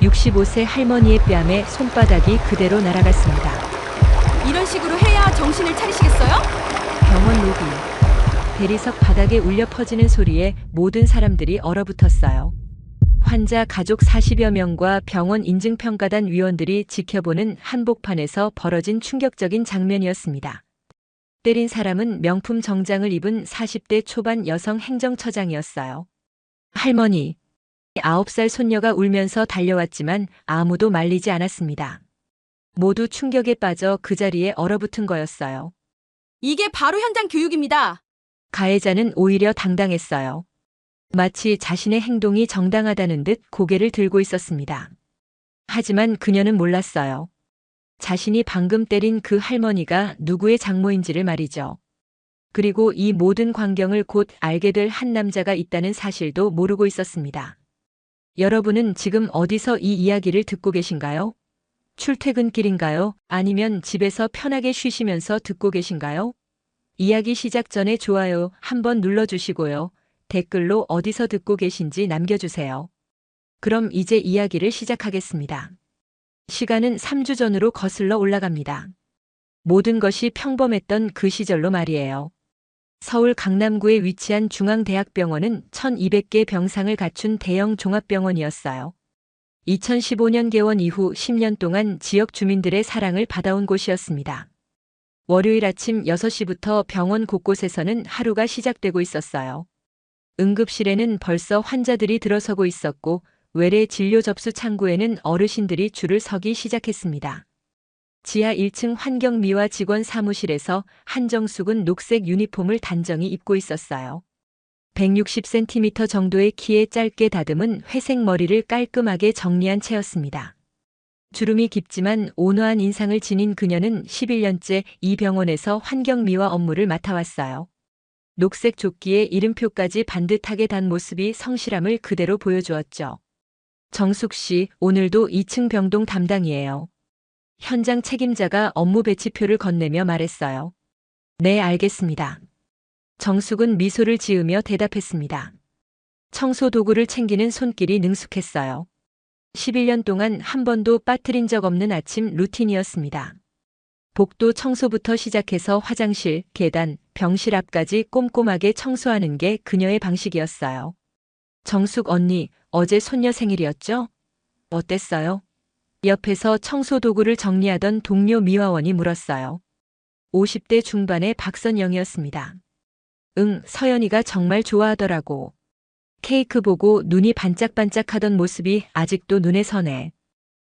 65세 할머니의 뺨에 손바닥이 그대로 날아갔습니다. 이런 식으로 해야 정신을 차리시겠어요? 병원 로비. 대리석 바닥에 울려 퍼지는 소리에 모든 사람들이 얼어붙었어요. 환자 가족 40여 명과 병원 인증평가단 위원들이 지켜보는 한복판에서 벌어진 충격적인 장면이었습니다. 때린 사람은 명품 정장을 입은 40대 초반 여성 행정처장이었어요. 할머니. 9살 손녀가 울면서 달려왔지만 아무도 말리지 않았습니다. 모두 충격에 빠져 그 자리에 얼어붙은 거였어요. 이게 바로 현장 교육입니다. 가해자는 오히려 당당했어요. 마치 자신의 행동이 정당하다는 듯 고개를 들고 있었습니다. 하지만 그녀는 몰랐어요. 자신이 방금 때린 그 할머니가 누구의 장모인지를 말이죠. 그리고 이 모든 광경을 곧 알게 될 한 남자가 있다는 사실도 모르고 있었습니다. 여러분은 지금 어디서 이 이야기를 듣고 계신가요? 출퇴근길인가요? 아니면 집에서 편하게 쉬시면서 듣고 계신가요? 이야기 시작 전에 좋아요 한번 눌러주시고요. 댓글로 어디서 듣고 계신지 남겨주세요. 그럼 이제 이야기를 시작하겠습니다. 시간은 3주 전으로 거슬러 올라갑니다. 모든 것이 평범했던 그 시절로 말이에요. 서울 강남구에 위치한 중앙대학병원은 1200개 병상을 갖춘 대형 종합병원이었어요. 2015년 개원 이후 10년 동안 지역 주민들의 사랑을 받아온 곳이었습니다. 월요일 아침 6시부터 병원 곳곳에서는 하루가 시작되고 있었어요. 응급실에는 벌써 환자들이 들어서고 있었고 외래 진료 접수 창구에는 어르신들이 줄을 서기 시작했습니다. 지하 1층 환경미화 직원 사무실에서 한정숙은 녹색 유니폼을 단정히 입고 있었어요. 160cm 정도의 키에 짧게 다듬은 회색 머리를 깔끔하게 정리한 채였습니다. 주름이 깊지만 온화한 인상을 지닌 그녀는 11년째 이 병원에서 환경미화 업무를 맡아왔어요. 녹색 조끼에 이름표까지 반듯하게 단 모습이 성실함을 그대로 보여주었죠. 정숙 씨, 오늘도 2층 병동 담당이에요. 현장 책임자가 업무 배치표를 건네며 말했어요. 네, 알겠습니다. 정숙은 미소를 지으며 대답했습니다. 청소 도구를 챙기는 손길이 능숙했어요. 11년 동안 한 번도 빠뜨린 적 없는 아침 루틴이었습니다. 복도 청소부터 시작해서 화장실, 계단, 병실 앞까지 꼼꼼하게 청소하는 게 그녀의 방식이었어요. 정숙 언니, 어제 손녀 생일이었죠? 어땠어요? 옆에서 청소 도구를 정리하던 동료 미화원이 물었어요. 50대 중반의 박선영이었습니다. 응, 서연이가 정말 좋아하더라고. 케이크 보고 눈이 반짝반짝하던 모습이 아직도 눈에 선해.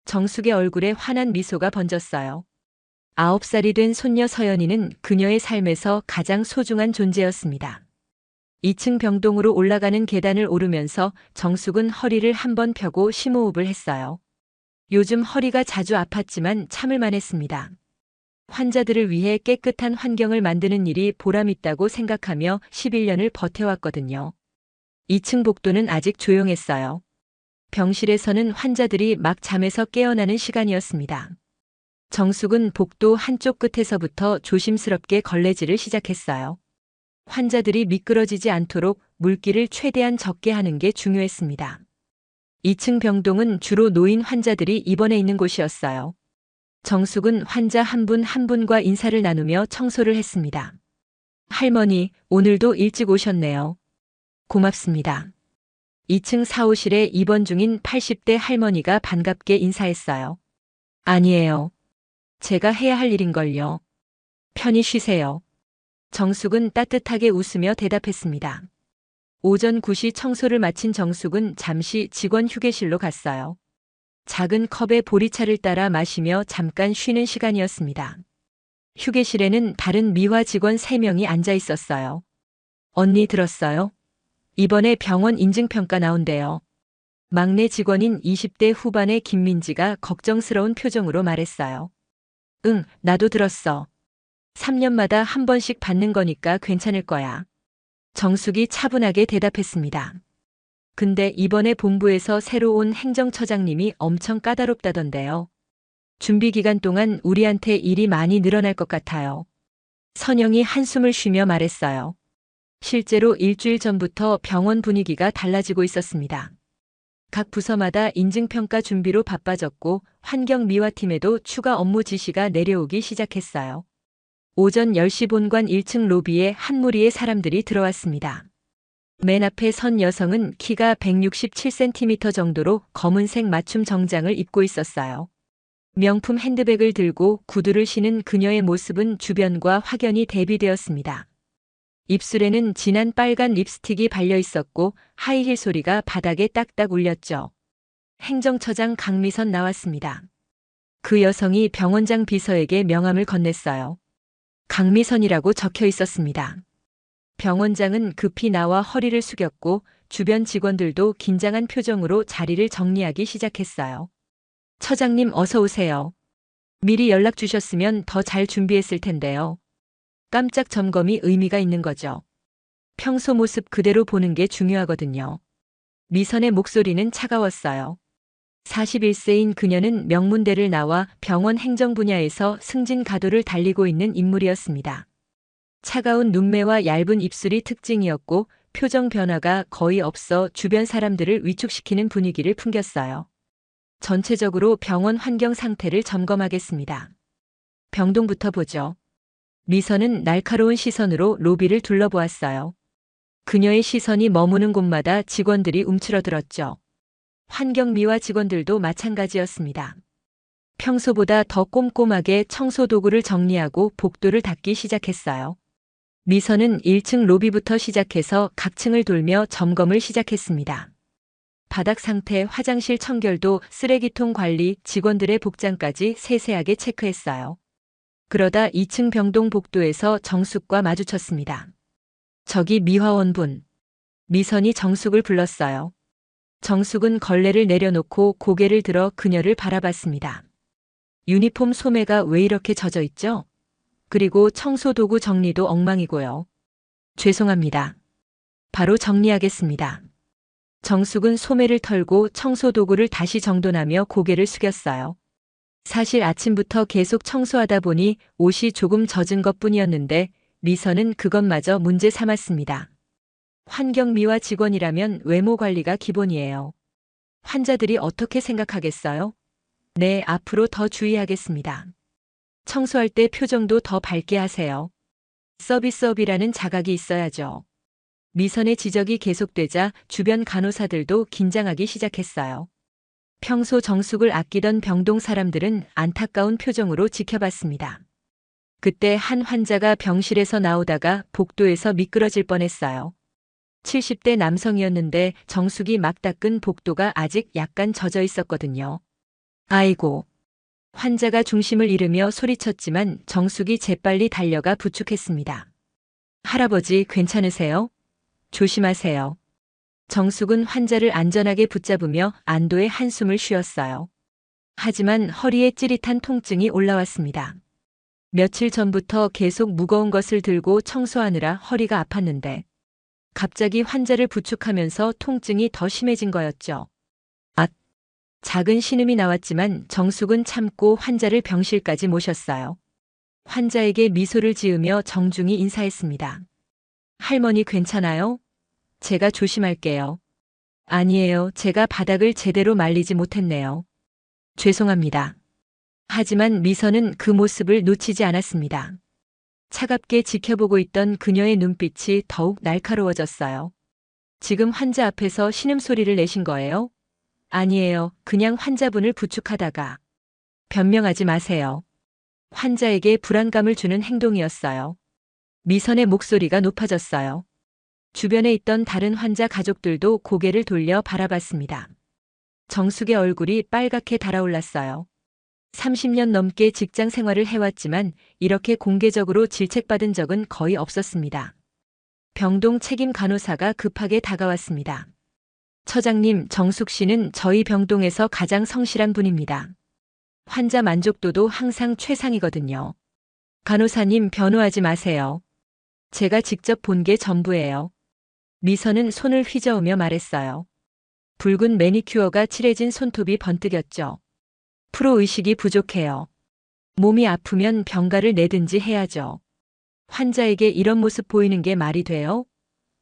정숙의 얼굴에 환한 미소가 번졌어요. 9살이 된 손녀 서연이는 그녀의 삶에서 가장 소중한 존재였습니다. 2층 병동으로 올라가는 계단을 오르면서 정숙은 허리를 한번 펴고 심호흡을 했어요. 요즘 허리가 자주 아팠지만 참을만 했습니다. 환자들을 위해 깨끗한 환경을 만드는 일이 보람있다고 생각하며 11년을 버텨왔거든요. 2층 복도는 아직 조용했어요. 병실에서는 환자들이 막 잠에서 깨어나는 시간이었습니다. 정숙은 복도 한쪽 끝에서부터 조심스럽게 걸레질을 시작했어요. 환자들이 미끄러지지 않도록 물기를 최대한 적게 하는 게 중요했습니다. 2층 병동은 주로 노인 환자들이 입원해 있는 곳이었어요. 정숙은 환자 한 분 한 분과 인사를 나누며 청소를 했습니다. 할머니, 오늘도 일찍 오셨네요. 고맙습니다. 2층 사호실에 입원 중인 80대 할머니가 반갑게 인사했어요. 아니에요. 제가 해야 할 일인걸요. 편히 쉬세요. 정숙은 따뜻하게 웃으며 대답했습니다. 오전 9시 청소를 마친 정숙은 잠시 직원 휴게실로 갔어요. 작은 컵에 보리차를 따라 마시며 잠깐 쉬는 시간이었습니다. 휴게실에는 다른 미화 직원 3명이 앉아 있었어요. 언니 들었어요? 이번에 병원 인증평가 나온대요. 막내 직원인 20대 후반의 김민지가 걱정스러운 표정으로 말했어요. 응, 나도 들었어. 3년마다 한 번씩 받는 거니까 괜찮을 거야. 정숙이 차분하게 대답했습니다. 근데 이번에 본부에서 새로 온 행정처장님이 엄청 까다롭다던데요. 준비 기간 동안 우리한테 일이 많이 늘어날 것 같아요. 선영이 한숨을 쉬며 말했어요. 실제로 일주일 전부터 병원 분위기가 달라지고 있었습니다. 각 부서마다 인증평가 준비로 바빠졌고 환경미화팀에도 추가 업무 지시가 내려오기 시작했어요. 오전 10시 본관 1층 로비에 한 무리의 사람들이 들어왔습니다. 맨 앞에 선 여성은 키가 167cm 정도로 검은색 맞춤 정장을 입고 있었어요. 명품 핸드백을 들고 구두를 신은 그녀의 모습은 주변과 확연히 대비되었습니다. 입술에는 진한 빨간 립스틱이 발려 있었고 하이힐 소리가 바닥에 딱딱 울렸죠. 행정처장 강미선 나왔습니다. 그 여성이 병원장 비서에게 명함을 건넸어요. 강미선이라고 적혀 있었습니다. 병원장은 급히 나와 허리를 숙였고 주변 직원들도 긴장한 표정으로 자리를 정리하기 시작했어요. 처장님 어서 오세요. 미리 연락 주셨으면 더 잘 준비했을 텐데요. 깜짝 점검이 의미가 있는 거죠. 평소 모습 그대로 보는 게 중요하거든요. 미선의 목소리는 차가웠어요. 41세인 그녀는 명문대를 나와 병원 행정 분야에서 승진 가도를 달리고 있는 인물이었습니다. 차가운 눈매와 얇은 입술이 특징이었고 표정 변화가 거의 없어 주변 사람들을 위축시키는 분위기를 풍겼어요. 전체적으로 병원 환경 상태를 점검하겠습니다. 병동부터 보죠. 미선은 날카로운 시선으로 로비를 둘러보았어요. 그녀의 시선이 머무는 곳마다 직원들이 움츠러들었죠. 환경미화 직원들도 마찬가지였습니다. 평소보다 더 꼼꼼하게 청소 도구를 정리하고 복도를 닦기 시작했어요. 미선은 1층 로비부터 시작해서 각 층을 돌며 점검을 시작했습니다. 바닥 상태, 화장실 청결도, 쓰레기통 관리, 직원들의 복장까지 세세하게 체크했어요. 그러다 2층 병동 복도에서 정숙과 마주쳤습니다. 저기 미화원분. 미선이 정숙을 불렀어요. 정숙은 걸레를 내려놓고 고개를 들어 그녀를 바라봤습니다. 유니폼 소매가 왜 이렇게 젖어 있죠? 그리고 청소도구 정리도 엉망이고요. 죄송합니다. 바로 정리하겠습니다. 정숙은 소매를 털고 청소도구를 다시 정돈하며 고개를 숙였어요. 사실 아침부터 계속 청소하다 보니 옷이 조금 젖은 것뿐이었는데 미선은 그것마저 문제 삼았습니다. 환경미화 직원이라면 외모 관리가 기본이에요. 환자들이 어떻게 생각하겠어요? 네, 앞으로 더 주의하겠습니다. 청소할 때 표정도 더 밝게 하세요. 서비스업이라는 자각이 있어야죠. 미선의 지적이 계속되자 주변 간호사들도 긴장하기 시작했어요. 평소 정숙을 아끼던 병동 사람들은 안타까운 표정으로 지켜봤습니다. 그때 한 환자가 병실에서 나오다가 복도에서 미끄러질 뻔했어요. 70대 남성이었는데 정숙이 막 닦은 복도가 아직 약간 젖어 있었거든요. 아이고. 환자가 중심을 잃으며 소리쳤지만 정숙이 재빨리 달려가 부축했습니다. 할아버지 괜찮으세요? 조심하세요. 정숙은 환자를 안전하게 붙잡으며 안도의 한숨을 쉬었어요. 하지만 허리에 찌릿한 통증이 올라왔습니다. 며칠 전부터 계속 무거운 것을 들고 청소하느라 허리가 아팠는데 갑자기 환자를 부축하면서 통증이 더 심해진 거였죠. 작은 신음이 나왔지만 정숙은 참고 환자를 병실까지 모셨어요. 환자에게 미소를 지으며 정중히 인사했습니다. 할머니 괜찮아요? 제가 조심할게요. 아니에요. 제가 바닥을 제대로 말리지 못했네요. 죄송합니다. 하지만 미선은 그 모습을 놓치지 않았습니다. 차갑게 지켜보고 있던 그녀의 눈빛이 더욱 날카로워졌어요. 지금 환자 앞에서 신음소리를 내신 거예요? 아니에요. 그냥 환자분을 부축하다가. 변명하지 마세요. 환자에게 불안감을 주는 행동이었어요. 미선의 목소리가 높아졌어요. 주변에 있던 다른 환자 가족들도 고개를 돌려 바라봤습니다. 정숙의 얼굴이 빨갛게 달아올랐어요. 30년 넘게 직장 생활을 해왔지만 이렇게 공개적으로 질책받은 적은 거의 없었습니다. 병동 책임 간호사가 급하게 다가왔습니다. 처장님, 정숙 씨는 저희 병동에서 가장 성실한 분입니다. 환자 만족도도 항상 최상이거든요. 간호사님 변호하지 마세요. 제가 직접 본 게 전부예요. 미선은 손을 휘저으며 말했어요. 붉은 매니큐어가 칠해진 손톱이 번뜩였죠. 프로의식이 부족해요. 몸이 아프면 병가를 내든지 해야죠. 환자에게 이런 모습 보이는 게 말이 돼요?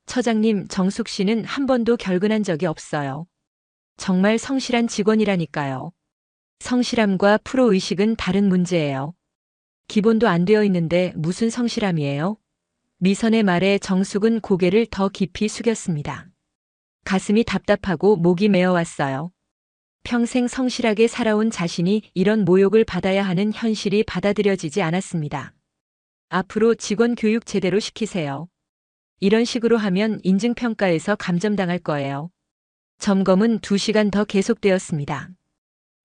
처장님, 정숙 씨는 한 번도 결근한 적이 없어요. 정말 성실한 직원이라니까요. 성실함과 프로의식은 다른 문제예요. 기본도 안 되어 있는데 무슨 성실함이에요? 미선의 말에 정숙은 고개를 더 깊이 숙였습니다. 가슴이 답답하고 목이 메어왔어요. 평생 성실하게 살아온 자신이 이런 모욕을 받아야 하는 현실이 받아들여지지 않았습니다. 앞으로 직원 교육 제대로 시키세요. 이런 식으로 하면 인증평가에서 감점당할 거예요. 점검은 2시간 더 계속되었습니다.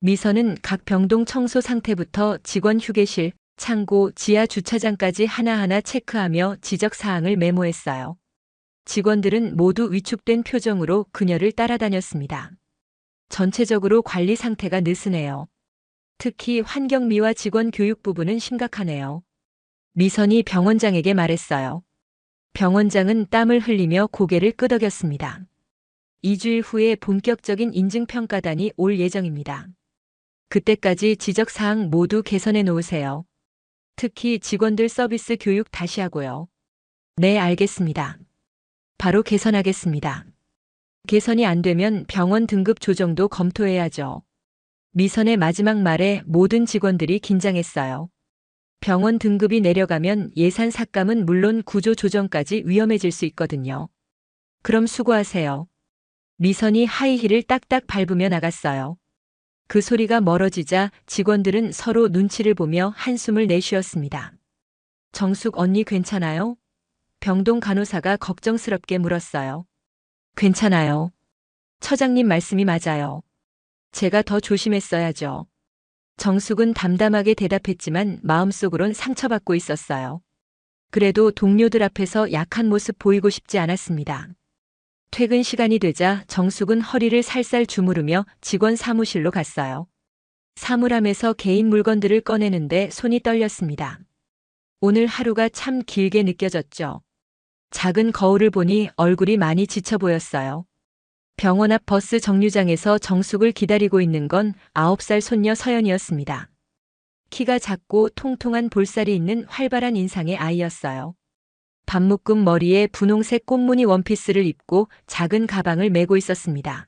미선은 각 병동 청소 상태부터 직원 휴게실, 창고, 지하 주차장까지 하나하나 체크하며 지적사항을 메모했어요. 직원들은 모두 위축된 표정으로 그녀를 따라다녔습니다. 전체적으로 관리 상태가 느슨해요. 특히 환경미화 직원 교육 부분은 심각하네요. 미선이 병원장에게 말했어요. 병원장은 땀을 흘리며 고개를 끄덕였습니다. 2주일 후에 본격적인 인증평가단이 올 예정입니다. 그때까지 지적사항 모두 개선해 놓으세요. 특히 직원들 서비스 교육 다시 하고요. 네, 알겠습니다. 바로 개선하겠습니다. 개선이 안 되면 병원 등급 조정도 검토해야죠. 미선의 마지막 말에 모든 직원들이 긴장했어요. 병원 등급이 내려가면 예산 삭감은 물론 구조 조정까지 위험해질 수 있거든요. 그럼 수고하세요. 미선이 하이힐을 딱딱 밟으며 나갔어요. 그 소리가 멀어지자 직원들은 서로 눈치를 보며 한숨을 내쉬었습니다. 정숙 언니 괜찮아요? 병동 간호사가 걱정스럽게 물었어요. 괜찮아요. 처장님 말씀이 맞아요. 제가 더 조심했어야죠. 정숙은 담담하게 대답했지만 마음속으론 상처받고 있었어요. 그래도 동료들 앞에서 약한 모습 보이고 싶지 않았습니다. 퇴근 시간이 되자 정숙은 허리를 살살 주무르며 직원 사무실로 갔어요. 사물함에서 개인 물건들을 꺼내는데 손이 떨렸습니다. 오늘 하루가 참 길게 느껴졌죠. 작은 거울을 보니 얼굴이 많이 지쳐 보였어요. 병원 앞 버스 정류장에서 정숙을 기다리고 있는 건 9살 손녀 서연이었습니다. 키가 작고 통통한 볼살이 있는 활발한 인상의 아이였어요. 반묶음 머리에 분홍색 꽃무늬 원피스를 입고 작은 가방을 메고 있었습니다.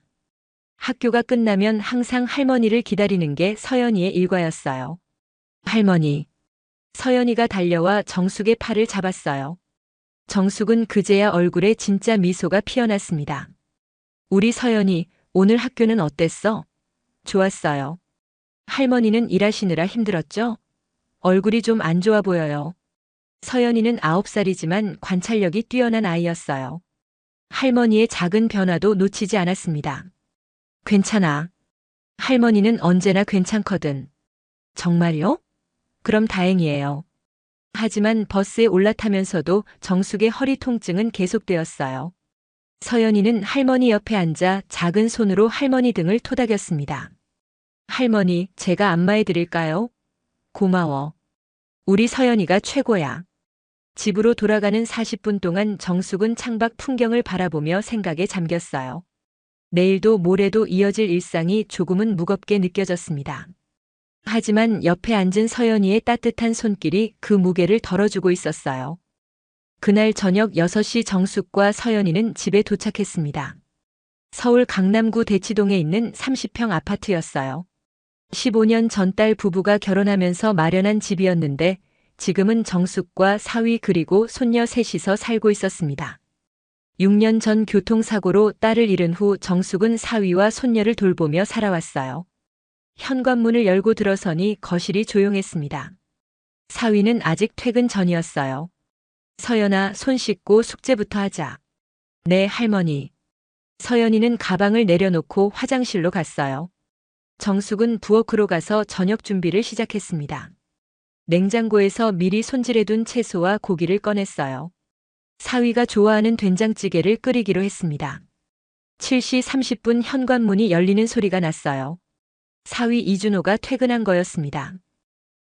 학교가 끝나면 항상 할머니를 기다리는 게 서연이의 일과였어요. 할머니. 서연이가 달려와 정숙의 팔을 잡았어요. 정숙은 그제야 얼굴에 진짜 미소가 피어났습니다. 우리 서연이, 오늘 학교는 어땠어? 좋았어요. 할머니는 일하시느라 힘들었죠? 얼굴이 좀 안 좋아 보여요. 서연이는 9살이지만 관찰력이 뛰어난 아이였어요. 할머니의 작은 변화도 놓치지 않았습니다. 괜찮아. 할머니는 언제나 괜찮거든. 정말요? 그럼 다행이에요. 하지만 버스에 올라타면서도 정숙의 허리 통증은 계속되었어요. 서연이는 할머니 옆에 앉아 작은 손으로 할머니 등을 토닥였습니다. 할머니, 제가 안마해 드릴까요? 고마워. 우리 서연이가 최고야. 집으로 돌아가는 40분 동안 정숙은 창밖 풍경을 바라보며 생각에 잠겼어요. 내일도 모레도 이어질 일상이 조금은 무겁게 느껴졌습니다. 하지만 옆에 앉은 서연이의 따뜻한 손길이 그 무게를 덜어주고 있었어요. 그날 저녁 6시 정숙과 서연이는 집에 도착했습니다. 서울 강남구 대치동에 있는 30평 아파트였어요. 15년 전 딸 부부가 결혼하면서 마련한 집이었는데 지금은 정숙과 사위 그리고 손녀 셋이서 살고 있었습니다. 6년 전 교통사고로 딸을 잃은 후 정숙은 사위와 손녀를 돌보며 살아왔어요. 현관문을 열고 들어서니 거실이 조용했습니다. 사위는 아직 퇴근 전이었어요. 서연아, 손 씻고 숙제부터 하자. 네, 할머니. 서연이는 가방을 내려놓고 화장실로 갔어요. 정숙은 부엌으로 가서 저녁 준비를 시작했습니다. 냉장고에서 미리 손질해둔 채소와 고기를 꺼냈어요. 사위가 좋아하는 된장찌개를 끓이기로 했습니다. 7시 30분 현관문이 열리는 소리가 났어요. 사위 이준호가 퇴근한 거였습니다.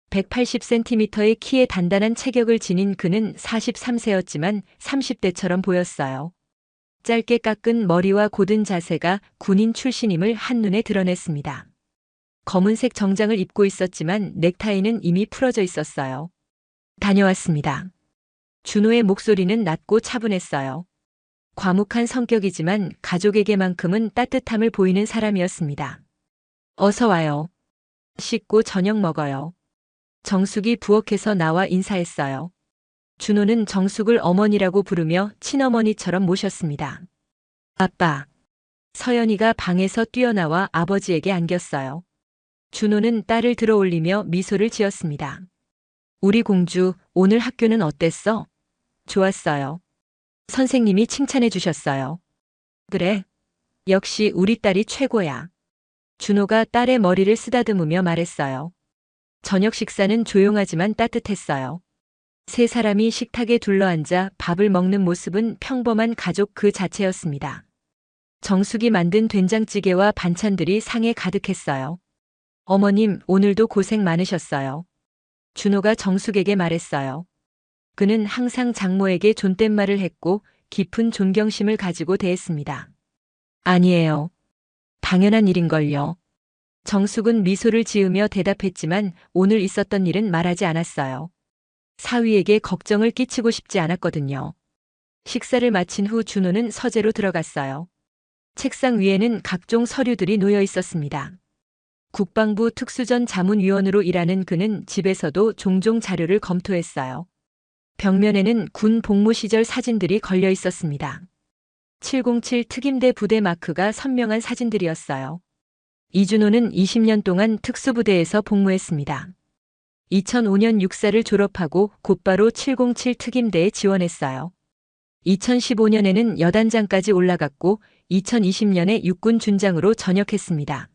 180cm의 키에 단단한 체격을 지닌 그는 43세였지만 30대처럼 보였어요. 짧게 깎은 머리와 곧은 자세가 군인 출신임을 한눈에 드러냈습니다. 검은색 정장을 입고 있었지만 넥타이는 이미 풀어져 있었어요. 다녀왔습니다. 준호의 목소리는 낮고 차분했어요. 과묵한 성격이지만 가족에게만큼은 따뜻함을 보이는 사람이었습니다. 어서 와요. 씻고 저녁 먹어요. 정숙이 부엌에서 나와 인사했어요. 준호는 정숙을 어머니라고 부르며 친어머니처럼 모셨습니다. 아빠. 서연이가 방에서 뛰어나와 아버지에게 안겼어요. 준호는 딸을 들어올리며 미소를 지었습니다. 우리 공주, 오늘 학교는 어땠어? 좋았어요. 선생님이 칭찬해 주셨어요. 그래. 역시 우리 딸이 최고야. 준호가 딸의 머리를 쓰다듬으며 말했어요. 저녁 식사는 조용하지만 따뜻했어요. 세 사람이 식탁에 둘러앉아 밥을 먹는 모습은 평범한 가족 그 자체였습니다. 정숙이 만든 된장찌개와 반찬들이 상에 가득했어요. 어머님, 오늘도 고생 많으셨어요. 준호가 정숙에게 말했어요. 그는 항상 장모에게 존댓말을 했고 깊은 존경심을 가지고 대했습니다. 아니에요. 당연한 일인걸요. 정숙은 미소를 지으며 대답했지만 오늘 있었던 일은 말하지 않았어요. 사위에게 걱정을 끼치고 싶지 않았거든요. 식사를 마친 후 준호는 서재로 들어갔어요. 책상 위에는 각종 서류들이 놓여 있었습니다. 국방부 특수전 자문위원으로 일하는 그는 집에서도 종종 자료를 검토했어요. 벽면에는 군 복무 시절 사진들이 걸려 있었습니다. 707 특임대 부대 마크가 선명한 사진들이었어요. 이준호는 20년 동안 특수부대에서 복무했습니다. 2005년 육사를 졸업하고 곧바로 707 특임대에 지원했어요. 2015년에는 여단장까지 올라갔고 2020년에 육군 준장으로 전역했습니다.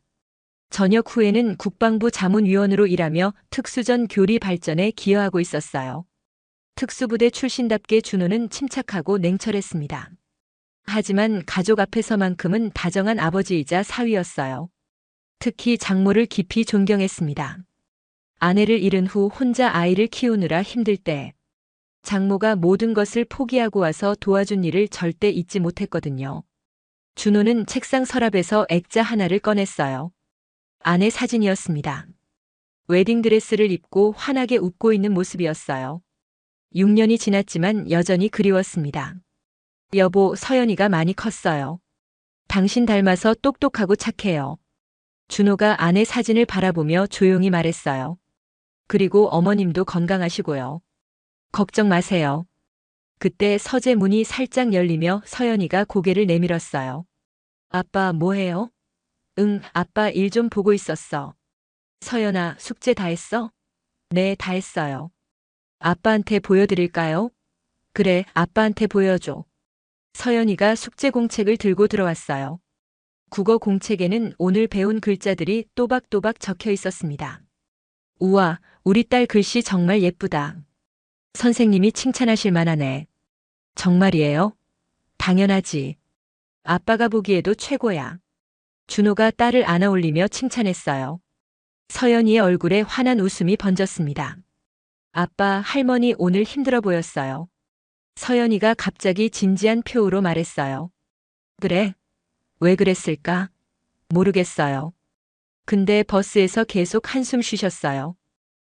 전역 후에는 국방부 자문위원으로 일하며 특수전 교리 발전에 기여하고 있었어요. 특수부대 출신답게 준호는 침착하고 냉철했습니다. 하지만 가족 앞에서만큼은 다정한 아버지이자 사위였어요. 특히 장모를 깊이 존경했습니다. 아내를 잃은 후 혼자 아이를 키우느라 힘들 때 장모가 모든 것을 포기하고 와서 도와준 일을 절대 잊지 못했거든요. 준호는 책상 서랍에서 액자 하나를 꺼냈어요. 아내 사진이었습니다. 웨딩드레스를 입고 환하게 웃고 있는 모습이었어요. 6년이 지났지만 여전히 그리웠습니다. 여보, 서연이가 많이 컸어요. 당신 닮아서 똑똑하고 착해요. 준호가 아내 사진을 바라보며 조용히 말했어요. 그리고 어머님도 건강하시고요. 걱정 마세요. 그때 서재 문이 살짝 열리며 서연이가 고개를 내밀었어요. 아빠 뭐해요? 응, 아빠 일 좀 보고 있었어. 서연아, 숙제 다 했어? 네, 다 했어요. 아빠한테 보여드릴까요? 그래, 아빠한테 보여줘. 서연이가 숙제 공책을 들고 들어왔어요. 국어 공책에는 오늘 배운 글자들이 또박또박 적혀 있었습니다. 우와, 우리 딸 글씨 정말 예쁘다. 선생님이 칭찬하실 만하네. 정말이에요? 당연하지. 아빠가 보기에도 최고야. 준호가 딸을 안아 올리며 칭찬했어요. 서연이의 얼굴에 환한 웃음이 번졌습니다. 아빠, 할머니 오늘 힘들어 보였어요. 서연이가 갑자기 진지한 표우로 말했어요. 그래? 왜 그랬을까? 모르겠어요. 근데 버스에서 계속 한숨 쉬셨어요.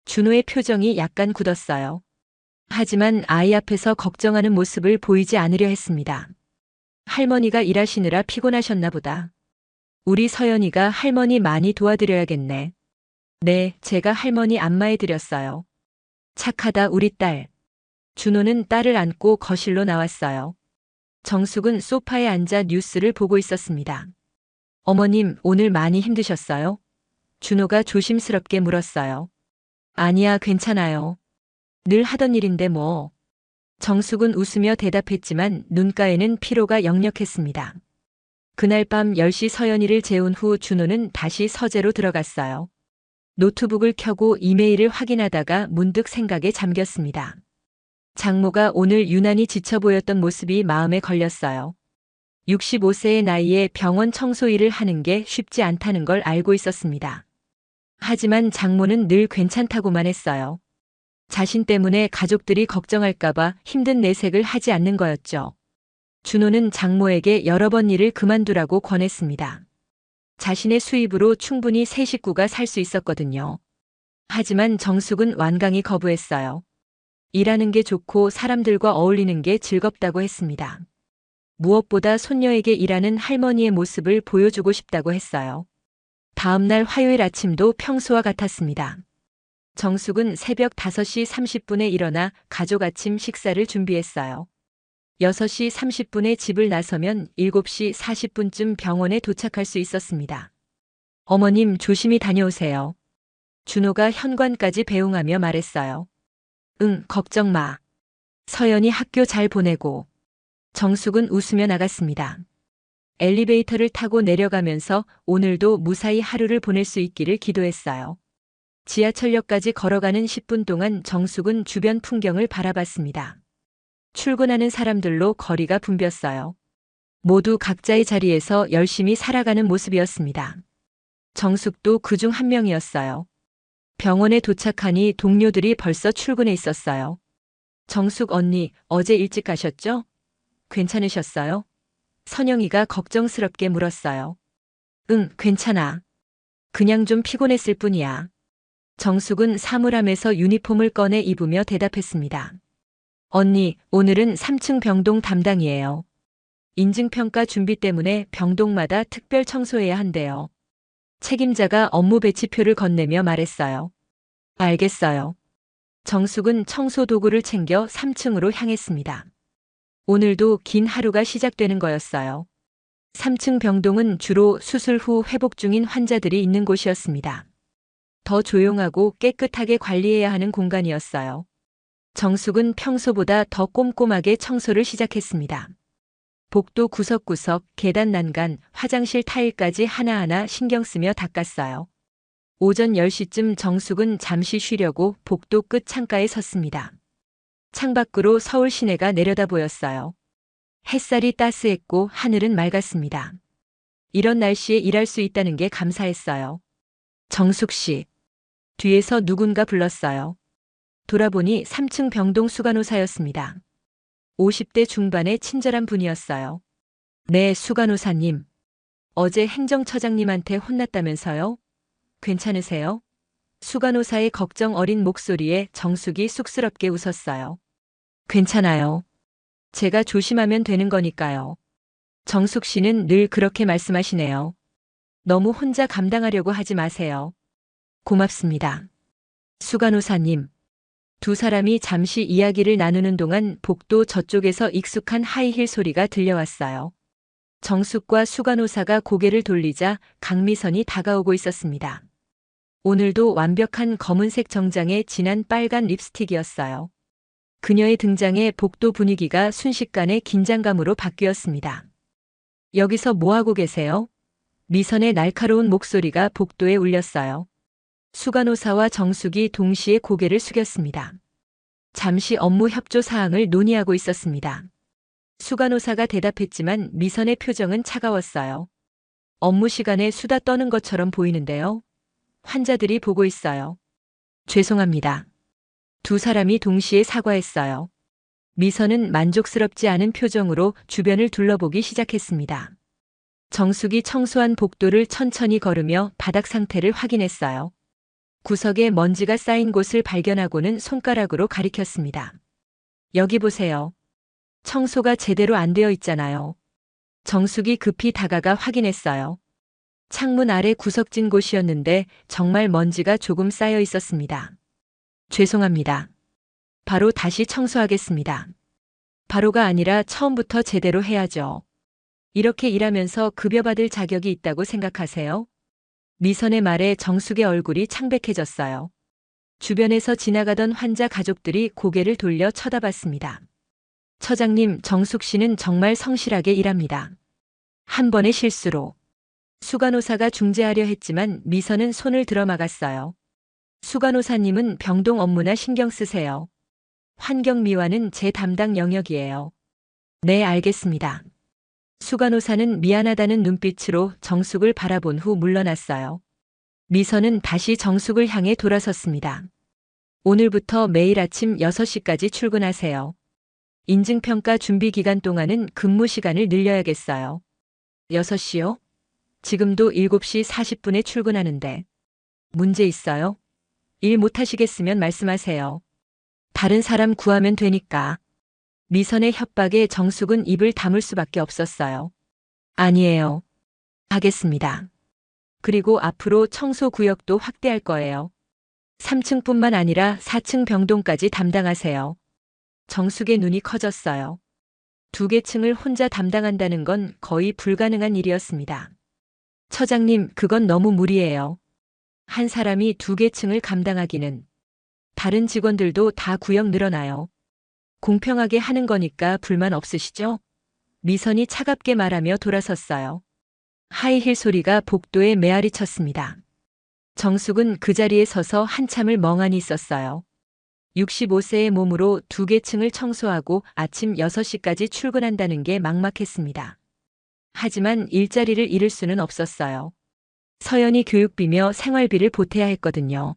준호의 표정이 약간 굳었어요. 하지만 아이 앞에서 걱정하는 모습을 보이지 않으려 했습니다. 할머니가 일하시느라 피곤하셨나 보다. 우리 서연이가 할머니 많이 도와드려야겠네. 네, 제가 할머니 안마해 드렸어요. 착하다 우리 딸. 준호는 딸을 안고 거실로 나왔어요. 정숙은 소파에 앉아 뉴스를 보고 있었습니다. 어머님, 오늘 많이 힘드셨어요? 준호가 조심스럽게 물었어요. 아니야, 괜찮아요. 늘 하던 일인데 뭐. 정숙은 웃으며 대답했지만 눈가에는 피로가 역력했습니다. 그날 밤 10시 서연이를 재운 후 준호는 다시 서재로 들어갔어요. 노트북을 켜고 이메일을 확인하다가 문득 생각에 잠겼습니다. 장모가 오늘 유난히 지쳐 보였던 모습이 마음에 걸렸어요. 65세의 나이에 병원 청소 일을 하는 게 쉽지 않다는 걸 알고 있었습니다. 하지만 장모는 늘 괜찮다고만 했어요. 자신 때문에 가족들이 걱정할까봐 힘든 내색을 하지 않는 거였죠. 준호는 장모에게 여러 번 일을 그만두라고 권했습니다. 자신의 수입으로 충분히 세 식구가 살 수 있었거든요. 하지만 정숙은 완강히 거부했어요. 일하는 게 좋고 사람들과 어울리는 게 즐겁다고 했습니다. 무엇보다 손녀에게 일하는 할머니의 모습을 보여주고 싶다고 했어요. 다음 날 화요일 아침도 평소와 같았습니다. 정숙은 새벽 5시 30분에 일어나 가족 아침 식사를 준비했어요. 6시 30분에 집을 나서면 7시 40분쯤 병원에 도착할 수 있었습니다. 어머님 조심히 다녀오세요. 준호가 현관까지 배웅하며 말했어요. 응, 걱정 마. 서연이 학교 잘 보내고. 정숙은 웃으며 나갔습니다. 엘리베이터를 타고 내려가면서 오늘도 무사히 하루를 보낼 수 있기를 기도했어요. 지하철역까지 걸어가는 10분 동안 정숙은 주변 풍경을 바라봤습니다. 출근하는 사람들로 거리가 붐볐어요. 모두 각자의 자리에서 열심히 살아가는 모습이었습니다. 정숙도 그중 한 명이었어요. 병원에 도착하니 동료들이 벌써 출근해 있었어요. 정숙 언니, 어제 일찍 가셨죠? 괜찮으셨어요? 선영이가 걱정스럽게 물었어요. 응, 괜찮아. 그냥 좀 피곤했을 뿐이야. 정숙은 사물함에서 유니폼을 꺼내 입으며 대답했습니다. 언니, 오늘은 3층 병동 담당이에요. 인증평가 준비 때문에 병동마다 특별 청소해야 한대요. 책임자가 업무 배치표를 건네며 말했어요. 알겠어요. 정숙은 청소 도구를 챙겨 3층으로 향했습니다. 오늘도 긴 하루가 시작되는 거였어요. 3층 병동은 주로 수술 후 회복 중인 환자들이 있는 곳이었습니다. 더 조용하고 깨끗하게 관리해야 하는 공간이었어요. 정숙은 평소보다 더 꼼꼼하게 청소를 시작했습니다. 복도 구석구석, 계단 난간, 화장실 타일까지 하나하나 신경 쓰며 닦았어요. 오전 10시쯤 정숙은 잠시 쉬려고 복도 끝 창가에 섰습니다. 창밖으로 서울 시내가 내려다 보였어요. 햇살이 따스했고 하늘은 맑았습니다. 이런 날씨에 일할 수 있다는 게 감사했어요. 정숙 씨. 뒤에서 누군가 불렀어요. 돌아보니 3층 병동 수간호사였습니다. 50대 중반의 친절한 분이었어요. 네, 수간호사님. 어제 행정처장님한테 혼났다면서요? 괜찮으세요? 수간호사의 걱정 어린 목소리에 정숙이 쑥스럽게 웃었어요. 괜찮아요. 제가 조심하면 되는 거니까요. 정숙 씨는 늘 그렇게 말씀하시네요. 너무 혼자 감당하려고 하지 마세요. 고맙습니다. 수간호사님. 두 사람이 잠시 이야기를 나누는 동안 복도 저쪽에서 익숙한 하이힐 소리가 들려왔어요. 정숙과 수간호사가 고개를 돌리자 강미선이 다가오고 있었습니다. 오늘도 완벽한 검은색 정장에 진한 빨간 립스틱이었어요. 그녀의 등장에 복도 분위기가 순식간에 긴장감으로 바뀌었습니다. 여기서 뭐하고 계세요? 미선의 날카로운 목소리가 복도에 울렸어요. 수간호사와 정숙이 동시에 고개를 숙였습니다. 잠시 업무 협조 사항을 논의하고 있었습니다. 수간호사가 대답했지만 미선의 표정은 차가웠어요. 업무 시간에 수다 떠는 것처럼 보이는데요. 환자들이 보고 있어요. 죄송합니다. 두 사람이 동시에 사과했어요. 미선은 만족스럽지 않은 표정으로 주변을 둘러보기 시작했습니다. 정숙이 청소한 복도를 천천히 걸으며 바닥 상태를 확인했어요. 구석에 먼지가 쌓인 곳을 발견하고는 손가락으로 가리켰습니다. 여기 보세요. 청소가 제대로 안 되어 있잖아요. 정숙이 급히 다가가 확인했어요. 창문 아래 구석진 곳이었는데 정말 먼지가 조금 쌓여 있었습니다. 죄송합니다. 바로 다시 청소하겠습니다. 바로가 아니라 처음부터 제대로 해야죠. 이렇게 일하면서 급여받을 자격이 있다고 생각하세요? 미선의 말에 정숙의 얼굴이 창백해졌어요. 주변에서 지나가던 환자 가족들이 고개를 돌려 쳐다봤습니다. 처장님, 정숙 씨는 정말 성실하게 일합니다. 한 번의 실수로. 수간호사가 중재하려 했지만 미선은 손을 들어 막았어요. 수간호사님은 병동 업무나 신경 쓰세요. 환경미화는 제 담당 영역이에요. 네, 알겠습니다. 수간호사는 미안하다는 눈빛으로 정숙을 바라본 후 물러났어요. 미선은 다시 정숙을 향해 돌아섰습니다. 오늘부터 매일 아침 6시까지 출근하세요. 인증평가 준비 기간 동안은 근무 시간을 늘려야겠어요. 6시요? 지금도 7시 40분에 출근하는데. 문제 있어요? 일 못하시겠으면 말씀하세요. 다른 사람 구하면 되니까. 미선의 협박에 정숙은 입을 다물 수밖에 없었어요. 아니에요. 하겠습니다. 그리고 앞으로 청소 구역도 확대할 거예요. 3층뿐만 아니라 4층 병동까지 담당하세요. 정숙의 눈이 커졌어요. 2개 층을 혼자 담당한다는 건 거의 불가능한 일이었습니다. 처장님, 그건 너무 무리예요. 한 사람이 2개 층을 감당하기는. 다른 직원들도 다 구역 늘어나요. 공평하게 하는 거니까 불만 없으시죠? 미선이 차갑게 말하며 돌아섰어요. 하이힐 소리가 복도에 메아리 쳤습니다. 정숙은 그 자리에 서서 한참을 멍하니 있었어요. 65세의 몸으로 2개 층을 청소하고 아침 6시까지 출근한다는 게 막막했습니다. 하지만 일자리를 잃을 수는 없었어요. 서연이 교육비며 생활비를 보태야 했거든요.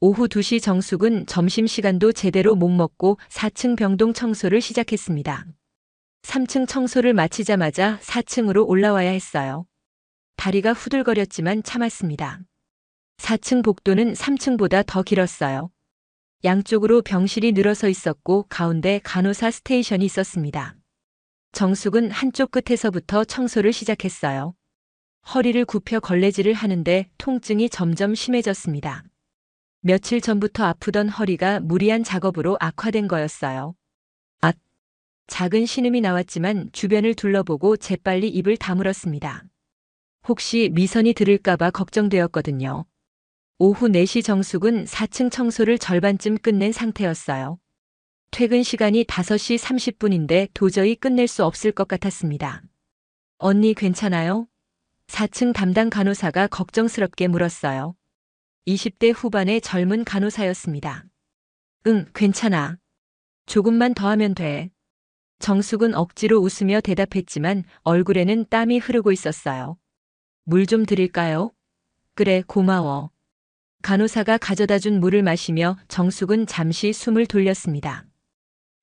오후 2시 정숙은 점심시간도 제대로 못 먹고 4층 병동 청소를 시작했습니다. 3층 청소를 마치자마자 4층으로 올라와야 했어요. 다리가 후들거렸지만 참았습니다. 4층 복도는 3층보다 더 길었어요. 양쪽으로 병실이 늘어서 있었고 가운데 간호사 스테이션이 있었습니다. 정숙은 한쪽 끝에서부터 청소를 시작했어요. 허리를 굽혀 걸레질을 하는데 통증이 점점 심해졌습니다. 며칠 전부터 아프던 허리가 무리한 작업으로 악화된 거였어요. 작은 신음이 나왔지만 주변을 둘러보고 재빨리 입을 다물었습니다. 혹시 미선이 들을까봐 걱정되었거든요. 오후 4시 정숙은 4층 청소를 절반쯤 끝낸 상태였어요. 퇴근 시간이 5시 30분인데 도저히 끝낼 수 없을 것 같았습니다. 언니 괜찮아요? 4층 담당 간호사가 걱정스럽게 물었어요. 20대 후반의 젊은 간호사였습니다. 응, 괜찮아. 조금만 더 하면 돼. 정숙은 억지로 웃으며 대답했지만 얼굴에는 땀이 흐르고 있었어요. 물 좀 드릴까요? 그래, 고마워. 간호사가 가져다 준 물을 마시며 정숙은 잠시 숨을 돌렸습니다.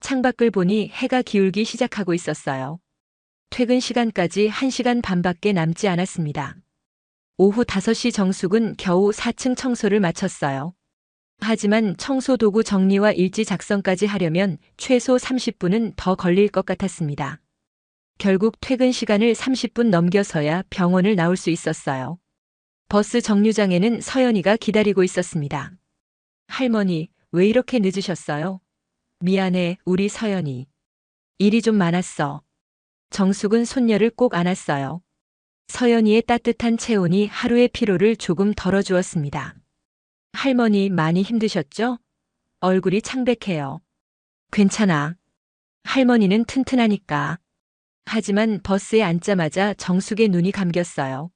창밖을 보니 해가 기울기 시작하고 있었어요. 퇴근 시간까지 1시간 반밖에 남지 않았습니다. 오후 5시 정숙은 겨우 4층 청소를 마쳤어요. 하지만 청소 도구 정리와 일지 작성까지 하려면 최소 30분은 더 걸릴 것 같았습니다. 결국 퇴근 시간을 30분 넘겨서야 병원을 나올 수 있었어요. 버스 정류장에는 서연이가 기다리고 있었습니다. 할머니, 왜 이렇게 늦으셨어요? 미안해, 우리 서연이. 일이 좀 많았어. 정숙은 손녀를 꼭 안았어요. 서연이의 따뜻한 체온이 하루의 피로를 조금 덜어주었습니다. 할머니 많이 힘드셨죠? 얼굴이 창백해요. 괜찮아. 할머니는 튼튼하니까. 하지만 버스에 앉자마자 정숙의 눈이 감겼어요.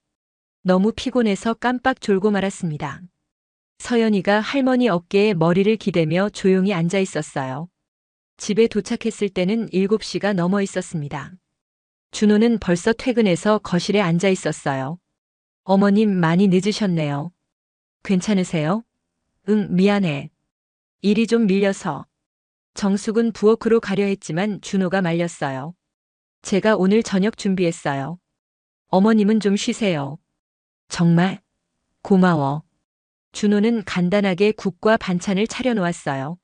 너무 피곤해서 깜빡 졸고 말았습니다. 서연이가 할머니 어깨에 머리를 기대며 조용히 앉아 있었어요. 집에 도착했을 때는 7시가 넘어 있었습니다. 준호는 벌써 퇴근해서 거실에 앉아 있었어요. 어머님 많이 늦으셨네요. 괜찮으세요? 응, 미안해. 일이 좀 밀려서. 정숙은 부엌으로 가려 했지만 준호가 말렸어요. 제가 오늘 저녁 준비했어요. 어머님은 좀 쉬세요. 정말? 고마워. 준호는 간단하게 국과 반찬을 차려놓았어요.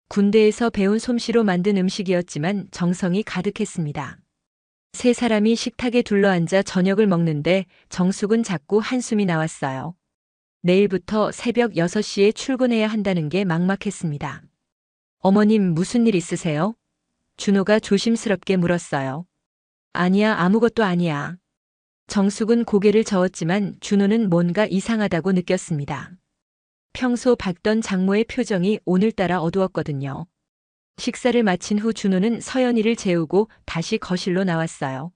군대에서 배운 솜씨로 만든 음식이었지만 정성이 가득했습니다. 세 사람이 식탁에 둘러앉아 저녁을 먹는데 정숙은 자꾸 한숨이 나왔어요. 내일부터 새벽 6시에 출근해야 한다는 게 막막했습니다. 어머님 무슨 일 있으세요? 준호가 조심스럽게 물었어요. 아니야, 아무것도 아니야. 정숙은 고개를 저었지만 준호는 뭔가 이상하다고 느꼈습니다. 평소 밝던 장모의 표정이 오늘따라 어두웠거든요. 식사를 마친 후 준호는 서연이를 재우고 다시 거실로 나왔어요.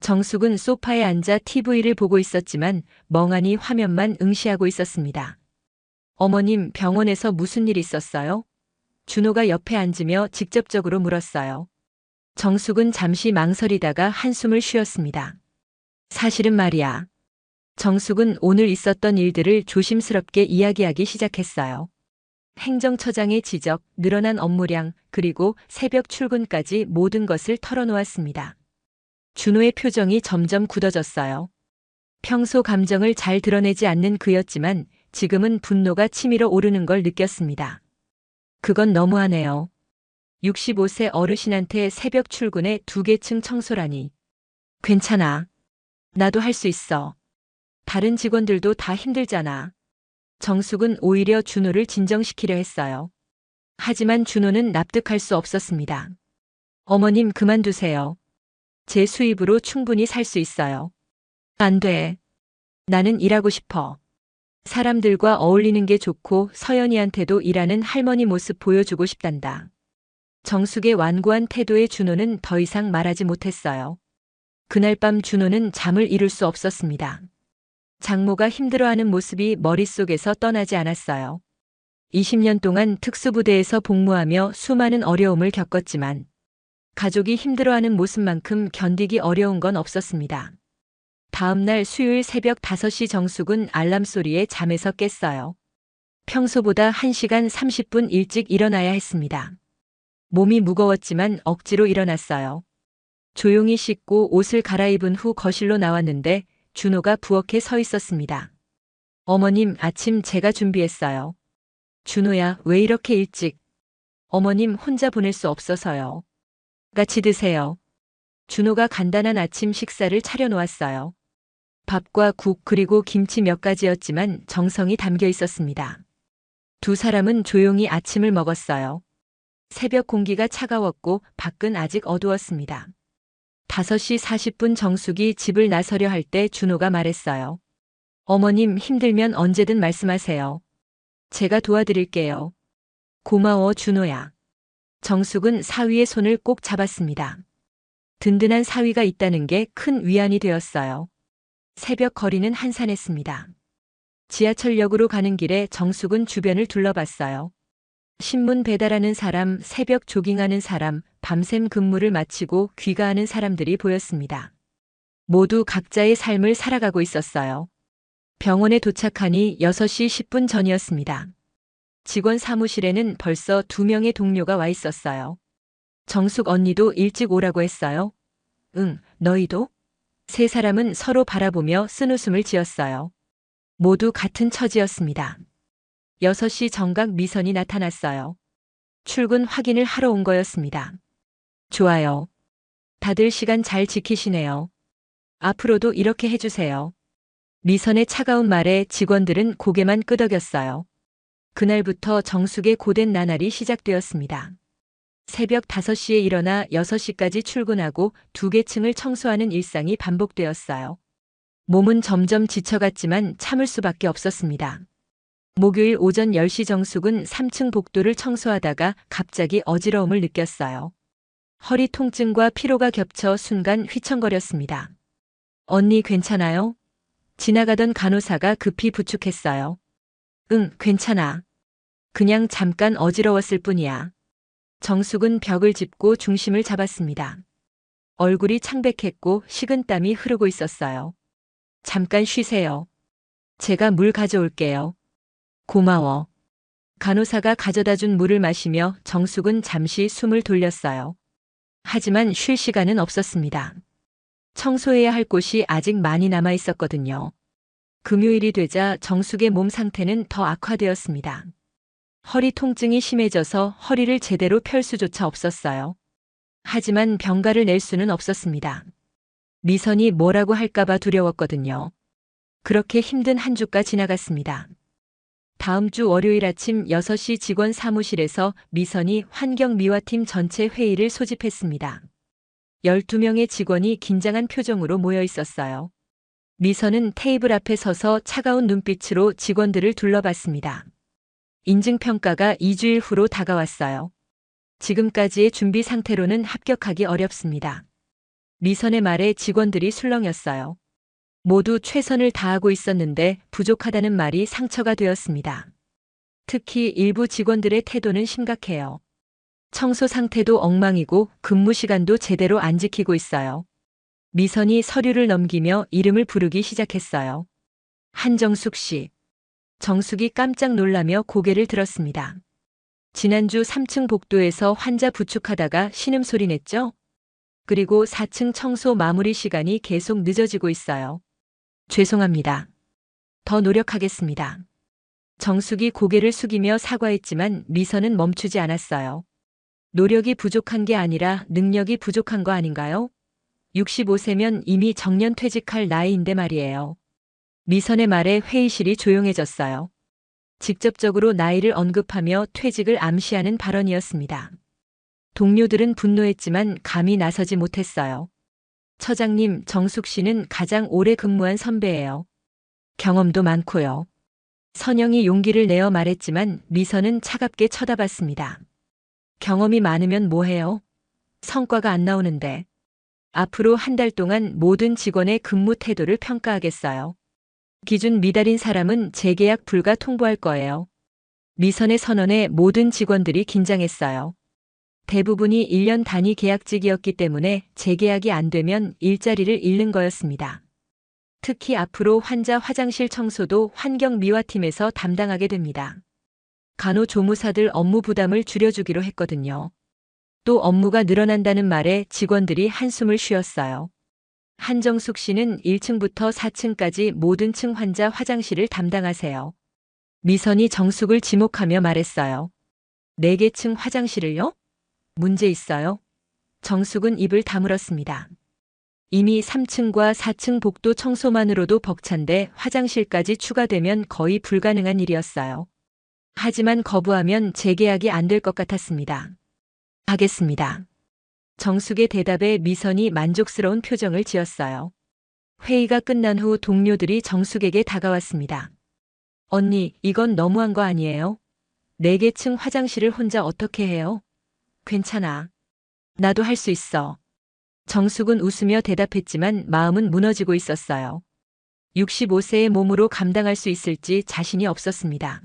정숙은 소파에 앉아 TV를 보고 있었지만 멍하니 화면만 응시하고 있었습니다. 어머님 병원에서 무슨 일 있었어요? 준호가 옆에 앉으며 직접적으로 물었어요. 정숙은 잠시 망설이다가 한숨을 쉬었습니다. 사실은 말이야. 정숙은 오늘 있었던 일들을 조심스럽게 이야기하기 시작했어요. 행정처장의 지적, 늘어난 업무량, 그리고 새벽 출근까지 모든 것을 털어놓았습니다. 준호의 표정이 점점 굳어졌어요. 평소 감정을 잘 드러내지 않는 그였지만 지금은 분노가 치밀어 오르는 걸 느꼈습니다. 그건 너무하네요. 65세 어르신한테 새벽 출근에 2개 층 청소라니. 괜찮아. 나도 할 수 있어. 다른 직원들도 다 힘들잖아. 정숙은 오히려 준호를 진정시키려 했어요. 하지만 준호는 납득할 수 없었습니다. 어머님 그만두세요. 제 수입으로 충분히 살 수 있어요. 안 돼. 나는 일하고 싶어. 사람들과 어울리는 게 좋고 서연이한테도 일하는 할머니 모습 보여주고 싶단다. 정숙의 완고한 태도에 준호는 더 이상 말하지 못했어요. 그날 밤 준호는 잠을 이룰 수 없었습니다. 장모가 힘들어하는 모습이 머릿속에서 떠나지 않았어요. 20년 동안 특수부대에서 복무하며 수많은 어려움을 겪었지만 가족이 힘들어하는 모습만큼 견디기 어려운 건 없었습니다. 다음 날 수요일 새벽 5시 정숙은 알람 소리에 잠에서 깼어요. 평소보다 1시간 30분 일찍 일어나야 했습니다. 몸이 무거웠지만 억지로 일어났어요. 조용히 씻고 옷을 갈아입은 후 거실로 나왔는데 준호가 부엌에 서 있었습니다. 어머님, 아침 제가 준비했어요. 준호야, 왜 이렇게 일찍? 어머님 혼자 보낼 수 없어서요. 같이 드세요. 준호가 간단한 아침 식사를 차려놓았어요. 밥과 국 그리고 김치 몇 가지였지만 정성이 담겨 있었습니다. 두 사람은 조용히 아침을 먹었어요. 새벽 공기가 차가웠고 밖은 아직 어두웠습니다. 5시 40분 정숙이 집을 나서려 할 때 준호가 말했어요. 어머님 힘들면 언제든 말씀하세요. 제가 도와드릴게요. 고마워 준호야. 정숙은 사위의 손을 꼭 잡았습니다. 든든한 사위가 있다는 게 큰 위안이 되었어요. 새벽 거리는 한산했습니다. 지하철역으로 가는 길에 정숙은 주변을 둘러봤어요. 신문 배달하는 사람, 새벽 조깅하는 사람, 밤샘 근무를 마치고 귀가하는 사람들이 보였습니다. 모두 각자의 삶을 살아가고 있었어요. 병원에 도착하니 6시 10분 전이었습니다. 직원 사무실에는 벌써 2명의 동료가 와 있었어요. 정숙 언니도 일찍 오라고 했어요? 응, 너희도? 세 사람은 서로 바라보며 쓴웃음을 지었어요. 모두 같은 처지였습니다. 6시 정각 미선이 나타났어요. 출근 확인을 하러 온 거였습니다. 좋아요. 다들 시간 잘 지키시네요. 앞으로도 이렇게 해주세요. 미선의 차가운 말에 직원들은 고개만 끄덕였어요. 그날부터 정숙의 고된 나날이 시작되었습니다. 새벽 5시에 일어나 6시까지 출근하고 2개 층을 청소하는 일상이 반복되었어요. 몸은 점점 지쳐갔지만 참을 수밖에 없었습니다. 목요일 오전 10시 정숙은 3층 복도를 청소하다가 갑자기 어지러움을 느꼈어요. 허리 통증과 피로가 겹쳐 순간 휘청거렸습니다. 언니 괜찮아요? 지나가던 간호사가 급히 부축했어요. 응, 괜찮아. 그냥 잠깐 어지러웠을 뿐이야. 정숙은 벽을 짚고 중심을 잡았습니다. 얼굴이 창백했고 식은땀이 흐르고 있었어요. 잠깐 쉬세요. 제가 물 가져올게요. 고마워. 간호사가 가져다 준 물을 마시며 정숙은 잠시 숨을 돌렸어요. 하지만 쉴 시간은 없었습니다. 청소해야 할 곳이 아직 많이 남아 있었거든요. 금요일이 되자 정숙의 몸 상태는 더 악화되었습니다. 허리 통증이 심해져서 허리를 제대로 펼 수조차 없었어요. 하지만 병가를 낼 수는 없었습니다. 미선이 뭐라고 할까봐 두려웠거든요. 그렇게 힘든 한 주가 지나갔습니다. 다음 주 월요일 아침 6시 직원 사무실에서 미선이 환경미화팀 전체 회의를 소집했습니다. 12명의 직원이 긴장한 표정으로 모여 있었어요. 미선은 테이블 앞에 서서 차가운 눈빛으로 직원들을 둘러봤습니다. 인증평가가 2주일 후로 다가왔어요. 지금까지의 준비 상태로는 합격하기 어렵습니다. 미선의 말에 직원들이 술렁였어요. 모두 최선을 다하고 있었는데 부족하다는 말이 상처가 되었습니다. 특히 일부 직원들의 태도는 심각해요. 청소 상태도 엉망이고 근무 시간도 제대로 안 지키고 있어요. 미선이 서류를 넘기며 이름을 부르기 시작했어요. 한정숙 씨. 정숙이 깜짝 놀라며 고개를 들었습니다. 지난주 3층 복도에서 환자 부축하다가 신음소리 냈죠? 그리고 4층 청소 마무리 시간이 계속 늦어지고 있어요. 죄송합니다. 더 노력하겠습니다. 정숙이 고개를 숙이며 사과했지만 미선은 멈추지 않았어요. 노력이 부족한 게 아니라 능력이 부족한 거 아닌가요? 65세면 이미 정년 퇴직할 나이인데 말이에요. 미선의 말에 회의실이 조용해졌어요. 직접적으로 나이를 언급하며 퇴직을 암시하는 발언이었습니다. 동료들은 분노했지만 감히 나서지 못했어요. 처장님, 정숙 씨는 가장 오래 근무한 선배예요. 경험도 많고요. 선영이 용기를 내어 말했지만 미선은 차갑게 쳐다봤습니다. 경험이 많으면 뭐해요? 성과가 안 나오는데. 앞으로 한 달 동안 모든 직원의 근무 태도를 평가하겠어요. 기준 미달인 사람은 재계약 불가 통보할 거예요. 미선의 선언에 모든 직원들이 긴장했어요. 대부분이 1년 단위 계약직이었기 때문에 재계약이 안 되면 일자리를 잃는 거였습니다. 특히 앞으로 환자 화장실 청소도 환경미화팀에서 담당하게 됩니다. 간호조무사들 업무 부담을 줄여주기로 했거든요. 또 업무가 늘어난다는 말에 직원들이 한숨을 쉬었어요. 한정숙 씨는 1층부터 4층까지 모든 층 환자 화장실을 담당하세요. 미선이 정숙을 지목하며 말했어요. 4개 층 화장실을요? 문제 있어요? 정숙은 입을 다물었습니다. 이미 3층과 4층 복도 청소만으로도 벅찬데 화장실까지 추가되면 거의 불가능한 일이었어요. 하지만 거부하면 재계약이 안 될 것 같았습니다. 하겠습니다. 정숙의 대답에 미선이 만족스러운 표정을 지었어요. 회의가 끝난 후 동료들이 정숙에게 다가왔습니다. 언니, 이건 너무한 거 아니에요? 4개 층 화장실을 혼자 어떻게 해요? 괜찮아. 나도 할 수 있어. 정숙은 웃으며 대답했지만 마음은 무너지고 있었어요. 65세의 몸으로 감당할 수 있을지 자신이 없었습니다.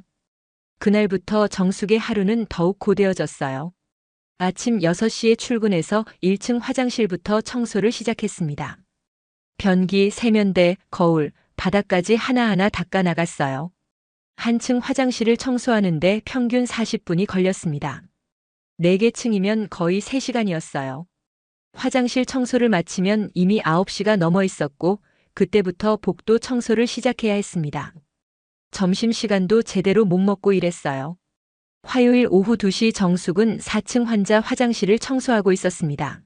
그날부터 정숙의 하루는 더욱 고되어졌어요. 아침 6시에 출근해서 1층 화장실부터 청소를 시작했습니다. 변기, 세면대, 거울, 바닥까지 하나하나 닦아 나갔어요. 한 층 화장실을 청소하는데 평균 40분이 걸렸습니다. 4개 층이면 거의 3시간이었어요. 화장실 청소를 마치면 이미 9시가 넘어 있었고 그때부터 복도 청소를 시작해야 했습니다. 점심시간도 제대로 못 먹고 일했어요. 화요일 오후 2시 정숙은 4층 환자 화장실을 청소하고 있었습니다.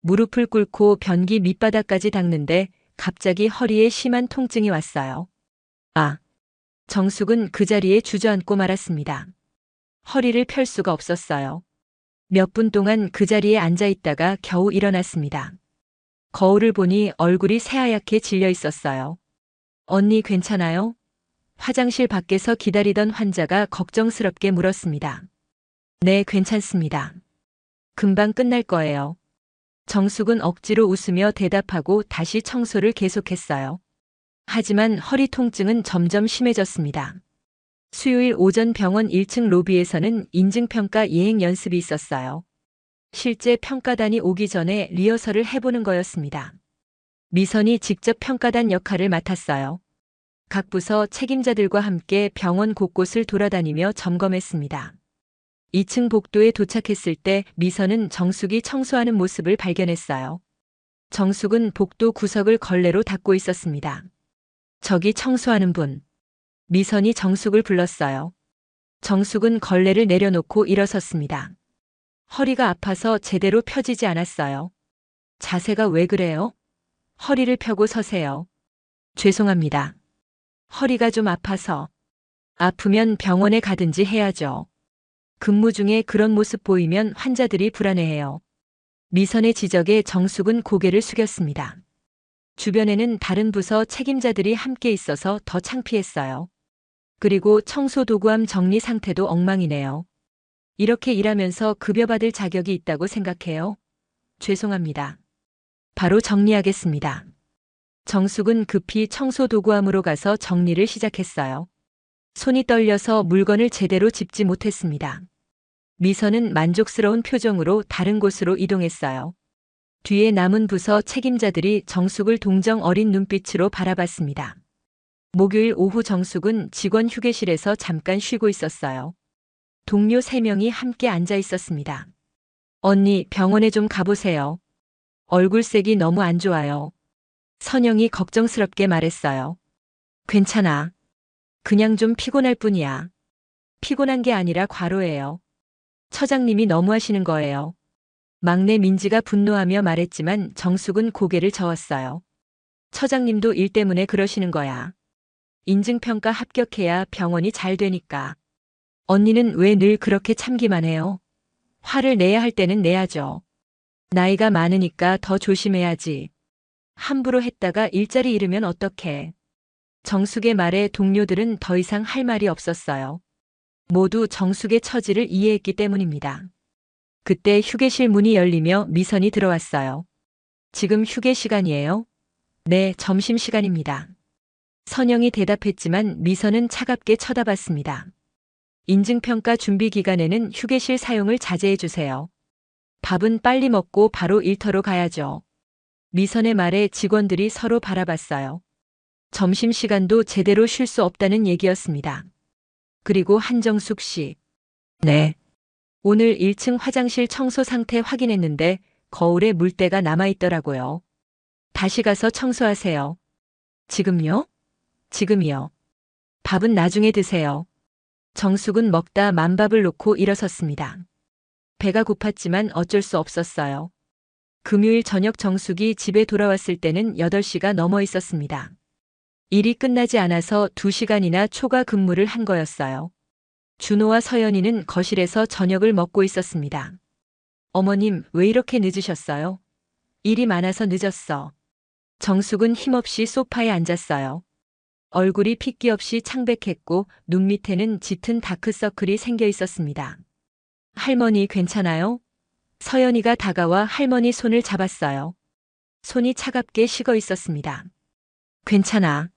무릎을 꿇고 변기 밑바닥까지 닦는데 갑자기 허리에 심한 통증이 왔어요. 아! 정숙은 그 자리에 주저앉고 말았습니다. 허리를 펼 수가 없었어요. 몇 분 동안 그 자리에 앉아 있다가 겨우 일어났습니다. 거울을 보니 얼굴이 새하얗게 질려 있었어요. 언니 괜찮아요? 화장실 밖에서 기다리던 환자가 걱정스럽게 물었습니다. 네, 괜찮습니다. 금방 끝날 거예요. 정숙은 억지로 웃으며 대답하고 다시 청소를 계속했어요. 하지만 허리 통증은 점점 심해졌습니다. 수요일 오전 병원 1층 로비에서는 인증평가 예행 연습이 있었어요. 실제 평가단이 오기 전에 리허설을 해보는 거였습니다. 미선이 직접 평가단 역할을 맡았어요. 각 부서 책임자들과 함께 병원 곳곳을 돌아다니며 점검했습니다. 2층 복도에 도착했을 때 미선은 정숙이 청소하는 모습을 발견했어요. 정숙은 복도 구석을 걸레로 닦고 있었습니다. 저기 청소하는 분. 미선이 정숙을 불렀어요. 정숙은 걸레를 내려놓고 일어섰습니다. 허리가 아파서 제대로 펴지지 않았어요. 자세가 왜 그래요? 허리를 펴고 서세요. 죄송합니다. 허리가 좀 아파서. 아프면 병원에 가든지 해야죠. 근무 중에 그런 모습 보이면 환자들이 불안해해요. 미선의 지적에 정숙은 고개를 숙였습니다. 주변에는 다른 부서 책임자들이 함께 있어서 더 창피했어요. 그리고 청소 도구함 정리 상태도 엉망이네요. 이렇게 일하면서 급여받을 자격이 있다고 생각해요? 죄송합니다. 바로 정리하겠습니다. 정숙은 급히 청소 도구함으로 가서 정리를 시작했어요. 손이 떨려서 물건을 제대로 짚지 못했습니다. 미선은 만족스러운 표정으로 다른 곳으로 이동했어요. 뒤에 남은 부서 책임자들이 정숙을 동정 어린 눈빛으로 바라봤습니다. 목요일 오후 정숙은 직원 휴게실에서 잠깐 쉬고 있었어요. 동료 3명이 함께 앉아 있었습니다. 언니, 병원에 좀 가보세요. 얼굴색이 너무 안 좋아요. 선영이 걱정스럽게 말했어요. 괜찮아. 그냥 좀 피곤할 뿐이야. 피곤한 게 아니라 과로예요. 처장님이 너무하시는 거예요. 막내 민지가 분노하며 말했지만 정숙은 고개를 저었어요. 처장님도 일 때문에 그러시는 거야. 인증평가 합격해야 병원이 잘 되니까. 언니는 왜 늘 그렇게 참기만 해요? 화를 내야 할 때는 내야죠. 나이가 많으니까 더 조심해야지. 함부로 했다가 일자리 잃으면 어떡해. 정숙의 말에 동료들은 더 이상 할 말이 없었어요. 모두 정숙의 처지를 이해했기 때문입니다. 그때 휴게실 문이 열리며 미선이 들어왔어요. 지금 휴게 시간이에요? 네, 점심시간입니다. 선영이 대답했지만 미선은 차갑게 쳐다봤습니다. 인증평가 준비 기간에는 휴게실 사용을 자제해 주세요. 밥은 빨리 먹고 바로 일터로 가야죠. 미선의 말에 직원들이 서로 바라봤어요. 점심시간도 제대로 쉴 수 없다는 얘기였습니다. 그리고 한정숙 씨. 네. 오늘 1층 화장실 청소 상태 확인했는데 거울에 물때가 남아있더라고요. 다시 가서 청소하세요. 지금요? 지금이요. 밥은 나중에 드세요. 정숙은 먹다 만밥을 놓고 일어섰습니다. 배가 고팠지만 어쩔 수 없었어요. 금요일 저녁 정숙이 집에 돌아왔을 때는 8시가 넘어 있었습니다. 일이 끝나지 않아서 2시간이나 초과 근무를 한 거였어요. 준호와 서연이는 거실에서 저녁을 먹고 있었습니다. 어머님, 왜 이렇게 늦으셨어요? 일이 많아서 늦었어. 정숙은 힘없이 소파에 앉았어요. 얼굴이 핏기 없이 창백했고 눈 밑에는 짙은 다크서클이 생겨 있었습니다. 할머니 괜찮아요? 서연이가 다가와 할머니 손을 잡았어요. 손이 차갑게 식어 있었습니다. 괜찮아.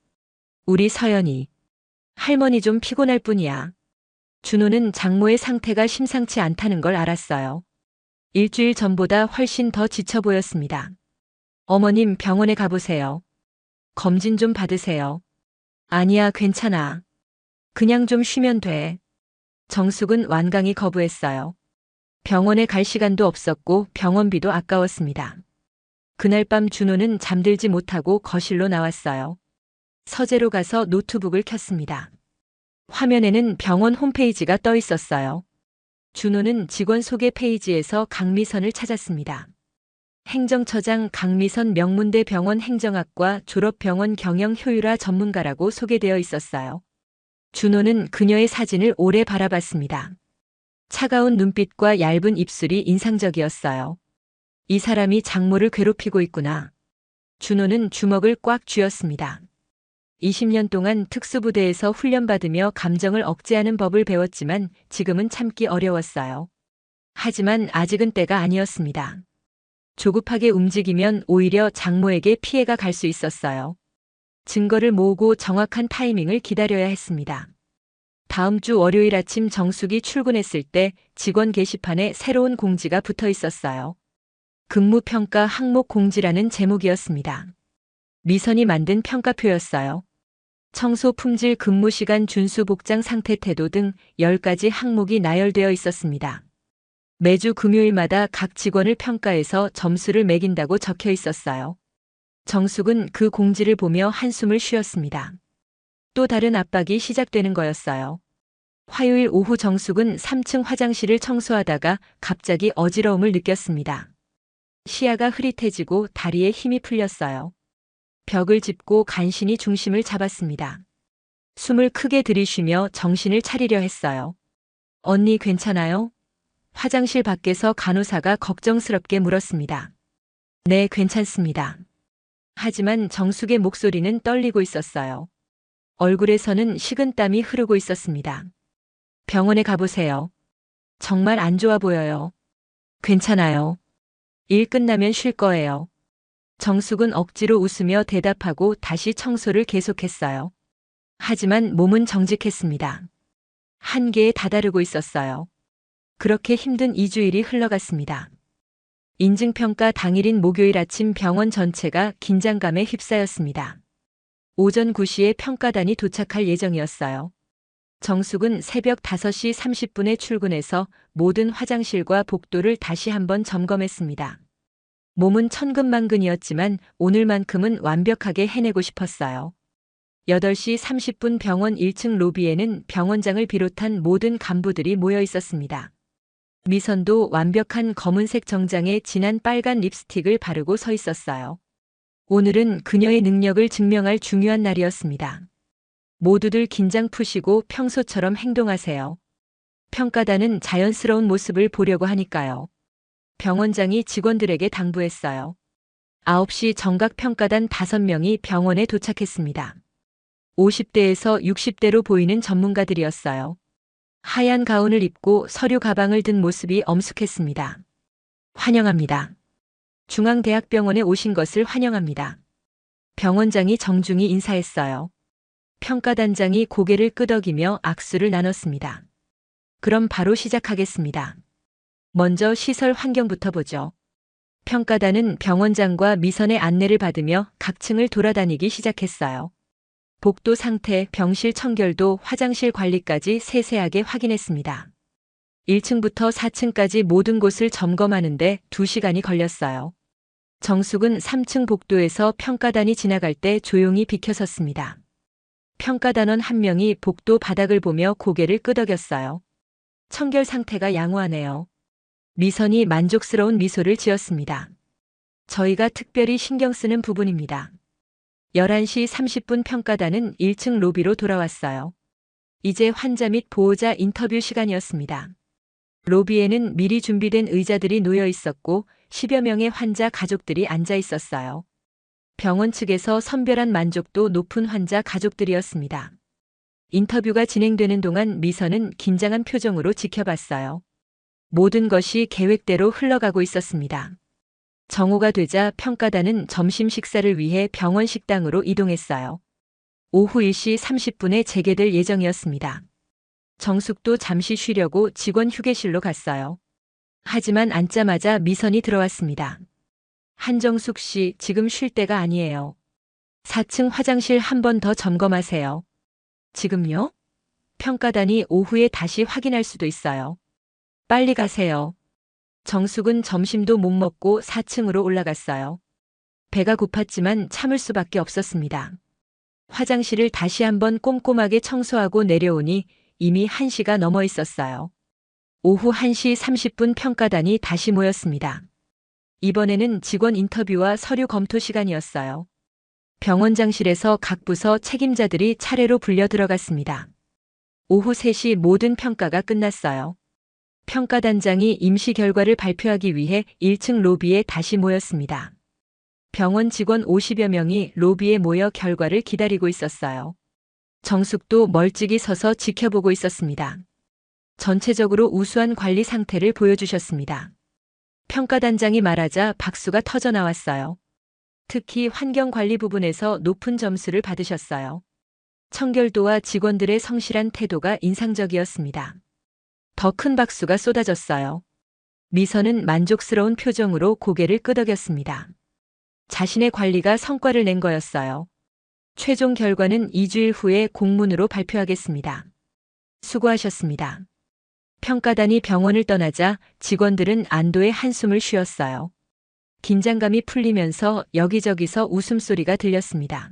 우리 서연이. 할머니 좀 피곤할 뿐이야. 준호는 장모의 상태가 심상치 않다는 걸 알았어요. 일주일 전보다 훨씬 더 지쳐 보였습니다. 어머님 병원에 가보세요. 검진 좀 받으세요. 아니야, 괜찮아. 그냥 좀 쉬면 돼. 정숙은 완강히 거부했어요. 병원에 갈 시간도 없었고 병원비도 아까웠습니다. 그날 밤 준호는 잠들지 못하고 거실로 나왔어요. 서재로 가서 노트북을 켰습니다. 화면에는 병원 홈페이지가 떠 있었어요. 준호는 직원 소개 페이지에서 강미선을 찾았습니다. 행정처장 강미선 명문대 병원 행정학과 졸업 병원 경영 효율화 전문가라고 소개되어 있었어요. 준호는 그녀의 사진을 오래 바라봤습니다. 차가운 눈빛과 얇은 입술이 인상적이었어요. 이 사람이 장모를 괴롭히고 있구나. 준호는 주먹을 꽉 쥐었습니다. 20년 동안 특수부대에서 훈련받으며 감정을 억제하는 법을 배웠지만 지금은 참기 어려웠어요. 하지만 아직은 때가 아니었습니다. 조급하게 움직이면 오히려 장모에게 피해가 갈 수 있었어요. 증거를 모으고 정확한 타이밍을 기다려야 했습니다. 다음 주 월요일 아침 정숙이 출근했을 때 직원 게시판에 새로운 공지가 붙어 있었어요. 근무평가 항목 공지라는 제목이었습니다. 미선이 만든 평가표였어요. 청소 품질, 근무시간 준수, 복장 상태, 태도 등 10가지 항목이 나열되어 있었습니다. 매주 금요일마다 각 직원을 평가해서 점수를 매긴다고 적혀 있었어요. 정숙은 그 공지를 보며 한숨을 쉬었습니다. 또 다른 압박이 시작되는 거였어요. 화요일 오후 정숙은 3층 화장실을 청소하다가 갑자기 어지러움을 느꼈습니다. 시야가 흐릿해지고 다리에 힘이 풀렸어요. 벽을 짚고 간신히 중심을 잡았습니다. 숨을 크게 들이쉬며 정신을 차리려 했어요. 언니 괜찮아요? 화장실 밖에서 간호사가 걱정스럽게 물었습니다. 네, 괜찮습니다. 하지만 정숙의 목소리는 떨리고 있었어요. 얼굴에서는 식은땀이 흐르고 있었습니다. 병원에 가보세요. 정말 안 좋아 보여요. 괜찮아요. 일 끝나면 쉴 거예요. 정숙은 억지로 웃으며 대답하고 다시 청소를 계속했어요. 하지만 몸은 정직했습니다. 한계에 다다르고 있었어요. 그렇게 힘든 2주일이 흘러갔습니다. 인증평가 당일인 목요일 아침 병원 전체가 긴장감에 휩싸였습니다. 오전 9시에 평가단이 도착할 예정이었어요. 정숙은 새벽 5시 30분에 출근해서 모든 화장실과 복도를 다시 한번 점검했습니다. 몸은 천근만근이었지만 오늘만큼은 완벽하게 해내고 싶었어요. 8시 30분 병원 1층 로비에는 병원장을 비롯한 모든 간부들이 모여 있었습니다. 미선도 완벽한 검은색 정장에 진한 빨간 립스틱을 바르고 서 있었어요. 오늘은 그녀의 능력을 증명할 중요한 날이었습니다. 모두들 긴장 푸시고 평소처럼 행동하세요. 평가단은 자연스러운 모습을 보려고 하니까요. 병원장이 직원들에게 당부했어요. 9시 정각 평가단 5명이 병원에 도착했습니다. 50대에서 60대로 보이는 전문가들이었어요. 하얀 가운을 입고 서류 가방을 든 모습이 엄숙했습니다. 환영합니다. 중앙대학병원에 오신 것을 환영합니다. 병원장이 정중히 인사했어요. 평가단장이 고개를 끄덕이며 악수를 나눴습니다. 그럼 바로 시작하겠습니다. 먼저 시설 환경부터 보죠. 평가단은 병원장과 미선의 안내를 받으며 각 층을 돌아다니기 시작했어요. 복도 상태, 병실 청결도, 화장실 관리까지 세세하게 확인했습니다. 1층부터 4층까지 모든 곳을 점검하는데 2시간이 걸렸어요. 정숙은 3층 복도에서 평가단이 지나갈 때 조용히 비켜섰습니다. 평가단원 한 명이 복도 바닥을 보며 고개를 끄덕였어요. 청결 상태가 양호하네요. 미선이 만족스러운 미소를 지었습니다. 저희가 특별히 신경 쓰는 부분입니다. 11시 30분 평가단은 1층 로비로 돌아왔어요. 이제 환자 및 보호자 인터뷰 시간이었습니다. 로비에는 미리 준비된 의자들이 놓여 있었고 10여 명의 환자 가족들이 앉아 있었어요. 병원 측에서 선별한 만족도 높은 환자 가족들이었습니다. 인터뷰가 진행되는 동안 미선은 긴장한 표정으로 지켜봤어요. 모든 것이 계획대로 흘러가고 있었습니다. 정오가 되자 평가단은 점심 식사를 위해 병원 식당으로 이동했어요. 오후 1시 30분에 재개될 예정이었습니다. 정숙도 잠시 쉬려고 직원 휴게실로 갔어요. 하지만 앉자마자 미선이 들어왔습니다. 한정숙 씨, 지금 쉴 때가 아니에요. 4층 화장실 한 번 더 점검하세요. 지금요? 평가단이 오후에 다시 확인할 수도 있어요. 빨리 가세요. 정숙은 점심도 못 먹고 4층으로 올라갔어요. 배가 고팠지만 참을 수밖에 없었습니다. 화장실을 다시 한번 꼼꼼하게 청소하고 내려오니 이미 1시가 넘어 있었어요. 오후 1시 30분 평가단이 다시 모였습니다. 이번에는 직원 인터뷰와 서류 검토 시간이었어요. 병원장실에서 각 부서 책임자들이 차례로 불려 들어갔습니다. 오후 3시 모든 평가가 끝났어요. 평가단장이 임시 결과를 발표하기 위해 1층 로비에 다시 모였습니다. 병원 직원 50여 명이 로비에 모여 결과를 기다리고 있었어요. 정숙도 멀찍이 서서 지켜보고 있었습니다. 전체적으로 우수한 관리 상태를 보여주셨습니다. 평가단장이 말하자 박수가 터져 나왔어요. 특히 환경관리 부분에서 높은 점수를 받으셨어요. 청결도와 직원들의 성실한 태도가 인상적이었습니다. 더 큰 박수가 쏟아졌어요. 미선은 만족스러운 표정으로 고개를 끄덕였습니다. 자신의 관리가 성과를 낸 거였어요. 최종 결과는 2주일 후에 공문으로 발표하겠습니다. 수고하셨습니다. 평가단이 병원을 떠나자 직원들은 안도의 한숨을 쉬었어요. 긴장감이 풀리면서 여기저기서 웃음소리가 들렸습니다.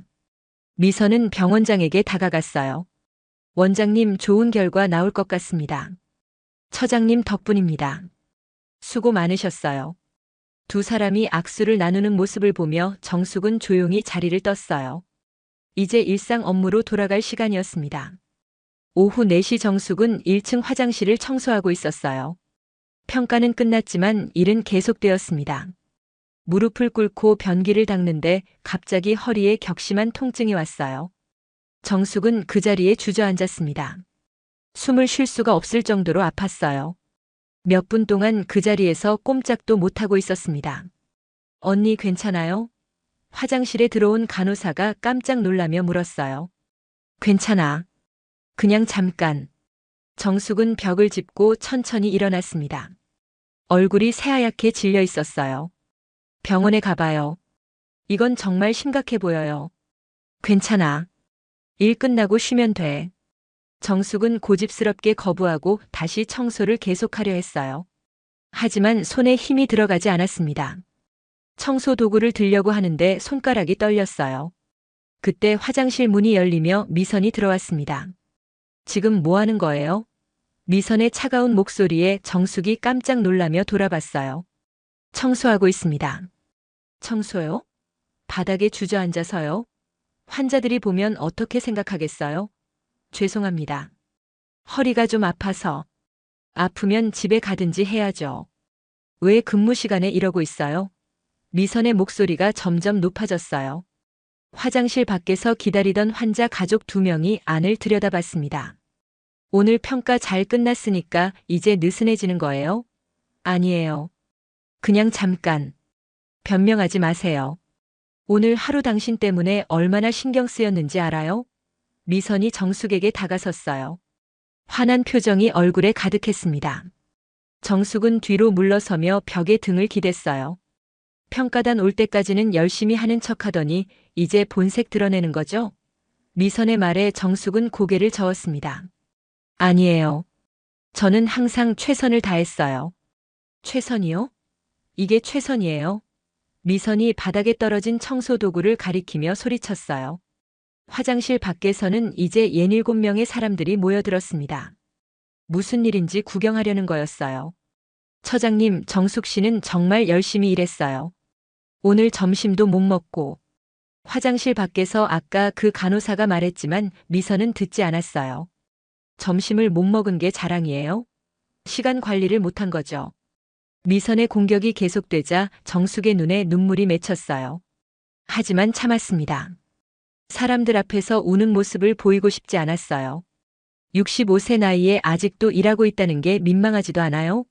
미선은 병원장에게 다가갔어요. 원장님, 좋은 결과 나올 것 같습니다. 처장님 덕분입니다. 수고 많으셨어요. 두 사람이 악수를 나누는 모습을 보며 정숙은 조용히 자리를 떴어요. 이제 일상 업무로 돌아갈 시간이었습니다. 오후 4시 정숙은 1층 화장실을 청소하고 있었어요. 평가는 끝났지만 일은 계속되었습니다. 무릎을 꿇고 변기를 닦는데 갑자기 허리에 격심한 통증이 왔어요. 정숙은 그 자리에 주저앉았습니다. 숨을 쉴 수가 없을 정도로 아팠어요. 몇 분 동안 그 자리에서 꼼짝도 못하고 있었습니다. 언니 괜찮아요? 화장실에 들어온 간호사가 깜짝 놀라며 물었어요. 괜찮아. 그냥 잠깐. 정숙은 벽을 짚고 천천히 일어났습니다. 얼굴이 새하얗게 질려 있었어요. 병원에 가봐요. 이건 정말 심각해 보여요. 괜찮아. 일 끝나고 쉬면 돼. 정숙은 고집스럽게 거부하고 다시 청소를 계속하려 했어요. 하지만 손에 힘이 들어가지 않았습니다. 청소 도구를 들려고 하는데 손가락이 떨렸어요. 그때 화장실 문이 열리며 미선이 들어왔습니다. 지금 뭐 하는 거예요? 미선의 차가운 목소리에 정숙이 깜짝 놀라며 돌아봤어요. 청소하고 있습니다. 청소요? 바닥에 주저앉아서요? 환자들이 보면 어떻게 생각하겠어요? 죄송합니다. 허리가 좀 아파서. 아프면 집에 가든지 해야죠. 왜 근무 시간에 이러고 있어요? 미선의 목소리가 점점 높아졌어요. 화장실 밖에서 기다리던 환자 가족 2명이 안을 들여다봤습니다. 오늘 평가 잘 끝났으니까 이제 느슨해지는 거예요? 아니에요. 그냥 잠깐. 변명하지 마세요. 오늘 하루 당신 때문에 얼마나 신경 쓰였는지 알아요? 미선이 정숙에게 다가섰어요. 화난 표정이 얼굴에 가득했습니다. 정숙은 뒤로 물러서며 벽에 등을 기댔어요. 평가단 올 때까지는 열심히 하는 척하더니 이제 본색 드러내는 거죠? 미선의 말에 정숙은 고개를 저었습니다. 아니에요. 저는 항상 최선을 다했어요. 최선이요? 이게 최선이에요. 미선이 바닥에 떨어진 청소 도구를 가리키며 소리쳤어요. 화장실 밖에서는 이제 67명의 사람들이 모여들었습니다. 무슨 일인지 구경하려는 거였어요. 처장님, 정숙 씨는 정말 열심히 일했어요. 오늘 점심도 못 먹고. 화장실 밖에서 아까 그 간호사가 말했지만 미선은 듣지 않았어요. 점심을 못 먹은 게 자랑이에요? 시간 관리를 못한 거죠. 미선의 공격이 계속되자 정숙의 눈에 눈물이 맺혔어요. 하지만 참았습니다. 사람들 앞에서 우는 모습을 보이고 싶지 않았어요. 65세 나이에 아직도 일하고 있다는 게 민망하지도 않아요?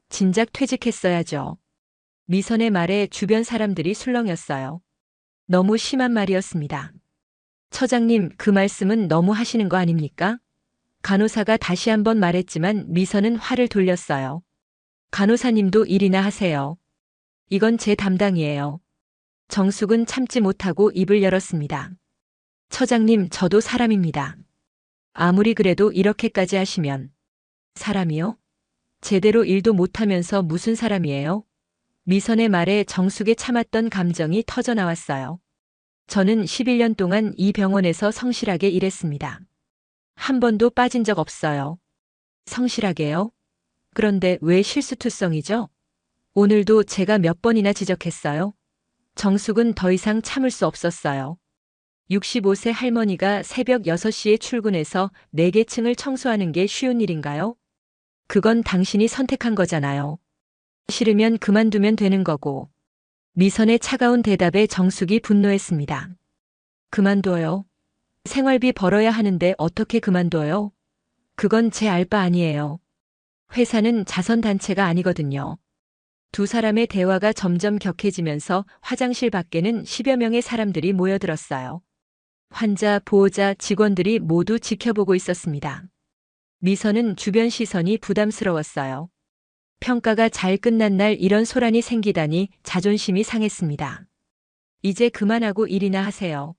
진작 퇴직했어야죠. 미선의 말에 주변 사람들이 술렁였어요. 너무 심한 말이었습니다. 처장님, 그 말씀은 너무 하시는 거 아닙니까? 간호사가 다시 한번 말했지만 미선은 화를 돌렸어요. 간호사님도 일이나 하세요. 이건 제 담당이에요. 정숙은 참지 못하고 입을 열었습니다. 처장님, 저도 사람입니다. 아무리 그래도 이렇게까지 하시면. 사람이요? 제대로 일도 못하면서 무슨 사람이에요? 미선의 말에 정숙에 참았던 감정이 터져나왔어요. 저는 11년 동안 이 병원에서 성실하게 일했습니다. 한 번도 빠진 적 없어요. 성실하게요? 그런데 왜 실수투성이죠? 오늘도 제가 몇 번이나 지적했어요. 정숙은 더 이상 참을 수 없었어요. 65세 할머니가 새벽 6시에 출근해서 4개 층을 청소하는 게 쉬운 일인가요? 그건 당신이 선택한 거잖아요. 싫으면 그만두면 되는 거고. 미선의 차가운 대답에 정숙이 분노했습니다. 그만둬요. 생활비 벌어야 하는데 어떻게 그만둬요? 그건 제 알 바 아니에요. 회사는 자선단체가 아니거든요. 두 사람의 대화가 점점 격해지면서 화장실 밖에는 10여 명의 사람들이 모여들었어요. 환자, 보호자, 직원들이 모두 지켜보고 있었습니다. 미선은 주변 시선이 부담스러웠어요. 평가가 잘 끝난 날 이런 소란이 생기다니 자존심이 상했습니다. 이제 그만하고 일이나 하세요.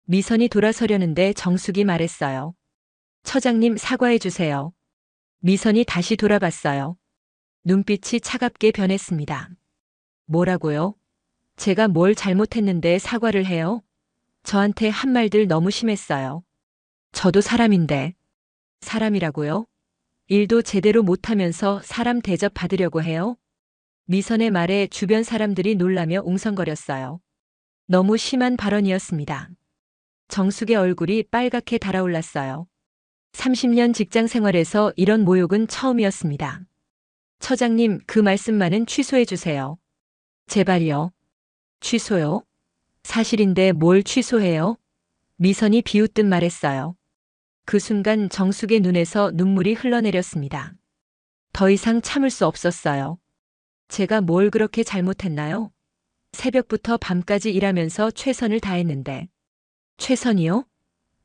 미선이 돌아서려는데 정숙이 말했어요. 처장님, 사과해 주세요. 미선이 다시 돌아봤어요. 눈빛이 차갑게 변했습니다. 뭐라고요? 제가 뭘 잘못했는데 사과를 해요? 저한테 한 말들 너무 심했어요. 저도 사람인데. 사람이라고요? 일도 제대로 못하면서 사람 대접 받으려고 해요? 미선의 말에 주변 사람들이 놀라며 웅성거렸어요. 너무 심한 발언이었습니다. 정숙의 얼굴이 빨갛게 달아올랐어요. 30년 직장 생활에서 이런 모욕은 처음이었습니다. 처장님, 그 말씀만은 취소해 주세요. 제발요. 취소요? 사실인데 뭘 취소해요? 미선이 비웃듯 말했어요. 그 순간 정숙의 눈에서 눈물이 흘러내렸습니다. 더 이상 참을 수 없었어요. 제가 뭘 그렇게 잘못했나요? 새벽부터 밤까지 일하면서 최선을 다했는데. 최선이요?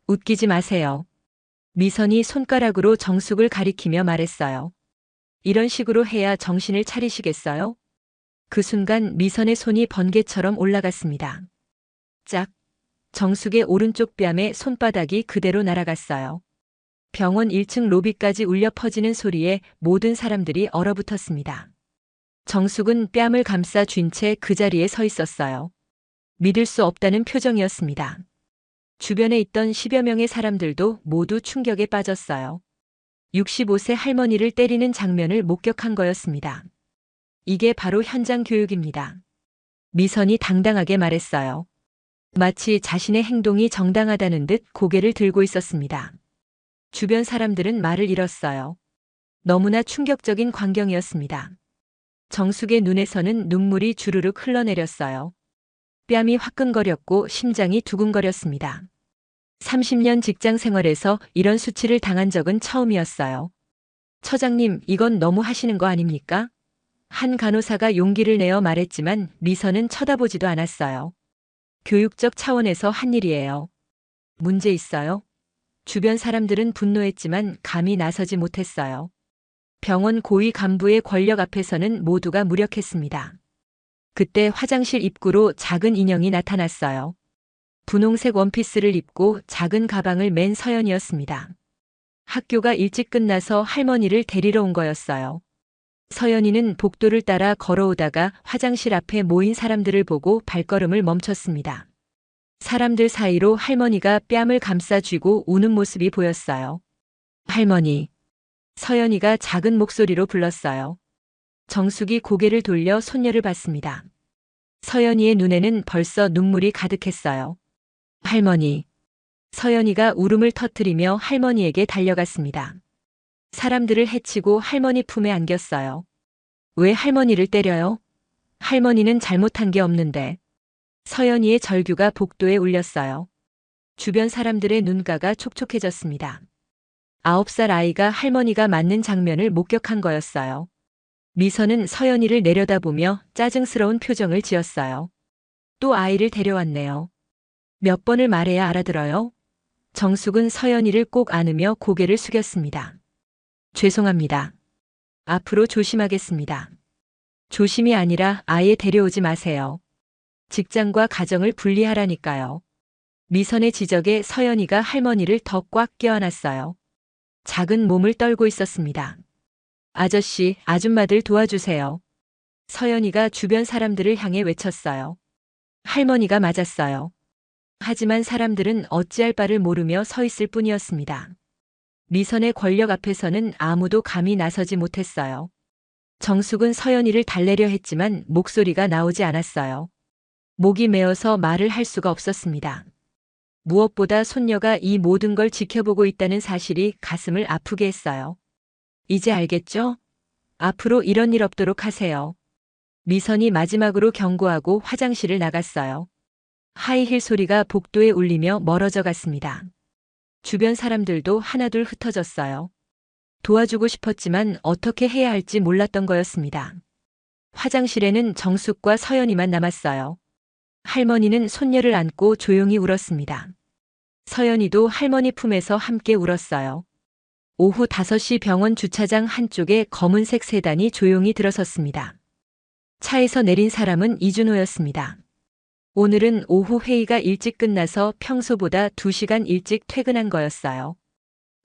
웃기지 마세요. 미선이 손가락으로 정숙을 가리키며 말했어요. 이런 식으로 해야 정신을 차리시겠어요? 그 순간 미선의 손이 번개처럼 올라갔습니다. 짝! 정숙의 오른쪽 뺨에 손바닥이 그대로 날아갔어요. 병원 1층 로비까지 울려 퍼지는 소리에 모든 사람들이 얼어붙었습니다. 정숙은 뺨을 감싸 쥔 채 그 자리에 서 있었어요. 믿을 수 없다는 표정이었습니다. 주변에 있던 10여 명의 사람들도 모두 충격에 빠졌어요. 65세 할머니를 때리는 장면을 목격한 거였습니다. 이게 바로 현장 교육입니다. 미선이 당당하게 말했어요. 마치 자신의 행동이 정당하다는 듯 고개를 들고 있었습니다. 주변 사람들은 말을 잃었어요. 너무나 충격적인 광경이었습니다. 정숙의 눈에서는 눈물이 주르륵 흘러내렸어요. 뺨이 화끈거렸고 심장이 두근거렸습니다. 30년 직장 생활에서 이런 수치를 당한 적은 처음이었어요. 처장님, 이건 너무 하시는 거 아닙니까? 한 간호사가 용기를 내어 말했지만 미선은 쳐다보지도 않았어요. 교육적 차원에서 한 일이에요. 문제 있어요? 주변 사람들은 분노했지만 감히 나서지 못했어요. 병원 고위 간부의 권력 앞에서는 모두가 무력했습니다. 그때 화장실 입구로 작은 인형이 나타났어요. 분홍색 원피스를 입고 작은 가방을 맨 서연이었습니다. 학교가 일찍 끝나서 할머니를 데리러 온 거였어요. 서연이는 복도를 따라 걸어오다가 화장실 앞에 모인 사람들을 보고 발걸음을 멈췄습니다. 사람들 사이로 할머니가 뺨을 감싸 쥐고 우는 모습이 보였어요. 할머니. 서연이가 작은 목소리로 불렀어요. 정숙이 고개를 돌려 손녀를 봤습니다. 서연이의 눈에는 벌써 눈물이 가득했어요. 할머니. 서연이가 울음을 터뜨리며 할머니에게 달려갔습니다. 사람들을 해치고 할머니 품에 안겼어요. 왜 할머니를 때려요? 할머니는 잘못한 게 없는데. 서연이의 절규가 복도에 울렸어요. 주변 사람들의 눈가가 촉촉해졌습니다. 9살 아이가 할머니가 맞는 장면을 목격한 거였어요. 미선은 서연이를 내려다보며 짜증스러운 표정을 지었어요. 또 아이를 데려왔네요. 몇 번을 말해야 알아들어요? 정숙은 서연이를 꼭 안으며 고개를 숙였습니다. 죄송합니다. 앞으로 조심하겠습니다. 조심이 아니라 아예 데려오지 마세요. 직장과 가정을 분리하라니까요. 미선의 지적에 서연이가 할머니를 더 꽉 껴안았어요. 작은 몸을 떨고 있었습니다. 아저씨, 아줌마들 도와주세요. 서연이가 주변 사람들을 향해 외쳤어요. 할머니가 맞았어요. 하지만 사람들은 어찌할 바를 모르며 서 있을 뿐이었습니다. 미선의 권력 앞에서는 아무도 감히 나서지 못했어요. 정숙은 서연이를 달래려 했지만 목소리가 나오지 않았어요. 목이 메어서 말을 할 수가 없었습니다. 무엇보다 손녀가 이 모든 걸 지켜보고 있다는 사실이 가슴을 아프게 했어요. 이제 알겠죠? 앞으로 이런 일 없도록 하세요. 미선이 마지막으로 경고하고 화장실을 나갔어요. 하이힐 소리가 복도에 울리며 멀어져 갔습니다. 주변 사람들도 하나둘 흩어졌어요. 도와주고 싶었지만 어떻게 해야 할지 몰랐던 거였습니다. 화장실에는 정숙과 서연이만 남았어요. 할머니는 손녀를 안고 조용히 울었습니다. 서연이도 할머니 품에서 함께 울었어요. 오후 5시 병원 주차장 한쪽에 검은색 세단이 조용히 들어섰습니다. 차에서 내린 사람은 이준호였습니다. 오늘은 오후 회의가 일찍 끝나서 평소보다 2시간 일찍 퇴근한 거였어요.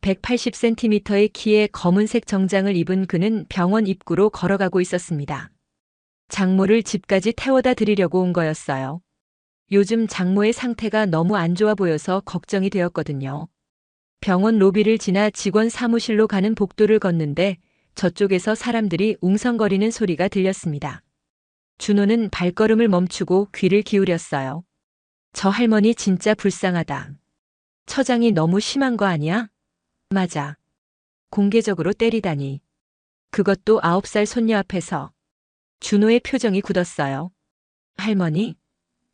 180cm의 키에 검은색 정장을 입은 그는 병원 입구로 걸어가고 있었습니다. 장모를 집까지 태워다 드리려고 온 거였어요. 요즘 장모의 상태가 너무 안 좋아 보여서 걱정이 되었거든요. 병원 로비를 지나 직원 사무실로 가는 복도를 걷는데 저쪽에서 사람들이 웅성거리는 소리가 들렸습니다. 준호는 발걸음을 멈추고 귀를 기울였어요. 저 할머니 진짜 불쌍하다. 처장이 너무 심한 거 아니야? 맞아. 공개적으로 때리다니. 그것도 9살 손녀 앞에서. 준호의 표정이 굳었어요. 할머니?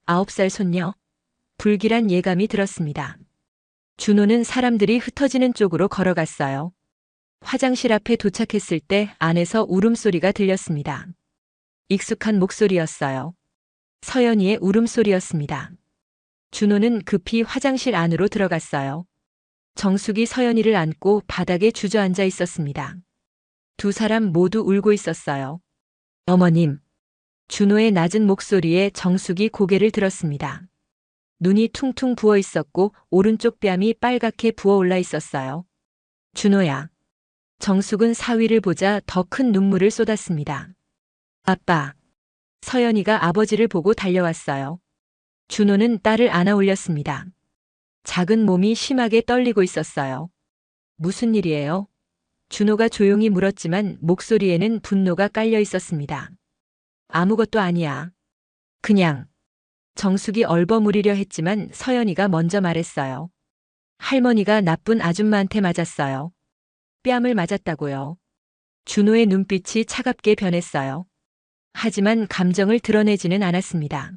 9살 손녀? 불길한 예감이 들었습니다. 준호는 사람들이 흩어지는 쪽으로 걸어갔어요. 화장실 앞에 도착했을 때 안에서 울음소리가 들렸습니다. 익숙한 목소리였어요. 서연이의 울음소리였습니다. 준호는 급히 화장실 안으로 들어갔어요. 정숙이 서연이를 안고 바닥에 주저앉아 있었습니다. 두 사람 모두 울고 있었어요. 어머님. 준호의 낮은 목소리에 정숙이 고개를 들었습니다. 눈이 퉁퉁 부어 있었고 오른쪽 뺨이 빨갛게 부어올라 있었어요. 준호야. 정숙은 사위를 보자 더 큰 눈물을 쏟았습니다. 아빠. 서연이가 아버지를 보고 달려왔어요. 준호는 딸을 안아 올렸습니다. 작은 몸이 심하게 떨리고 있었어요. 무슨 일이에요? 준호가 조용히 물었지만 목소리에는 분노가 깔려 있었습니다. 아무것도 아니야. 그냥. 정숙이 얼버무리려 했지만 서연이가 먼저 말했어요. 할머니가 나쁜 아줌마한테 맞았어요. 뺨을 맞았다고요. 준호의 눈빛이 차갑게 변했어요. 하지만 감정을 드러내지는 않았습니다.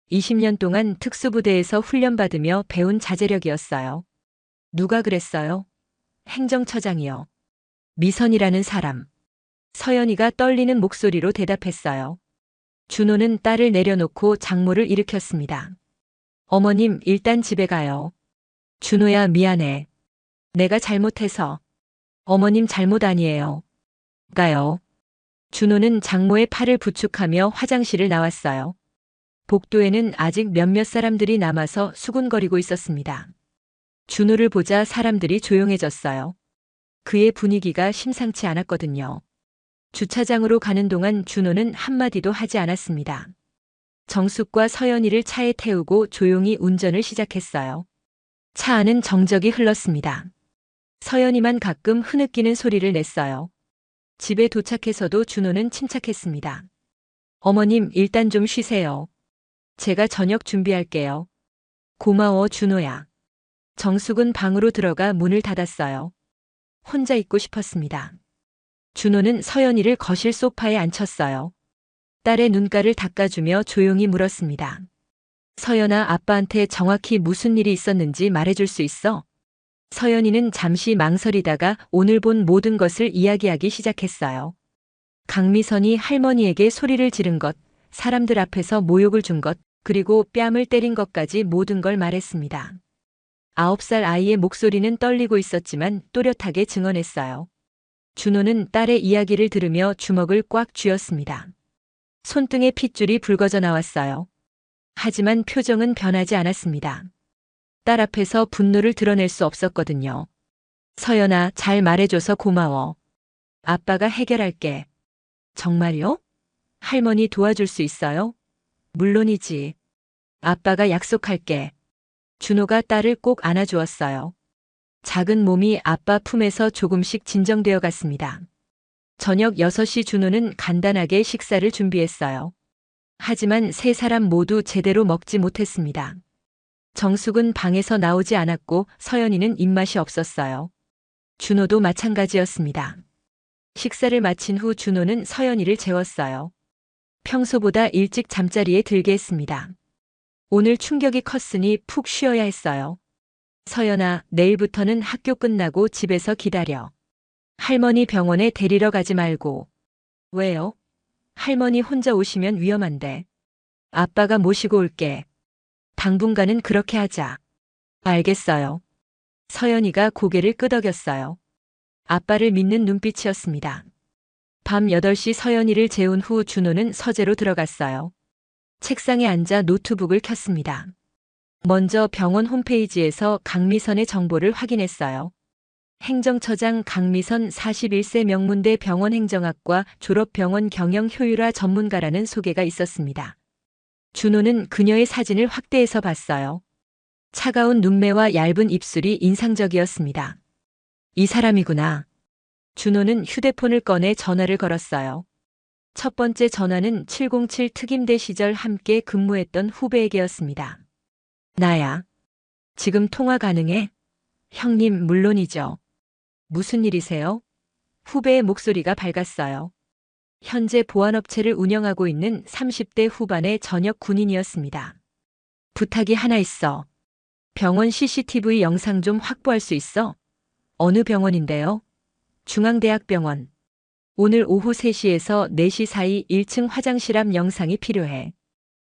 20년 동안 특수부대에서 훈련받으며 배운 자제력이었어요. 누가 그랬어요? 행정처장이요. 미선이라는 사람. 서연이가 떨리는 목소리로 대답했어요. 준호는 딸을 내려놓고 장모를 일으켰습니다. 어머님, 일단 집에 가요. 준호야, 미안해. 내가 잘못해서. 어머님 잘못 아니에요. 가요. 준호는 장모의 팔을 부축하며 화장실을 나왔어요. 복도에는 아직 몇몇 사람들이 남아서 수군거리고 있었습니다. 준호를 보자 사람들이 조용해졌어요. 그의 분위기가 심상치 않았거든요. 주차장으로 가는 동안 준호는 한마디도 하지 않았습니다. 정숙과 서연이를 차에 태우고 조용히 운전을 시작했어요. 차 안은 정적이 흘렀습니다. 서연이만 가끔 흐느끼는 소리를 냈어요. 집에 도착해서도 준호는 침착했습니다. 어머님, 일단 좀 쉬세요. 제가 저녁 준비할게요. 고마워, 준호야. 정숙은 방으로 들어가 문을 닫았어요. 혼자 있고 싶었습니다. 준호는 서연이를 거실 소파에 앉혔어요. 딸의 눈가를 닦아주며 조용히 물었습니다. 서연아, 아빠한테 정확히 무슨 일이 있었는지 말해줄 수 있어? 서연이는 잠시 망설이다가 오늘 본 모든 것을 이야기하기 시작했어요. 강미선이 할머니에게 소리를 지른 것, 사람들 앞에서 모욕을 준 것, 그리고 뺨을 때린 것까지 모든 걸 말했습니다. 9살 아이의 목소리는 떨리고 있었지만 또렷하게 증언했어요. 준호는 딸의 이야기를 들으며 주먹을 꽉 쥐었습니다. 손등에 핏줄이 붉어져 나왔어요. 하지만 표정은 변하지 않았습니다. 딸 앞에서 분노를 드러낼 수 없었거든요. 서연아, 잘 말해줘서 고마워. 아빠가 해결할게. 정말요? 할머니 도와줄 수 있어요? 물론이지. 아빠가 약속할게. 준호가 딸을 꼭 안아주었어요. 작은 몸이 아빠 품에서 조금씩 진정되어 갔습니다. 저녁 6시 준호는 간단하게 식사를 준비했어요. 하지만 세 사람 모두 제대로 먹지 못했습니다. 정숙은 방에서 나오지 않았고 서연이는 입맛이 없었어요. 준호도 마찬가지였습니다. 식사를 마친 후 준호는 서연이를 재웠어요. 평소보다 일찍 잠자리에 들게 했습니다. 오늘 충격이 컸으니 푹 쉬어야 했어요. 서연아, 내일부터는 학교 끝나고 집에서 기다려. 할머니 병원에 데리러 가지 말고. 왜요? 할머니 혼자 오시면 위험한데. 아빠가 모시고 올게. 당분간은 그렇게 하자. 알겠어요. 서연이가 고개를 끄덕였어요. 아빠를 믿는 눈빛이었습니다. 밤 8시 서연이를 재운 후 준호는 서재로 들어갔어요. 책상에 앉아 노트북을 켰습니다. 먼저 병원 홈페이지에서 강미선의 정보를 확인했어요. 행정처장 강미선 41세 명문대 병원행정학과 졸업 병원 경영 효율화 전문가라는 소개가 있었습니다. 준호는 그녀의 사진을 확대해서 봤어요. 차가운 눈매와 얇은 입술이 인상적이었습니다. 이 사람이구나. 준호는 휴대폰을 꺼내 전화를 걸었어요. 첫 번째 전화는 707 특임대 시절 함께 근무했던 후배에게였습니다. 나야. 지금 통화 가능해? 형님, 물론이죠. 무슨 일이세요? 후배의 목소리가 밝았어요. 현재 보안업체를 운영하고 있는 30대 후반의 전역 군인이었습니다. 부탁이 하나 있어. 병원 CCTV 영상 좀 확보할 수 있어? 어느 병원인데요? 중앙대학병원. 오늘 오후 3시에서 4시 사이 1층 화장실 앞 영상이 필요해.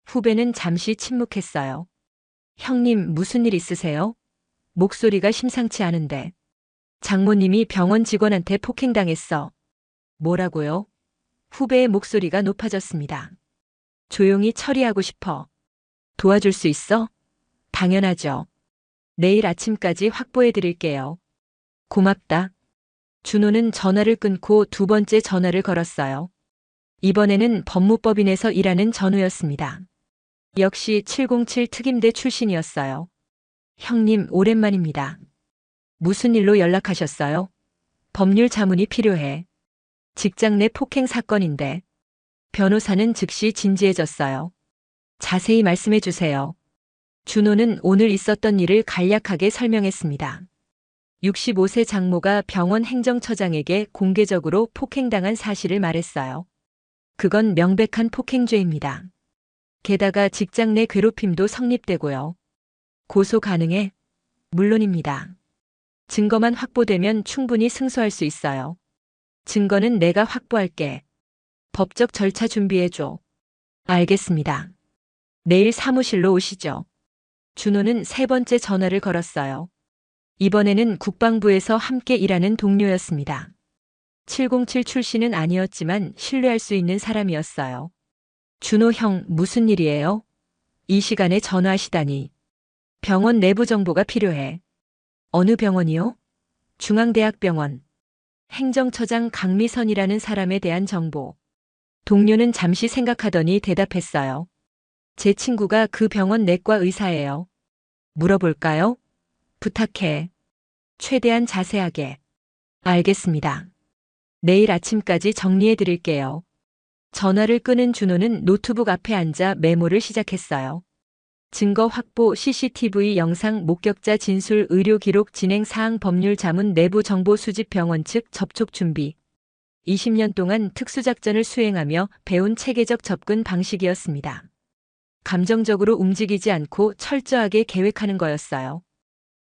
후배는 잠시 침묵했어요. 형님, 무슨 일 있으세요? 목소리가 심상치 않은데. 장모님이 병원 직원한테 폭행당했어. 뭐라고요? 후배의 목소리가 높아졌습니다. 조용히 처리하고 싶어. 도와줄 수 있어? 당연하죠. 내일 아침까지 확보해 드릴게요. 고맙다. 준호는 전화를 끊고 두 번째 전화를 걸었어요. 이번에는 법무법인에서 일하는 전우였습니다. 역시 707 특임대 출신이었어요. 형님, 오랜만입니다. 무슨 일로 연락하셨어요? 법률 자문이 필요해. 직장 내 폭행 사건인데. 변호사는 즉시 진지해졌어요. 자세히 말씀해 주세요. 준호는 오늘 있었던 일을 간략하게 설명했습니다. 65세 장모가 병원 행정처장에게 공개적으로 폭행당한 사실을 말했어요. 그건 명백한 폭행죄입니다. 게다가 직장 내 괴롭힘도 성립되고요. 고소 가능해? 물론입니다. 증거만 확보되면 충분히 승소할 수 있어요. 증거는 내가 확보할게. 법적 절차 준비해줘. 알겠습니다. 내일 사무실로 오시죠. 준호는 세 번째 전화를 걸었어요. 이번에는 국방부에서 함께 일하는 동료였습니다. 707 출신은 아니었지만 신뢰할 수 있는 사람이었어요. 준호 형, 무슨 일이에요? 이 시간에 전화하시다니. 병원 내부 정보가 필요해. 어느 병원이요? 중앙대학병원. 행정처장 강미선이라는 사람에 대한 정보. 동료는 잠시 생각하더니 대답했어요. 제 친구가 그 병원 내과 의사예요. 물어볼까요? 부탁해. 최대한 자세하게. 알겠습니다. 내일 아침까지 정리해 드릴게요. 전화를 끊은 준호는 노트북 앞에 앉아 메모를 시작했어요. 증거 확보, CCTV 영상, 목격자 진술, 의료 기록, 진행 사항, 법률 자문, 내부 정보 수집, 병원 측 접촉 준비. 20년 동안 특수작전을 수행하며 배운 체계적 접근 방식이었습니다. 감정적으로 움직이지 않고 철저하게 계획하는 거였어요.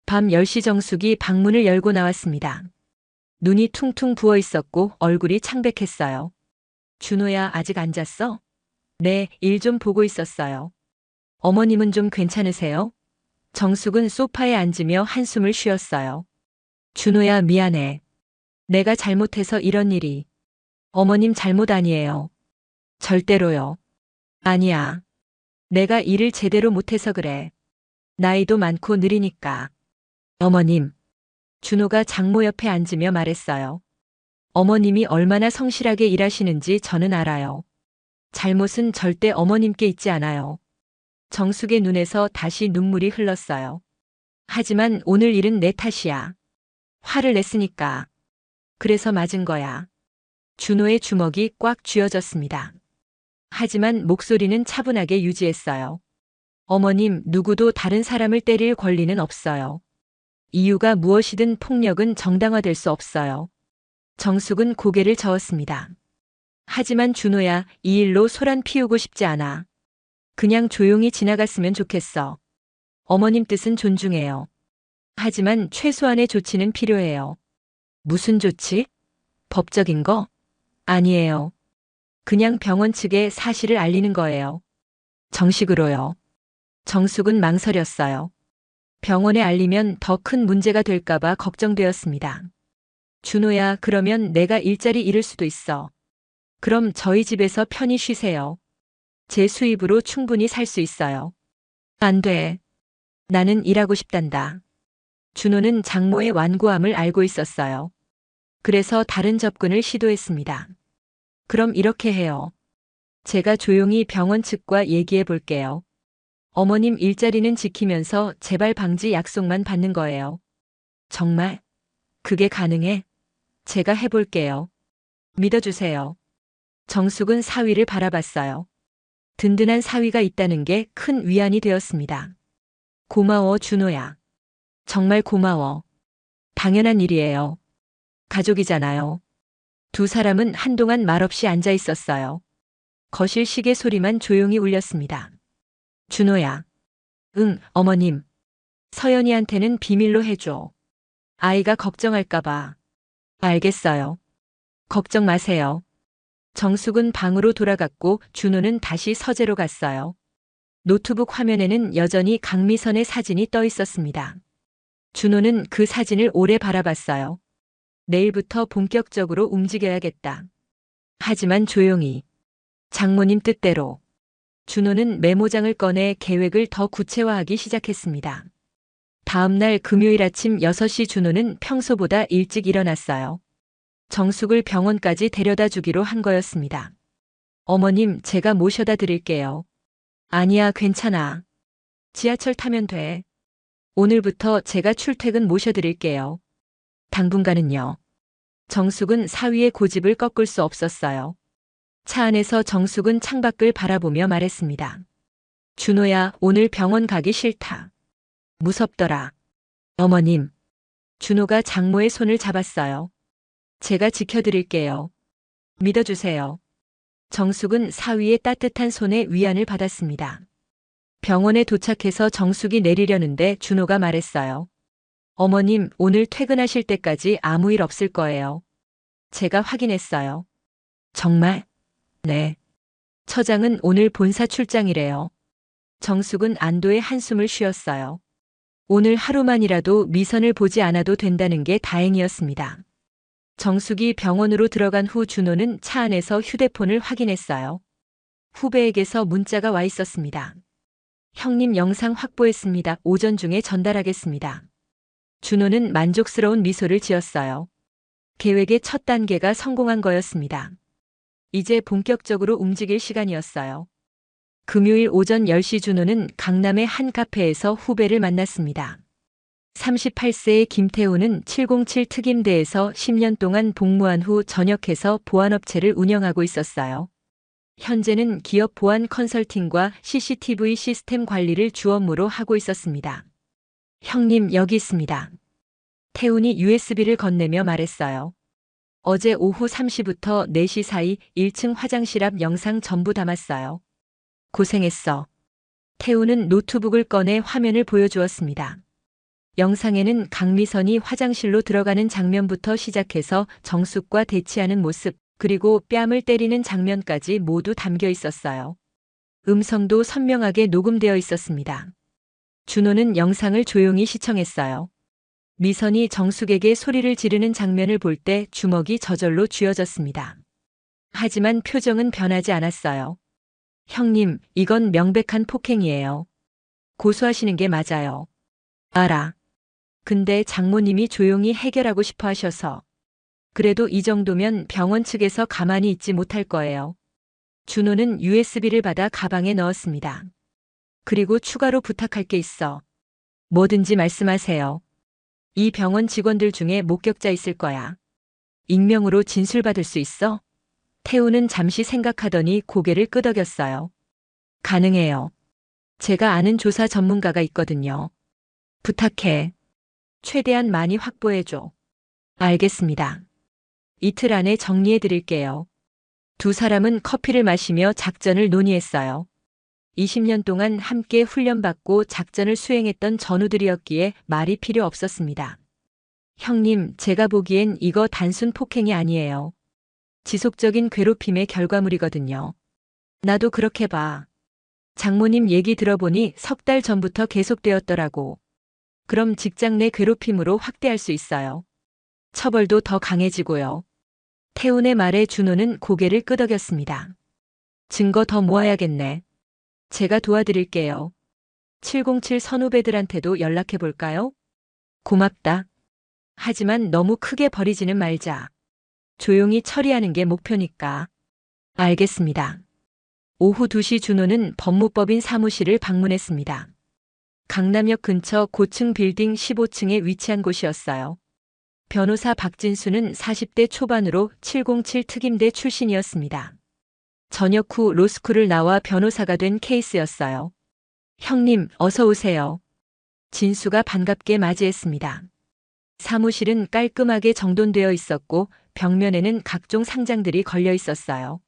밤 10시 정숙이 방문을 열고 나왔습니다. 눈이 퉁퉁 부어 있었고 얼굴이 창백했어요. 준호야, 아직 안 잤어? 네, 일 좀 보고 있었어요. 어머님은 좀 괜찮으세요? 정숙은 소파에 앉으며 한숨을 쉬었어요. 준호야, 미안해. 내가 잘못해서 이런 일이. 어머님 잘못 아니에요. 절대로요. 아니야. 내가 일을 제대로 못해서 그래. 나이도 많고 느리니까. 어머님. 준호가 장모 옆에 앉으며 말했어요. 어머님이 얼마나 성실하게 일하시는지 저는 알아요. 잘못은 절대 어머님께 있지 않아요. 정숙의 눈에서 다시 눈물이 흘렀어요. 하지만 오늘 일은 내 탓이야. 화를 냈으니까. 그래서 맞은 거야. 준호의 주먹이 꽉 쥐어졌습니다. 하지만 목소리는 차분하게 유지했어요. 어머님, 누구도 다른 사람을 때릴 권리는 없어요. 이유가 무엇이든 폭력은 정당화될 수 없어요. 정숙은 고개를 저었습니다. 하지만 준호야, 이 일로 소란 피우고 싶지 않아. 그냥 조용히 지나갔으면 좋겠어. 어머님 뜻은 존중해요. 하지만 최소한의 조치는 필요해요. 무슨 조치? 법적인 거? 아니에요. 그냥 병원 측에 사실을 알리는 거예요. 정식으로요. 정숙은 망설였어요. 병원에 알리면 더 큰 문제가 될까봐 걱정되었습니다. 준호야, 그러면 내가 일자리 잃을 수도 있어. 그럼 저희 집에서 편히 쉬세요. 제 수입으로 충분히 살 수 있어요. 안 돼. 나는 일하고 싶단다. 준호는 장모의 완고함을 알고 있었어요. 그래서 다른 접근을 시도했습니다. 그럼 이렇게 해요. 제가 조용히 병원 측과 얘기해 볼게요. 어머님 일자리는 지키면서 재발 방지 약속만 받는 거예요. 정말? 그게 가능해? 제가 해볼게요. 믿어주세요. 정숙은 사위를 바라봤어요. 든든한 사위가 있다는 게 큰 위안이 되었습니다. 고마워, 준호야. 정말 고마워. 당연한 일이에요. 가족이잖아요. 두 사람은 한동안 말없이 앉아 있었어요. 거실 시계 소리만 조용히 울렸습니다. 준호야. 응, 어머님. 서연이한테는 비밀로 해줘. 아이가 걱정할까봐. 알겠어요. 걱정 마세요. 정숙은 방으로 돌아갔고 준호는 다시 서재로 갔어요. 노트북 화면에는 여전히 강미선의 사진이 떠 있었습니다. 준호는 그 사진을 오래 바라봤어요. 내일부터 본격적으로 움직여야겠다. 하지만 조용히. 장모님 뜻대로. 준호는 메모장을 꺼내 계획을 더 구체화하기 시작했습니다. 다음 날 금요일 아침 6시 준호는 평소보다 일찍 일어났어요. 정숙을 병원까지 데려다 주기로 한 거였습니다. 어머님, 제가 모셔다 드릴게요. 아니야, 괜찮아. 지하철 타면 돼. 오늘부터 제가 출퇴근 모셔드릴게요. 당분간은요. 정숙은 사위의 고집을 꺾을 수 없었어요. 차 안에서 정숙은 창밖을 바라보며 말했습니다. 준호야, 오늘 병원 가기 싫다. 무섭더라. 어머님. 준호가 장모의 손을 잡았어요. 제가 지켜드릴게요. 믿어주세요. 정숙은 사위의 따뜻한 손에 위안을 받았습니다. 병원에 도착해서 정숙이 내리려는데 준호가 말했어요. 어머님, 오늘 퇴근하실 때까지 아무 일 없을 거예요. 제가 확인했어요. 정말? 네. 처장은 오늘 본사 출장이래요. 정숙은 안도의 한숨을 쉬었어요. 오늘 하루만이라도 미선을 보지 않아도 된다는 게 다행이었습니다. 정숙이 병원으로 들어간 후 준호는 차 안에서 휴대폰을 확인했어요. 후배에게서 문자가 와 있었습니다. 형님 영상 확보했습니다. 오전 중에 전달하겠습니다. 준호는 만족스러운 미소를 지었어요. 계획의 첫 단계가 성공한 거였습니다. 이제 본격적으로 움직일 시간이었어요. 금요일 오전 10시 준호는 강남의 한 카페에서 후배를 만났습니다. 38세의 김태우는 707 특임대에서 10년 동안 복무한 후 전역해서 보안업체를 운영하고 있었어요. 현재는 기업 보안 컨설팅과 CCTV 시스템 관리를 주 업무로 하고 있었습니다. 형님, 여기 있습니다. 태훈이 USB를 건네며 말했어요. 어제 오후 3시부터 4시 사이 1층 화장실 앞 영상 전부 담았어요. 고생했어. 태훈은 노트북을 꺼내 화면을 보여주었습니다. 영상에는 강미선이 화장실로 들어가는 장면부터 시작해서 정숙과 대치하는 모습, 그리고 뺨을 때리는 장면까지 모두 담겨 있었어요. 음성도 선명하게 녹음되어 있었습니다. 준호는 영상을 조용히 시청했어요. 미선이 정숙에게 소리를 지르는 장면을 볼 때 주먹이 저절로 쥐어졌습니다. 하지만 표정은 변하지 않았어요. 형님, 이건 명백한 폭행이에요. 고소하시는 게 맞아요. 알아. 근데 장모님이 조용히 해결하고 싶어 하셔서. 그래도 이 정도면 병원 측에서 가만히 있지 못할 거예요. 준호는 USB를 받아 가방에 넣었습니다. 그리고 추가로 부탁할 게 있어. 뭐든지 말씀하세요. 이 병원 직원들 중에 목격자 있을 거야. 익명으로 진술받을 수 있어? 태우는 잠시 생각하더니 고개를 끄덕였어요. 가능해요. 제가 아는 조사 전문가가 있거든요. 부탁해. 최대한 많이 확보해줘. 알겠습니다. 이틀 안에 정리해 드릴게요. 두 사람은 커피를 마시며 작전을 논의했어요. 20년 동안 함께 훈련받고 작전을 수행했던 전우들이었기에 말이 필요 없었습니다. 형님, 제가 보기엔 이거 단순 폭행이 아니에요. 지속적인 괴롭힘의 결과물이거든요. 나도 그렇게 봐. 장모님 얘기 들어보니 3달 전부터 계속되었더라고. 그럼 직장 내 괴롭힘으로 확대할 수 있어요. 처벌도 더 강해지고요. 태훈의 말에 준호는 고개를 끄덕였습니다. 증거 더 모아야겠네. 제가 도와드릴게요. 707 선후배들한테도 연락해 볼까요? 고맙다. 하지만 너무 크게 버리지는 말자. 조용히 처리하는 게 목표니까. 알겠습니다. 오후 2시 준호는 법무법인 사무실을 방문했습니다. 강남역 근처 고층 빌딩 15층에 위치한 곳이었어요. 변호사 박진수는 40대 초반으로 707 특임대 출신이었습니다. 전역 후 로스쿨을 나와 변호사가 된 케이스였어요. 형님, 어서 오세요. 진수가 반갑게 맞이했습니다. 사무실은 깔끔하게 정돈되어 있었고 벽면에는 각종 상장들이 걸려 있었어요.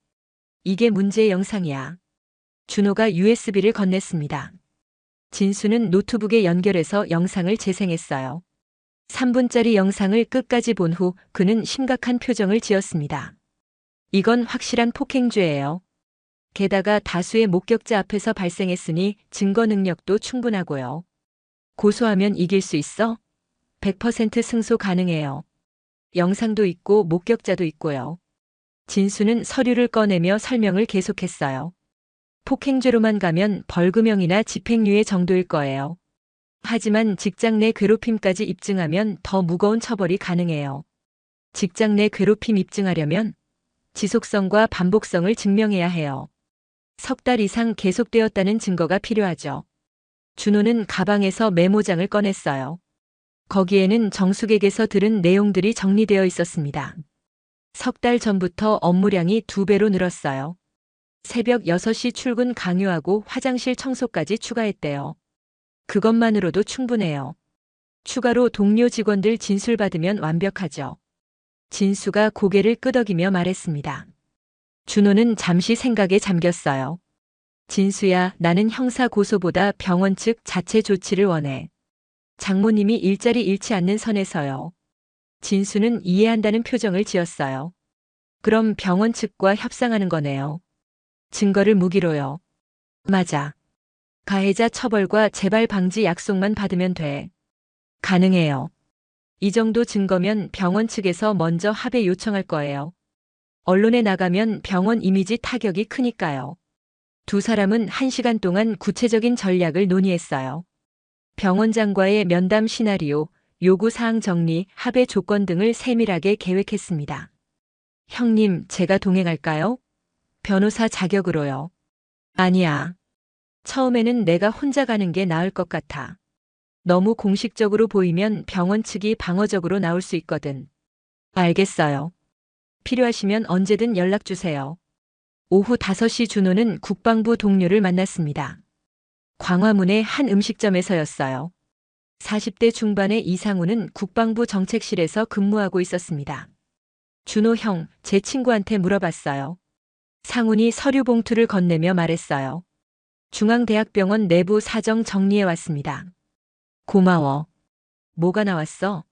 이게 문제의 영상이야. 준호가 USB를 건넸습니다. 진수는 노트북에 연결해서 영상을 재생했어요. 3분짜리 영상을 끝까지 본 후 그는 심각한 표정을 지었습니다. 이건 확실한 폭행죄예요. 게다가 다수의 목격자 앞에서 발생했으니 증거 능력도 충분하고요. 고소하면 이길 수 있어? 100% 승소 가능해요. 영상도 있고 목격자도 있고요. 진수는 서류를 꺼내며 설명을 계속했어요. 폭행죄로만 가면 벌금형이나 집행유예 정도일 거예요. 하지만 직장 내 괴롭힘까지 입증하면 더 무거운 처벌이 가능해요. 직장 내 괴롭힘 입증하려면 지속성과 반복성을 증명해야 해요. 3달 이상 계속되었다는 증거가 필요하죠. 준호는 가방에서 메모장을 꺼냈어요. 거기에는 정숙에게서 들은 내용들이 정리되어 있었습니다. 석 달 전부터 업무량이 2배로 늘었어요. 새벽 6시 출근 강요하고 화장실 청소까지 추가했대요. 그것만으로도 충분해요. 추가로 동료 직원들 진술 받으면 완벽하죠. 진수가 고개를 끄덕이며 말했습니다. 준호는 잠시 생각에 잠겼어요. 진수야, 나는 형사 고소보다 병원 측 자체 조치를 원해. 장모님이 일자리 잃지 않는 선에서요. 진수는 이해한다는 표정을 지었어요. 그럼 병원 측과 협상하는 거네요. 증거를 무기로요. 맞아. 가해자 처벌과 재발 방지 약속만 받으면 돼. 가능해요. 이 정도 증거면 병원 측에서 먼저 합의 요청할 거예요. 언론에 나가면 병원 이미지 타격이 크니까요. 두 사람은 1시간 동안 구체적인 전략을 논의했어요. 병원장과의 면담 시나리오, 요구사항 정리, 합의 조건 등을 세밀하게 계획했습니다. 형님, 제가 동행할까요? 변호사 자격으로요. 아니야. 처음에는 내가 혼자 가는 게 나을 것 같아. 너무 공식적으로 보이면 병원 측이 방어적으로 나올 수 있거든. 알겠어요. 필요하시면 언제든 연락 주세요. 오후 5시 준호는 국방부 동료를 만났습니다. 광화문의 한 음식점에서였어요. 40대 중반의 이상우는 국방부 정책실에서 근무하고 있었습니다. 준호 형, 제 친구한테 물어봤어요. 상훈이 서류 봉투를 건네며 말했어요. 중앙대학병원 내부 사정 정리해 왔습니다. 고마워. 뭐가 나왔어?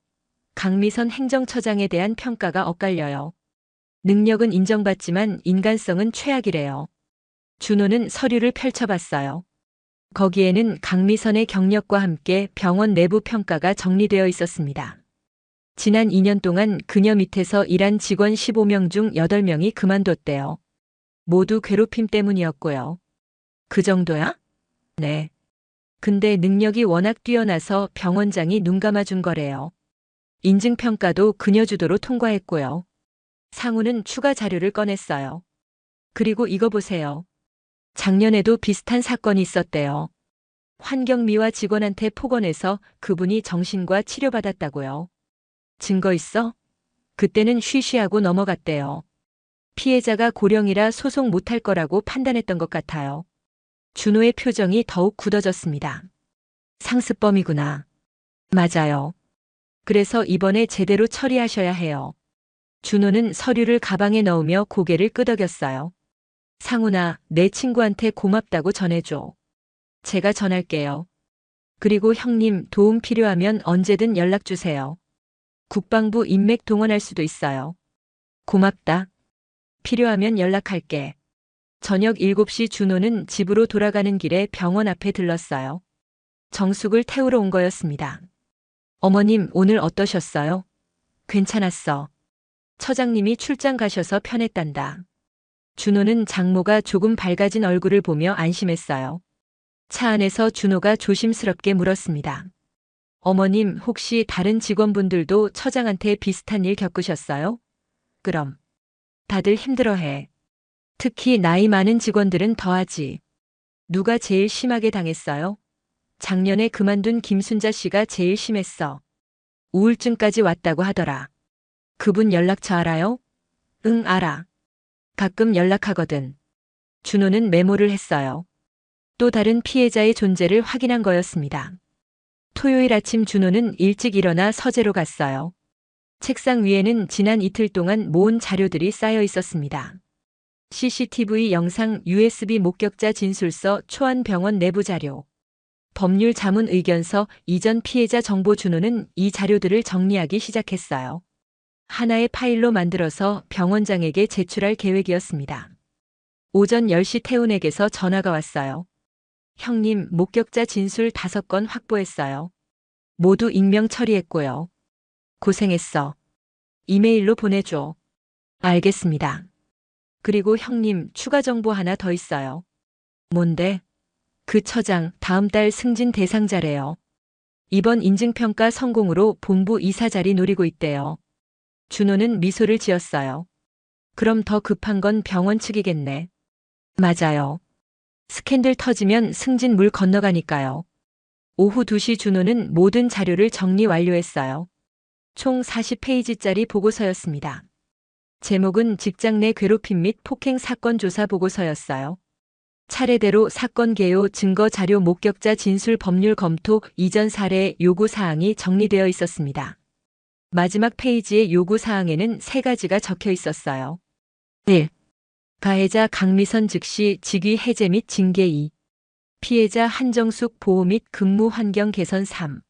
강미선 행정처장에 대한 평가가 엇갈려요. 능력은 인정받지만 인간성은 최악이래요. 준호는 서류를 펼쳐봤어요. 거기에는 강미선의 경력과 함께 병원 내부 평가가 정리되어 있었습니다. 지난 2년 동안 그녀 밑에서 일한 직원 15명 중 8명이 그만뒀대요. 모두 괴롭힘 때문이었고요. 그 정도야? 네. 근데 능력이 워낙 뛰어나서 병원장이 눈 감아준 거래요. 인증평가도 그녀 주도로 통과했고요. 상우는 추가 자료를 꺼냈어요. 그리고 이거 보세요. 작년에도 비슷한 사건이 있었대요. 환경미화 직원한테 폭언해서 그분이 정신과 치료받았다고요. 증거 있어? 그때는 쉬쉬하고 넘어갔대요. 피해자가 고령이라 소송 못할 거라고 판단했던 것 같아요. 준호의 표정이 더욱 굳어졌습니다. 상습범이구나. 맞아요. 그래서 이번에 제대로 처리하셔야 해요. 준호는 서류를 가방에 넣으며 고개를 끄덕였어요. 상훈아, 내 친구한테 고맙다고 전해줘. 제가 전할게요. 그리고 형님 도움 필요하면 언제든 연락 주세요. 국방부 인맥 동원할 수도 있어요. 고맙다. 필요하면 연락할게. 저녁 7시 준호는 집으로 돌아가는 길에 병원 앞에 들렀어요. 정숙을 태우러 온 거였습니다. 어머님, 오늘 어떠셨어요? 괜찮았어. 처장님이 출장 가셔서 편했단다. 준호는 장모가 조금 밝아진 얼굴을 보며 안심했어요. 차 안에서 준호가 조심스럽게 물었습니다. 어머님, 혹시 다른 직원분들도 처장한테 비슷한 일 겪으셨어요? 그럼. 다들 힘들어해. 특히 나이 많은 직원들은 더하지. 누가 제일 심하게 당했어요? 작년에 그만둔 김순자 씨가 제일 심했어. 우울증까지 왔다고 하더라. 그분 연락처 알아요? 응, 알아. 가끔 연락하거든. 준호는 메모를 했어요. 또 다른 피해자의 존재를 확인한 거였습니다. 토요일 아침 준호는 일찍 일어나 서재로 갔어요. 책상 위에는 지난 이틀 동안 모은 자료들이 쌓여 있었습니다. CCTV 영상, USB 목격자 진술서, 초안병원 내부 자료, 법률 자문 의견서, 이전 피해자 정보. 준호는 이 자료들을 정리하기 시작했어요. 하나의 파일로 만들어서 병원장에게 제출할 계획이었습니다. 오전 10시 태훈에게서 전화가 왔어요. 형님, 목격자 진술 5건 확보했어요. 모두 익명 처리했고요. 고생했어. 이메일로 보내줘. 알겠습니다. 그리고 형님, 추가 정보 하나 더 있어요. 뭔데? 그 처장 다음 달 승진 대상자래요. 이번 인증평가 성공으로 본부 이사 자리 노리고 있대요. 준호는 미소를 지었어요. 그럼 더 급한 건 병원 측이겠네. 맞아요. 스캔들 터지면 승진 물 건너가니까요. 오후 2시 준호는 모든 자료를 정리 완료했어요. 총 40페이지짜리 보고서였습니다. 제목은 직장 내 괴롭힘 및 폭행 사건 조사 보고서였어요. 차례대로 사건 개요, 증거 자료, 목격자 진술, 법률 검토, 이전 사례, 요구 사항이 정리되어 있었습니다. 마지막 페이지의 요구 사항에는 3가지가 적혀 있었어요. 1. 가해자 강미선 즉시 직위 해제 및 징계. 2. 피해자 한정숙 보호 및 근무 환경 개선. 3.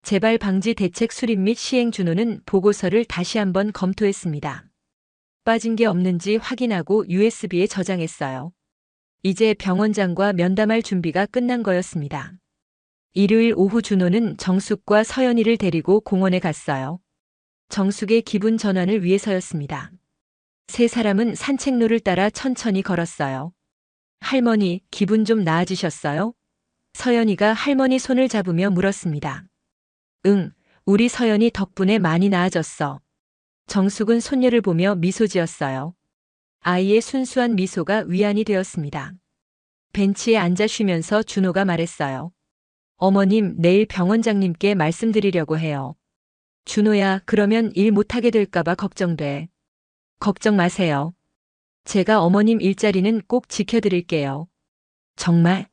재발 방지 대책 수립 및 시행. 준호는 보고서를 다시 한번 검토했습니다. 빠진 게 없는지 확인하고 USB에 저장했어요. 이제 병원장과 면담할 준비가 끝난 거였습니다. 일요일 오후 준호는 정숙과 서연이를 데리고 공원에 갔어요. 정숙의 기분 전환을 위해서였습니다. 세 사람은 산책로를 따라 천천히 걸었어요. 할머니, 기분 좀 나아지셨어요? 서연이가 할머니 손을 잡으며 물었습니다. 응, 우리 서연이 덕분에 많이 나아졌어. 정숙은 손녀를 보며 미소 지었어요. 아이의 순수한 미소가 위안이 되었습니다. 벤치에 앉아 쉬면서 준호가 말했어요. 어머님, 내일 병원장님께 말씀드리려고 해요. 준호야, 그러면 일 못하게 될까봐 걱정돼. 걱정 마세요. 제가 어머님 일자리는 꼭 지켜드릴게요. 정말?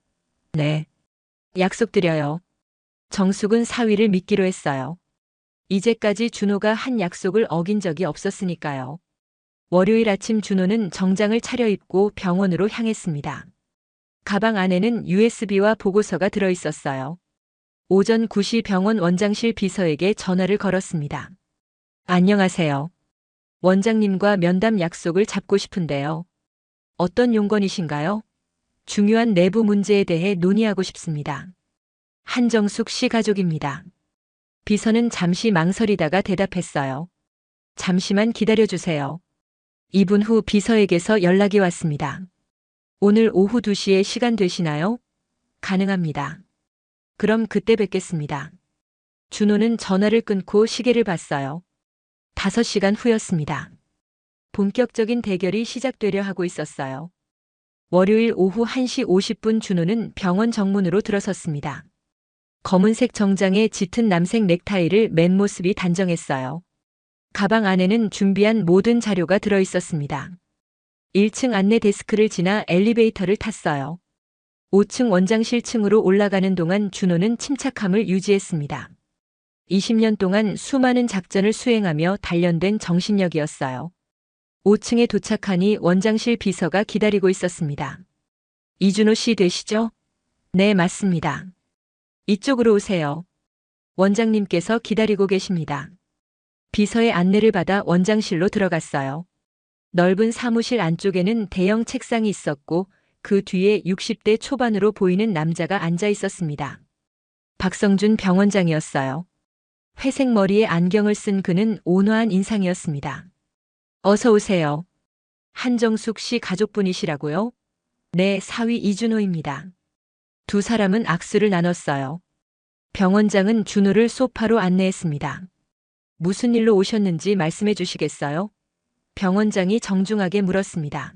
네. 약속드려요. 정숙은 사위를 믿기로 했어요. 이제까지 준호가 한 약속을 어긴 적이 없었으니까요. 월요일 아침 준호는 정장을 차려입고 병원으로 향했습니다. 가방 안에는 USB와 보고서가 들어있었어요. 오전 9시 병원 원장실 비서에게 전화를 걸었습니다. 안녕하세요. 원장님과 면담 약속을 잡고 싶은데요. 어떤 용건이신가요? 중요한 내부 문제에 대해 논의하고 싶습니다. 한정숙 씨 가족입니다. 비서는 잠시 망설이다가 대답했어요. 잠시만 기다려주세요. 2분 후 비서에게서 연락이 왔습니다. 오늘 오후 2시에 시간 되시나요? 가능합니다. 그럼 그때 뵙겠습니다. 준호는 전화를 끊고 시계를 봤어요. 5시간 후였습니다. 본격적인 대결이 시작되려 하고 있었어요. 월요일 오후 1시 50분 준호는 병원 정문으로 들어섰습니다. 검은색 정장에 짙은 남색 넥타이를 맨 모습이 단정했어요. 가방 안에는 준비한 모든 자료가 들어 있었습니다. 1층 안내 데스크를 지나 엘리베이터를 탔어요. 5층 원장실 층으로 올라가는 동안 준호는 침착함을 유지했습니다. 20년 동안 수많은 작전을 수행하며 단련된 정신력이었어요. 5층에 도착하니 원장실 비서가 기다리고 있었습니다. 이준호 씨 되시죠? 네, 맞습니다. 이쪽으로 오세요. 원장님께서 기다리고 계십니다. 비서의 안내를 받아 원장실로 들어갔어요. 넓은 사무실 안쪽에는 대형 책상이 있었고 그 뒤에 60대 초반으로 보이는 남자가 앉아 있었습니다. 박성준 병원장이었어요. 회색 머리에 안경을 쓴 그는 온화한 인상이었습니다. 어서 오세요. 한정숙 씨 가족분이시라고요? 네, 사위 이준호입니다. 두 사람은 악수를 나눴어요. 병원장은 준호를 소파로 안내했습니다. 무슨 일로 오셨는지 말씀해 주시겠어요? 병원장이 정중하게 물었습니다.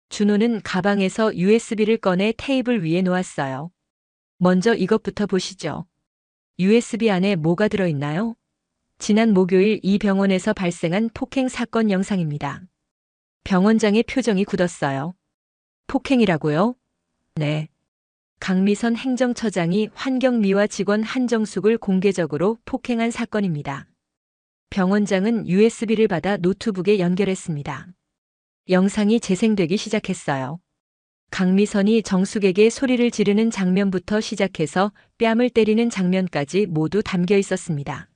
준호는 가방에서 USB를 꺼내 테이블 위에 놓았어요. 먼저 이것부터 보시죠. USB 안에 뭐가 들어있나요? 지난 목요일 이 병원에서 발생한 폭행 사건 영상입니다. 병원장의 표정이 굳었어요. 폭행이라고요? 네. 강미선 행정처장이 환경미화 직원 한정숙을 공개적으로 폭행한 사건입니다. 병원장은 USB를 받아 노트북에 연결했습니다. 영상이 재생되기 시작했어요. 강미선이 정숙에게 소리를 지르는 장면부터 시작해서 뺨을 때리는 장면까지 모두 담겨 있었습니다.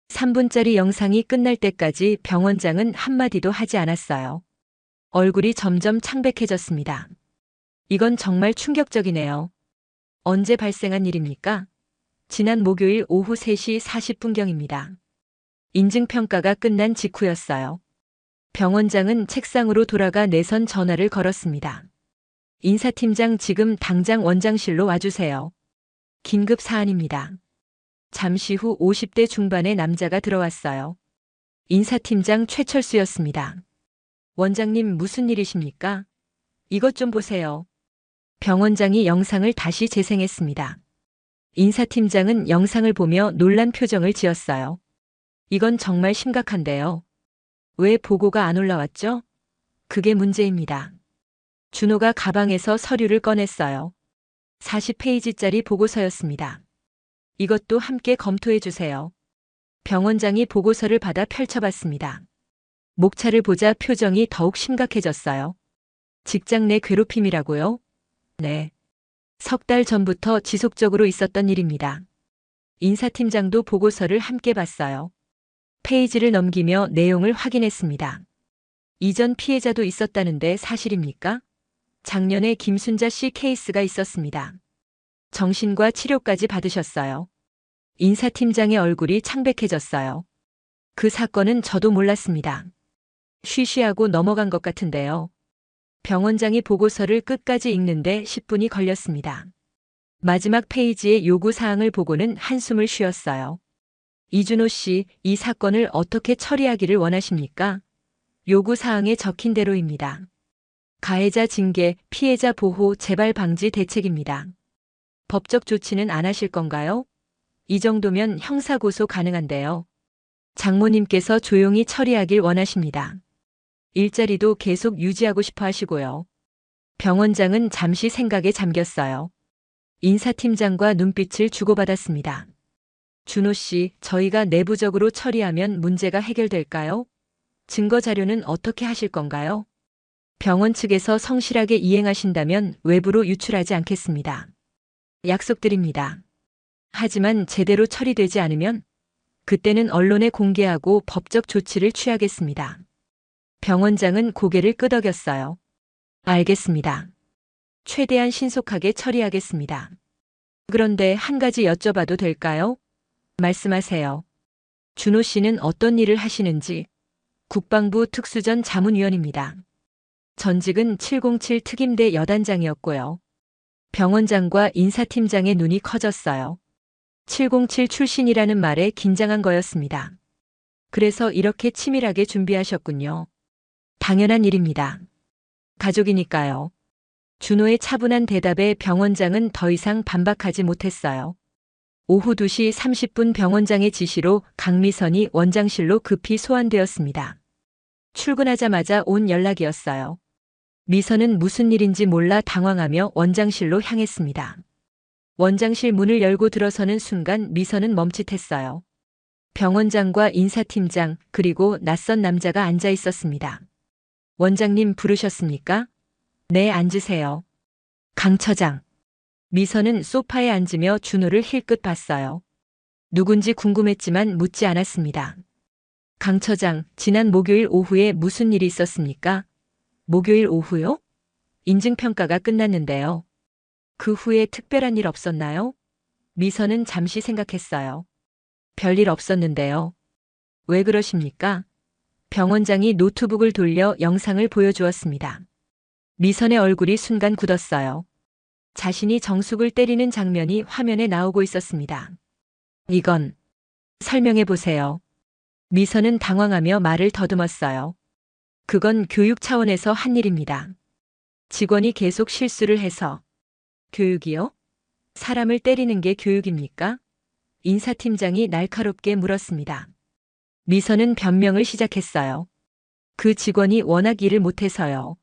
3분짜리 영상이 끝날 때까지 병원장은 한마디도 하지 않았어요. 얼굴이 점점 창백해졌습니다. 이건 정말 충격적이네요. 언제 발생한 일입니까? 지난 목요일 오후 3시 40분경입니다. 인증평가가 끝난 직후였어요. 병원장은 책상으로 돌아가 내선 전화를 걸었습니다. 인사팀장 지금 당장 원장실로 와주세요. 긴급 사안입니다. 잠시 후 50대 중반의 남자가 들어왔어요. 인사팀장 최철수였습니다. 원장님 무슨 일이십니까? 이것 좀 보세요. 병원장이 영상을 다시 재생했습니다. 인사팀장은 영상을 보며 놀란 표정을 지었어요. 이건 정말 심각한데요. 왜 보고가 안 올라왔죠? 그게 문제입니다. 준호가 가방에서 서류를 꺼냈어요. 40페이지짜리 보고서였습니다. 이것도 함께 검토해 주세요. 병원장이 보고서를 받아 펼쳐봤습니다. 목차를 보자 표정이 더욱 심각해졌어요. 직장 내 괴롭힘이라고요? 네. 석 달 전부터 지속적으로 있었던 일입니다. 인사팀장도 보고서를 함께 봤어요. 페이지를 넘기며 내용을 확인했습니다. 이전 피해자도 있었다는데 사실입니까? 작년에 김순자 씨 케이스가 있었습니다. 정신과 치료까지 받으셨어요. 인사팀장의 얼굴이 창백해졌어요. 그 사건은 저도 몰랐습니다. 쉬쉬하고 넘어간 것 같은데요. 병원장이 보고서를 끝까지 읽는데 10분이 걸렸습니다. 마지막 페이지의 요구사항을 보고는 한숨을 쉬었어요. 이준호 씨, 이 사건을 어떻게 처리하기를 원하십니까? 요구사항에 적힌 대로입니다. 가해자 징계, 피해자 보호, 재발 방지 대책입니다. 법적 조치는 안 하실 건가요? 이 정도면 형사고소 가능한데요. 장모님께서 조용히 처리하길 원하십니다. 일자리도 계속 유지하고 싶어 하시고요. 병원장은 잠시 생각에 잠겼어요. 인사팀장과 눈빛을 주고받았습니다. 준호 씨, 저희가 내부적으로 처리하면 문제가 해결될까요? 증거 자료는 어떻게 하실 건가요? 병원 측에서 성실하게 이행하신다면 외부로 유출하지 않겠습니다. 약속드립니다. 하지만 제대로 처리되지 않으면 그때는 언론에 공개하고 법적 조치를 취하겠습니다. 병원장은 고개를 끄덕였어요. 알겠습니다. 최대한 신속하게 처리하겠습니다. 그런데 한 가지 여쭤봐도 될까요? 말씀하세요. 준호 씨는 어떤 일을 하시는지. 국방부 특수전 자문위원입니다. 전직은 707 특임대 여단장이었고요. 병원장과 인사팀장의 눈이 커졌어요. 707 출신이라는 말에 긴장한 거였습니다. 그래서 이렇게 치밀하게 준비하셨군요. 당연한 일입니다. 가족이니까요. 준호의 차분한 대답에 병원장은 더 이상 반박하지 못했어요. 오후 2시 30분 병원장의 지시로 강미선이 원장실로 급히 소환되었습니다. 출근하자마자 온 연락이었어요. 미선은 무슨 일인지 몰라 당황하며 원장실로 향했습니다. 원장실 문을 열고 들어서는 순간 미선은 멈칫했어요. 병원장과 인사팀장 그리고 낯선 남자가 앉아 있었습니다. 원장님 부르셨습니까? 네, 앉으세요. 강 처장. 미선은 소파에 앉으며 준호를 힐끗 봤어요. 누군지 궁금했지만 묻지 않았습니다. 강 처장, 지난 목요일 오후에 무슨 일이 있었습니까? 목요일 오후요? 인증평가가 끝났는데요. 그 후에 특별한 일 없었나요? 미선은 잠시 생각했어요. 별일 없었는데요. 왜 그러십니까? 병원장이 노트북을 돌려 영상을 보여주었습니다. 미선의 얼굴이 순간 굳었어요. 자신이 정숙을 때리는 장면이 화면에 나오고 있었습니다. 이건 설명해 보세요. 미선은 당황하며 말을 더듬었어요. 그건 교육 차원에서 한 일입니다. 직원이 계속 실수를 해서. 교육이요? 사람을 때리는 게 교육입니까? 인사팀장이 날카롭게 물었습니다. 미선은 변명을 시작했어요. 그 직원이 워낙 일을 못해서요.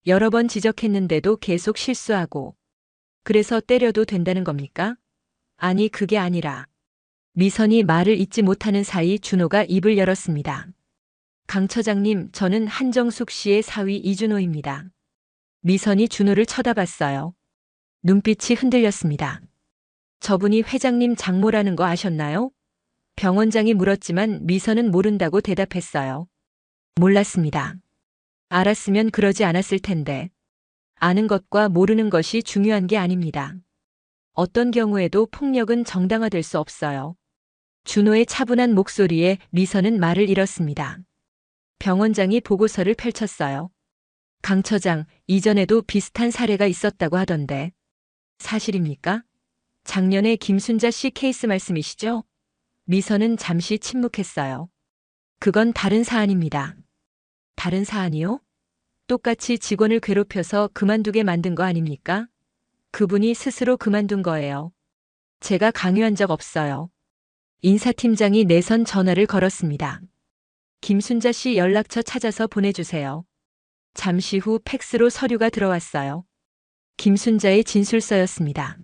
여러 번 지적했는데도 계속 실수하고. 그래서 때려도 된다는 겁니까? 아니, 그게 아니라. 미선이 말을 잇지 못하는 사이 준호가 입을 열었습니다. 강 처장님, 저는 한정숙 씨의 사위 이준호입니다. 미선이 준호를 쳐다봤어요. 눈빛이 흔들렸습니다. 저분이 회장님 장모라는 거 아셨나요? 병원장이 물었지만 미선은 모른다고 대답했어요. 몰랐습니다. 알았으면 그러지 않았을 텐데. 아는 것과 모르는 것이 중요한 게 아닙니다. 어떤 경우에도 폭력은 정당화될 수 없어요. 준호의 차분한 목소리에 미선은 말을 잃었습니다. 병원장이 보고서를 펼쳤어요. 강 처장, 이전에도 비슷한 사례가 있었다고 하던데. 사실입니까? 작년에 김순자 씨 케이스 말씀이시죠? 미선은 잠시 침묵했어요. 그건 다른 사안입니다. 다른 사안이요? 똑같이 직원을 괴롭혀서 그만두게 만든 거 아닙니까? 그분이 스스로 그만둔 거예요. 제가 강요한 적 없어요. 인사팀장이 내선 전화를 걸었습니다. 김순자 씨 연락처 찾아서 보내주세요. 잠시 후 팩스로 서류가 들어왔어요. 김순자의 진술서였습니다.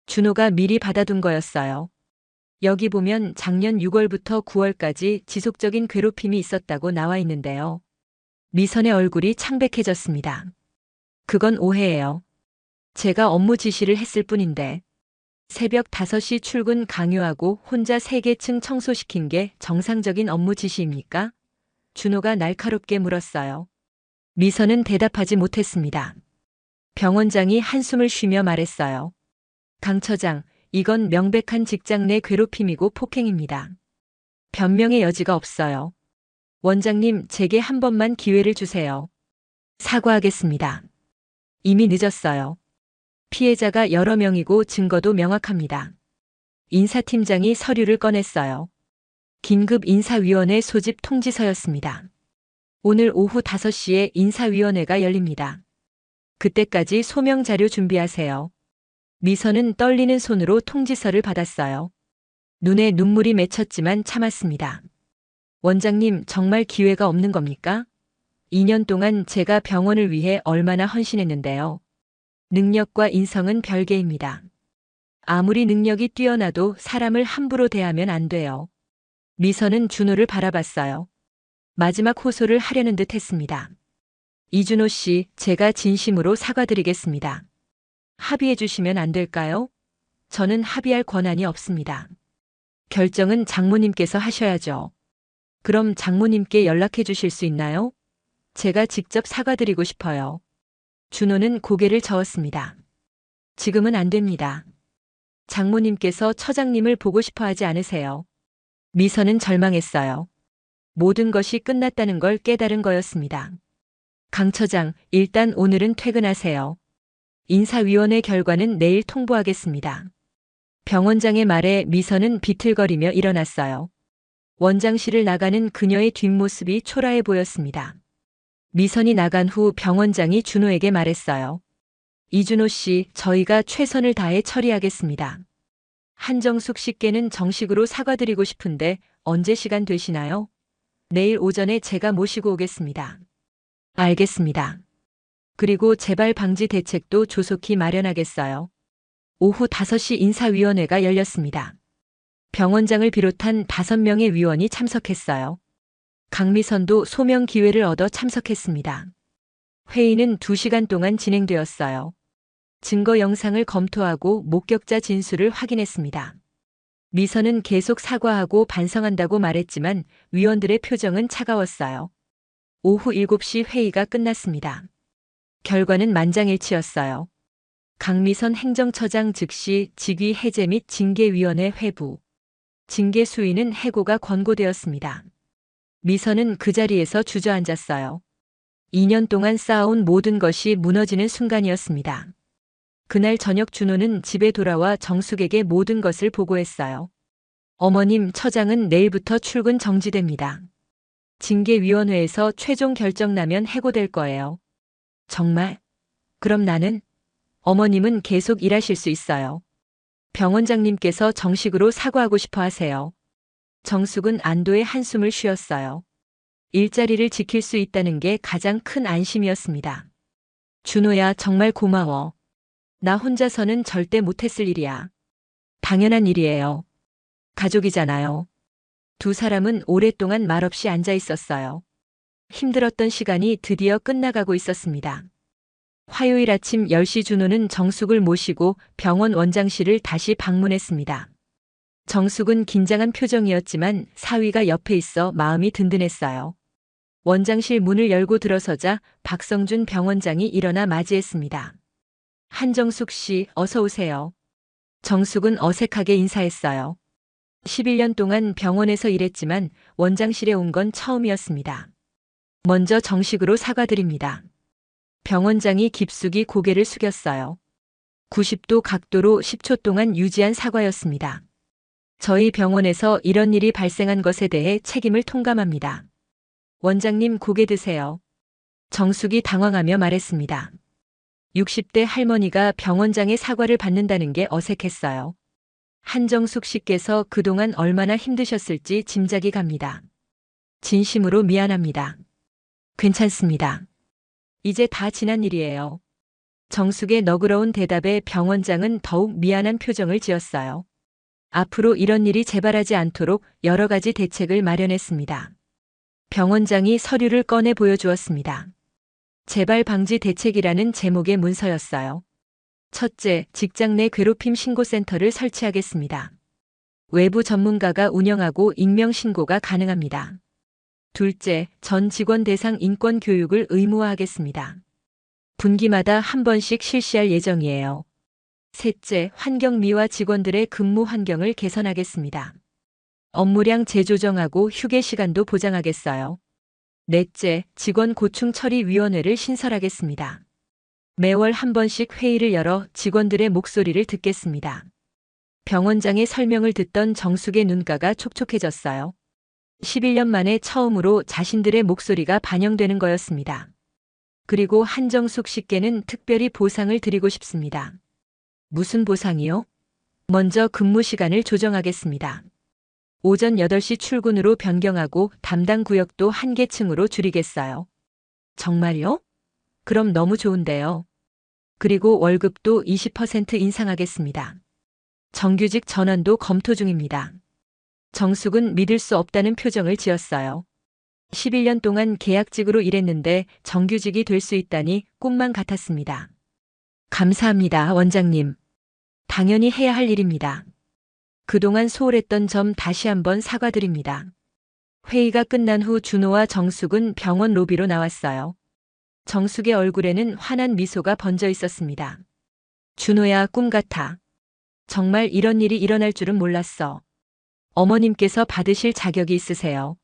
준호가 미리 받아둔 거였어요. 여기 보면 작년 6월부터 9월까지 지속적인 괴롭힘이 있었다고 나와 있는데요. 미선의 얼굴이 창백해졌습니다. 그건 오해예요. 제가 업무 지시를 했을 뿐인데 새벽 5시 출근 강요하고 혼자 3개층 청소시킨 게 정상적인 업무 지시입니까? 준호가 날카롭게 물었어요. 미선은 대답하지 못했습니다. 병원장이 한숨을 쉬며 말했어요. 강 처장, 이건 명백한 직장 내 괴롭힘이고 폭행입니다. 변명의 여지가 없어요. 원장님, 제게 한 번만 기회를 주세요. 사과하겠습니다. 이미 늦었어요. 피해자가 여러 명이고 증거도 명확합니다. 인사팀장이 서류를 꺼냈어요. 긴급 인사위원회 소집 통지서였습니다. 오늘 오후 5시에 인사위원회가 열립니다. 그때까지 소명 자료 준비하세요. 미선은 떨리는 손으로 통지서를 받았어요. 눈에 눈물이 맺혔지만 참았습니다. 원장님, 정말 기회가 없는 겁니까? 2년 동안 제가 병원을 위해 얼마나 헌신했는데요. 능력과 인성은 별개입니다. 아무리 능력이 뛰어나도 사람을 함부로 대하면 안 돼요. 미선은 준호를 바라봤어요. 마지막 호소를 하려는 듯 했습니다. 이준호 씨, 제가 진심으로 사과드리겠습니다. 합의해 주시면 안 될까요? 저는 합의할 권한이 없습니다. 결정은 장모님께서 하셔야죠. 그럼 장모님께 연락해 주실 수 있나요? 제가 직접 사과드리고 싶어요. 준호는 고개를 저었습니다. 지금은 안 됩니다. 장모님께서 처장님을 보고 싶어 하지 않으세요. 미선은 절망했어요. 모든 것이 끝났다는 걸 깨달은 거였습니다. 강 처장, 일단 오늘은 퇴근하세요. 인사위원회 결과는 내일 통보하겠습니다. 병원장의 말에 미선은 비틀거리며 일어났어요. 원장실을 나가는 그녀의 뒷모습이 초라해 보였습니다. 미선이 나간 후 병원장이 준호에게 말했어요. 이준호 씨, 저희가 최선을 다해 처리하겠습니다. 한정숙 씨께는 정식으로 사과드리고 싶은데 언제 시간 되시나요? 내일 오전에 제가 모시고 오겠습니다. 알겠습니다. 그리고 재발 방지 대책도 조속히 마련하겠어요. 오후 5시 인사위원회가 열렸습니다. 병원장을 비롯한 5명의 위원이 참석했어요. 강미선도 소명 기회를 얻어 참석했습니다. 회의는 2시간 동안 진행되었어요. 증거 영상을 검토하고 목격자 진술을 확인했습니다. 미선은 계속 사과하고 반성한다고 말했지만 위원들의 표정은 차가웠어요. 오후 7시 회의가 끝났습니다. 결과는 만장일치였어요. 강미선 행정처장 즉시 직위 해제 및 징계위원회 회부. 징계 수위는 해고가 권고되었습니다. 미선은 그 자리에서 주저앉았어요. 2년 동안 쌓아온 모든 것이 무너지는 순간이었습니다. 그날 저녁 준호는 집에 돌아와 정숙에게 모든 것을 보고했어요. 어머님, 처장은 내일부터 출근 정지됩니다. 징계위원회에서 최종 결정 나면 해고될 거예요. 정말? 그럼 나는? 어머님은 계속 일하실 수 있어요. 병원장님께서 정식으로 사과하고 싶어 하세요. 정숙은 안도의 한숨을 쉬었어요. 일자리를 지킬 수 있다는 게 가장 큰 안심이었습니다. 준호야, 정말 고마워. 나 혼자서는 절대 못했을 일이야. 당연한 일이에요. 가족이잖아요. 두 사람은 오랫동안 말없이 앉아 있었어요. 힘들었던 시간이 드디어 끝나가고 있었습니다. 화요일 아침 10시 준호는 정숙을 모시고 병원 원장실을 다시 방문했습니다. 정숙은 긴장한 표정이었지만 사위가 옆에 있어 마음이 든든했어요. 원장실 문을 열고 들어서자 박성준 병원장이 일어나 맞이했습니다. 한정숙 씨, 어서 오세요. 정숙은 어색하게 인사했어요. 11년 동안 병원에서 일했지만 원장실에 온 건 처음이었습니다. 먼저 정식으로 사과드립니다. 병원장이 깊숙이 고개를 숙였어요. 90도 각도로 10초 동안 유지한 사과였습니다. 저희 병원에서 이런 일이 발생한 것에 대해 책임을 통감합니다. 원장님, 고개 드세요. 정숙이 당황하며 말했습니다. 60대 할머니가 병원장의 사과를 받는다는 게 어색했어요. 한정숙 씨께서 그동안 얼마나 힘드셨을지 짐작이 갑니다. 진심으로 미안합니다. 괜찮습니다. 이제 다 지난 일이에요. 정숙의 너그러운 대답에 병원장은 더욱 미안한 표정을 지었어요. 앞으로 이런 일이 재발하지 않도록 여러 가지 대책을 마련했습니다. 병원장이 서류를 꺼내 보여주었습니다. 재발 방지 대책이라는 제목의 문서였어요. 첫째, 직장 내 괴롭힘 신고센터를 설치하겠습니다. 외부 전문가가 운영하고 익명 신고가 가능합니다. 둘째, 전 직원 대상 인권 교육을 의무화하겠습니다. 분기마다 한 번씩 실시할 예정이에요. 셋째, 환경미화 직원들의 근무 환경을 개선하겠습니다. 업무량 재조정하고 휴게 시간도 보장하겠어요. 넷째, 직원 고충 처리 위원회를 신설하겠습니다. 매월 한 번씩 회의를 열어 직원들의 목소리를 듣겠습니다. 병원장의 설명을 듣던 정숙의 눈가가 촉촉해졌어요. 11년 만에 처음으로 자신들의 목소리가 반영되는 거였습니다. 그리고 한정숙 씨께는 특별히 보상을 드리고 싶습니다. 무슨 보상이요? 먼저 근무 시간을 조정하겠습니다. 오전 8시 출근으로 변경하고 담당 구역도 한 개 층으로 줄이겠어요. 정말요? 그럼 너무 좋은데요. 그리고 월급도 20% 인상하겠습니다. 정규직 전환도 검토 중입니다. 정숙은 믿을 수 없다는 표정을 지었어요. 11년 동안 계약직으로 일했는데 정규직이 될 수 있다니 꿈만 같았습니다. 감사합니다, 원장님. 당연히 해야 할 일입니다. 그동안 소홀했던 점 다시 한번 사과드립니다. 회의가 끝난 후 준호와 정숙은 병원 로비로 나왔어요. 정숙의 얼굴에는 환한 미소가 번져 있었습니다. 준호야, 꿈 같아. 정말 이런 일이 일어날 줄은 몰랐어. 어머님께서 받으실 자격이 있으세요.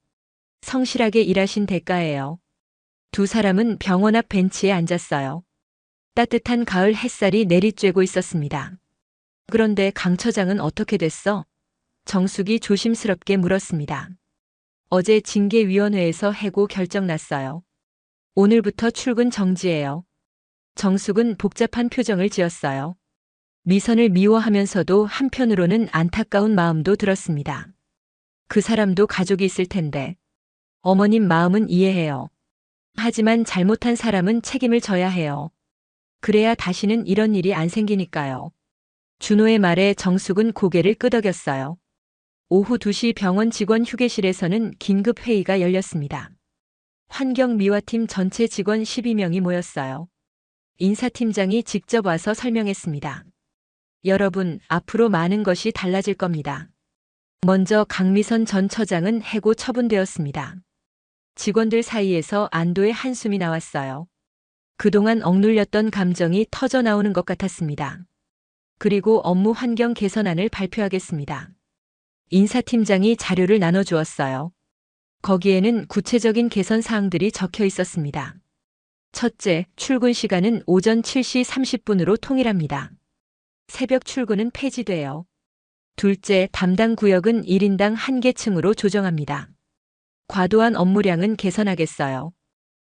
성실하게 일하신 대가예요. 두 사람은 병원 앞 벤치에 앉았어요. 따뜻한 가을 햇살이 내리쬐고 있었습니다. 그런데 강 처장은 어떻게 됐어? 정숙이 조심스럽게 물었습니다. 어제 징계위원회에서 해고 결정 났어요. 오늘부터 출근 정지예요. 정숙은 복잡한 표정을 지었어요. 미선을 미워하면서도 한편으로는 안타까운 마음도 들었습니다. 그 사람도 가족이 있을 텐데. 어머님 마음은 이해해요. 하지만 잘못한 사람은 책임을 져야 해요. 그래야 다시는 이런 일이 안 생기니까요. 준호의 말에 정숙은 고개를 끄덕였어요. 오후 2시 병원 직원 휴게실에서는 긴급 회의가 열렸습니다. 환경미화팀 전체 직원 12명이 모였어요. 인사팀장이 직접 와서 설명했습니다. 여러분, 앞으로 많은 것이 달라질 겁니다. 먼저 강미선 전 처장은 해고 처분되었습니다. 직원들 사이에서 안도의 한숨이 나왔어요. 그동안 억눌렸던 감정이 터져 나오는 것 같았습니다. 그리고 업무 환경 개선안을 발표하겠습니다. 인사팀장이 자료를 나눠주었어요. 거기에는 구체적인 개선 사항들이 적혀 있었습니다. 첫째, 출근 시간은 오전 7시 30분으로 통일합니다. 새벽 출근은 폐지돼요. 둘째, 담당 구역은 1인당 한 개 층으로 조정합니다. 과도한 업무량은 개선하겠어요.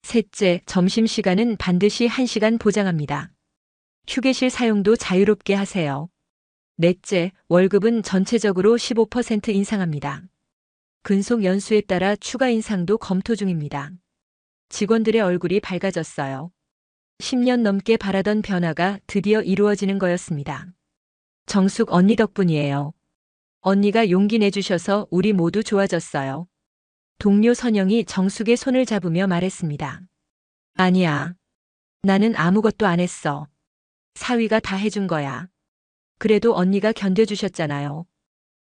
셋째, 점심시간은 반드시 1시간 보장합니다. 휴게실 사용도 자유롭게 하세요. 넷째, 월급은 전체적으로 15% 인상합니다. 근속 연수에 따라 추가 인상도 검토 중입니다. 직원들의 얼굴이 밝아졌어요. 10년 넘게 바라던 변화가 드디어 이루어지는 거였습니다. 정숙 언니 덕분이에요. 언니가 용기 내주셔서 우리 모두 좋아졌어요. 동료 선영이 정숙의 손을 잡으며 말했습니다. 아니야. 나는 아무것도 안 했어. 사위가 다 해준 거야. 그래도 언니가 견뎌주셨잖아요.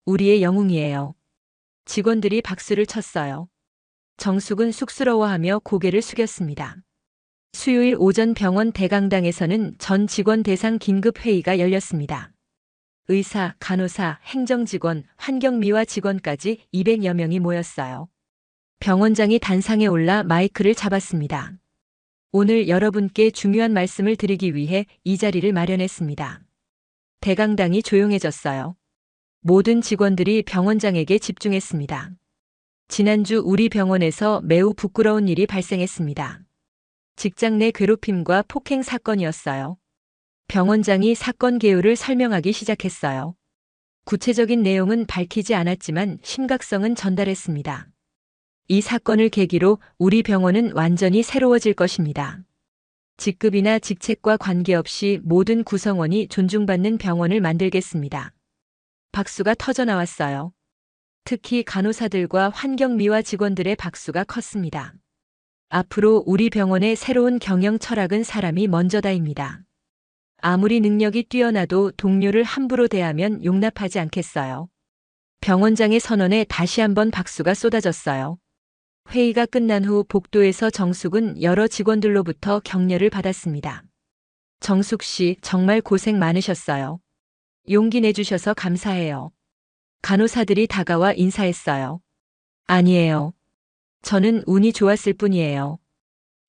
우리의 영웅이에요. 직원들이 박수를 쳤어요. 정숙은 쑥스러워하며 고개를 숙였습니다. 수요일 오전 병원 대강당에서는 전 직원 대상 긴급회의가 열렸습니다. 의사, 간호사, 행정직원, 환경미화 직원까지 200여 명이 모였어요. 병원장이 단상에 올라 마이크를 잡았습니다. 오늘 여러분께 중요한 말씀을 드리기 위해 이 자리를 마련했습니다. 대강당이 조용해졌어요. 모든 직원들이 병원장에게 집중했습니다. 지난주 우리 병원에서 매우 부끄러운 일이 발생했습니다. 직장 내 괴롭힘과 폭행 사건이었어요. 병원장이 사건 개요를 설명하기 시작했어요. 구체적인 내용은 밝히지 않았지만 심각성은 전달했습니다. 이 사건을 계기로 우리 병원은 완전히 새로워질 것입니다. 직급이나 직책과 관계없이 모든 구성원이 존중받는 병원을 만들겠습니다. 박수가 터져 나왔어요. 특히 간호사들과 환경미화 직원들의 박수가 컸습니다. 앞으로 우리 병원의 새로운 경영 철학은 사람이 먼저다입니다. 아무리 능력이 뛰어나도 동료를 함부로 대하면 용납하지 않겠어요. 병원장의 선언에 다시 한번 박수가 쏟아졌어요. 회의가 끝난 후 복도에서 정숙은 여러 직원들로부터 격려를 받았습니다. 정숙 씨, 정말 고생 많으셨어요. 용기 내주셔서 감사해요. 간호사들이 다가와 인사했어요. 아니에요. 저는 운이 좋았을 뿐이에요.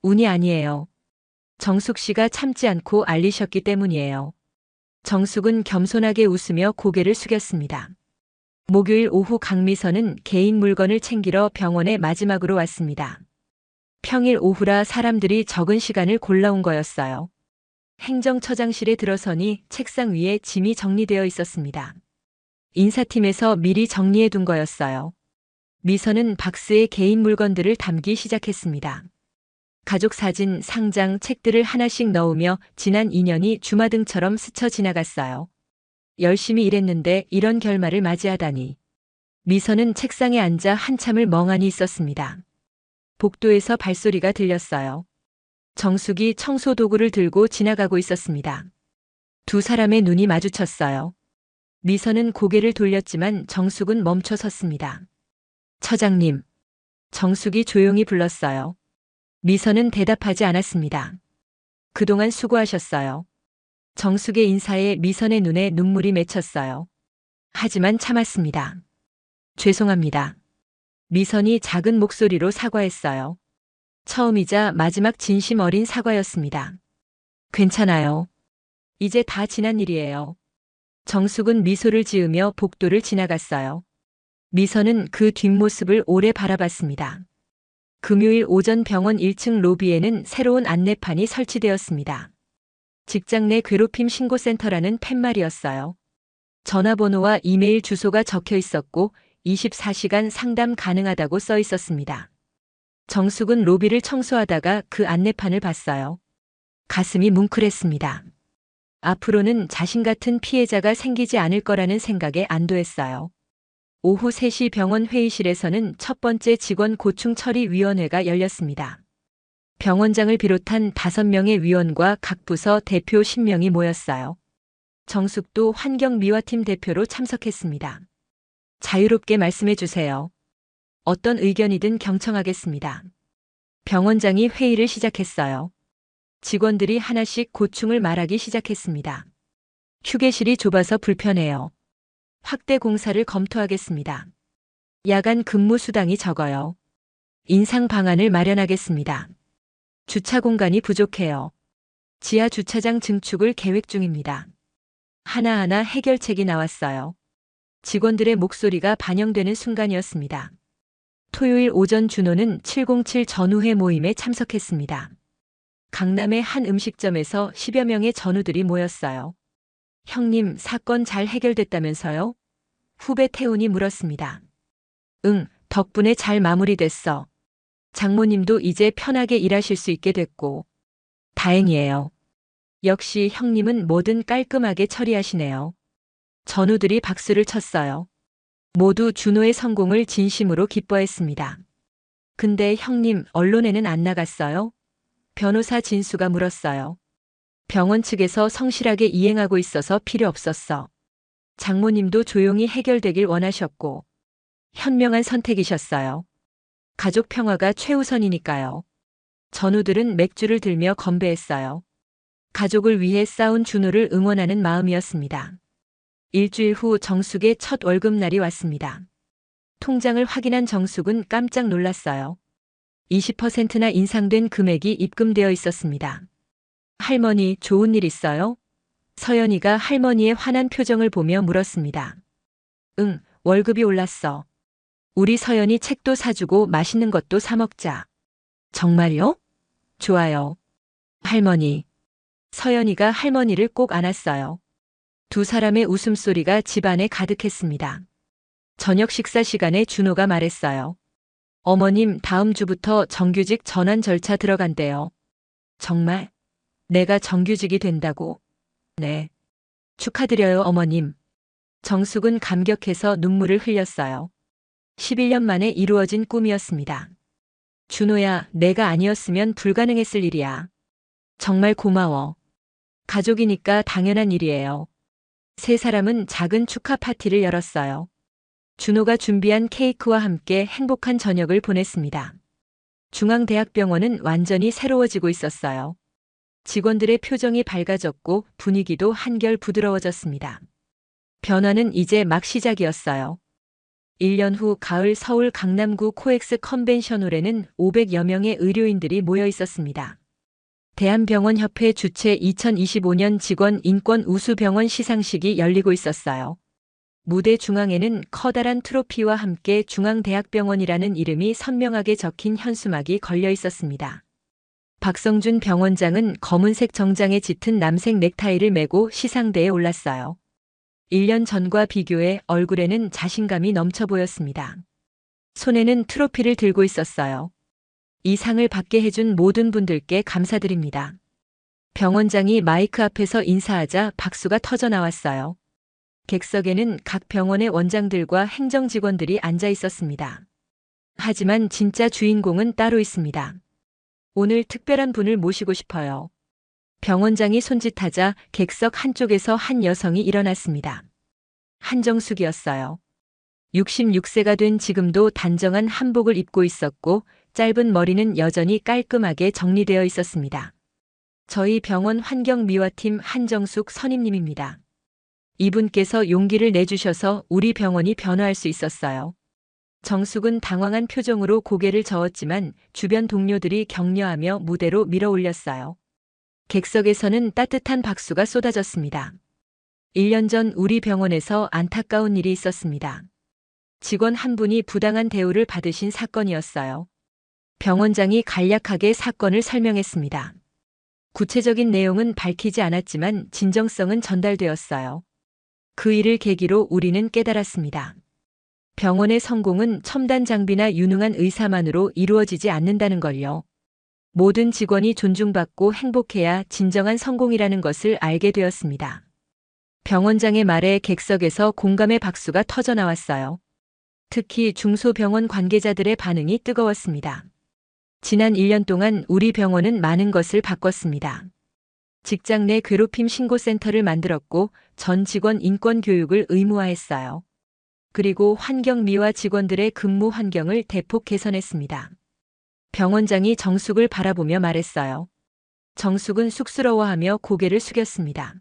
운이 아니에요. 정숙 씨가 참지 않고 알리셨기 때문이에요. 정숙은 겸손하게 웃으며 고개를 숙였습니다. 목요일 오후 강미선은 개인 물건을 챙기러 병원에 마지막으로 왔습니다. 평일 오후라 사람들이 적은 시간을 골라온 거였어요. 행정처장실에 들어서니 책상 위에 짐이 정리되어 있었습니다. 인사팀에서 미리 정리해 둔 거였어요. 미선은 박스에 개인 물건들을 담기 시작했습니다. 가족 사진, 상장, 책들을 하나씩 넣으며 지난 2년이 주마등처럼 스쳐 지나갔어요. 열심히 일했는데 이런 결말을 맞이하다니. 미선은 책상에 앉아 한참을 멍하니 있었습니다. 복도에서 발소리가 들렸어요. 정숙이 청소 도구를 들고 지나가고 있었습니다. 두 사람의 눈이 마주쳤어요. 미선은 고개를 돌렸지만 정숙은 멈춰 섰습니다. 처장님. 정숙이 조용히 불렀어요. 미선은 대답하지 않았습니다. 그동안 수고하셨어요. 정숙의 인사에 미선의 눈에 눈물이 맺혔어요. 하지만 참았습니다. 죄송합니다. 미선이 작은 목소리로 사과했어요. 처음이자 마지막 진심 어린 사과였습니다. 괜찮아요. 이제 다 지난 일이에요. 정숙은 미소를 지으며 복도를 지나갔어요. 미선은 그 뒷모습을 오래 바라봤습니다. 금요일 오전 병원 1층 로비에는 새로운 안내판이 설치되었습니다. 직장 내 괴롭힘 신고센터라는 팻말이었어요. 전화번호와 이메일 주소가 적혀 있었고 24시간 상담 가능하다고 써 있었습니다. 정숙은 로비를 청소하다가 그 안내판을 봤어요. 가슴이 뭉클했습니다. 앞으로는 자신 같은 피해자가 생기지 않을 거라는 생각에 안도했어요. 오후 3시 병원 회의실에서는 첫 번째 직원 고충 처리 위원회가 열렸습니다. 병원장을 비롯한 5명의 위원과 각 부서 대표 10명이 모였어요. 정숙도 환경미화팀 대표로 참석했습니다. 자유롭게 말씀해 주세요. 어떤 의견이든 경청하겠습니다. 병원장이 회의를 시작했어요. 직원들이 하나씩 고충을 말하기 시작했습니다. 휴게실이 좁아서 불편해요. 확대 공사를 검토하겠습니다. 야간 근무 수당이 적어요. 인상 방안을 마련하겠습니다. 주차 공간이 부족해요. 지하 주차장 증축을 계획 중입니다. 하나하나 해결책이 나왔어요. 직원들의 목소리가 반영되는 순간이었습니다. 토요일 오전 준호는 707 전우회 모임에 참석했습니다. 강남의 한 음식점에서 10여 명의 전우들이 모였어요. 형님, 사건 잘 해결됐다면서요? 후배 태훈이 물었습니다. 응, 덕분에 잘 마무리됐어. 장모님도 이제 편하게 일하실 수 있게 됐고. 다행이에요. 역시 형님은 뭐든 깔끔하게 처리하시네요. 전우들이 박수를 쳤어요. 모두 준호의 성공을 진심으로 기뻐했습니다. 근데 형님, 언론에는 안 나갔어요? 변호사 진수가 물었어요. 병원 측에서 성실하게 이행하고 있어서 필요 없었어. 장모님도 조용히 해결되길 원하셨고. 현명한 선택이셨어요. 가족 평화가 최우선이니까요. 전우들은 맥주를 들며 건배했어요. 가족을 위해 싸운 준호를 응원하는 마음이었습니다. 일주일 후 정숙의 첫 월급날이 왔습니다. 통장을 확인한 정숙은 깜짝 놀랐어요. 20%나 인상된 금액이 입금되어 있었습니다. 할머니, 좋은 일 있어요? 서연이가 할머니의 환한 표정을 보며 물었습니다. 응, 월급이 올랐어. 우리 서연이 책도 사주고 맛있는 것도 사 먹자. 정말요? 좋아요. 할머니. 서연이가 할머니를 꼭 안았어요. 두 사람의 웃음소리가 집안에 가득했습니다. 저녁 식사 시간에 준호가 말했어요. 어머님, 다음 주부터 정규직 전환 절차 들어간대요. 정말? 내가 정규직이 된다고? 네. 축하드려요, 어머님. 정숙은 감격해서 눈물을 흘렸어요. 11년 만에 이루어진 꿈이었습니다. 준호야, 내가 아니었으면 불가능했을 일이야. 정말 고마워. 가족이니까 당연한 일이에요. 세 사람은 작은 축하 파티를 열었어요. 준호가 준비한 케이크와 함께 행복한 저녁을 보냈습니다. 중앙대학병원은 완전히 새로워지고 있었어요. 직원들의 표정이 밝아졌고 분위기도 한결 부드러워졌습니다. 변화는 이제 막 시작이었어요. 1년 후 가을 서울 강남구 코엑스 컨벤션홀에는 500여 명의 의료인들이 모여 있었습니다. 대한병원협회 주최 2025년 직원 인권 우수병원 시상식이 열리고 있었어요. 무대 중앙에는 커다란 트로피와 함께 중앙대학병원이라는 이름이 선명하게 적힌 현수막이 걸려 있었습니다. 박성준 병원장은 검은색 정장에 짙은 남색 넥타이를 메고 시상대에 올랐어요. 1년 전과 비교해 얼굴에는 자신감이 넘쳐 보였습니다. 손에는 트로피를 들고 있었어요. 이 상을 받게 해준 모든 분들께 감사드립니다. 병원장이 마이크 앞에서 인사하자 박수가 터져 나왔어요. 객석에는 각 병원의 원장들과 행정직원들이 앉아 있었습니다. 하지만 진짜 주인공은 따로 있습니다. 오늘 특별한 분을 모시고 싶어요. 병원장이 손짓하자 객석 한쪽에서 한 여성이 일어났습니다. 한정숙이었어요. 66세가 된 지금도 단정한 한복을 입고 있었고 짧은 머리는 여전히 깔끔하게 정리되어 있었습니다. 저희 병원 환경미화팀 한정숙 선임님입니다. 이분께서 용기를 내주셔서 우리 병원이 변화할 수 있었어요. 정숙은 당황한 표정으로 고개를 저었지만 주변 동료들이 격려하며 무대로 밀어 올렸어요. 객석에서는 따뜻한 박수가 쏟아졌습니다. 1년 전 우리 병원에서 안타까운 일이 있었습니다. 직원 한 분이 부당한 대우를 받으신 사건이었어요. 병원장이 간략하게 사건을 설명했습니다. 구체적인 내용은 밝히지 않았지만 진정성은 전달되었어요. 그 일을 계기로 우리는 깨달았습니다. 병원의 성공은 첨단 장비나 유능한 의사만으로 이루어지지 않는다는 걸요. 모든 직원이 존중받고 행복해야 진정한 성공이라는 것을 알게 되었습니다. 병원장의 말에 객석에서 공감의 박수가 터져 나왔어요. 특히 중소병원 관계자들의 반응이 뜨거웠습니다. 지난 1년 동안 우리 병원은 많은 것을 바꿨습니다. 직장 내 괴롭힘 신고센터를 만들었고 전 직원 인권 교육을 의무화했어요. 그리고 환경미화 직원들의 근무 환경을 대폭 개선했습니다. 병원장이 정숙을 바라보며 말했어요. 정숙은 쑥스러워하며 고개를 숙였습니다.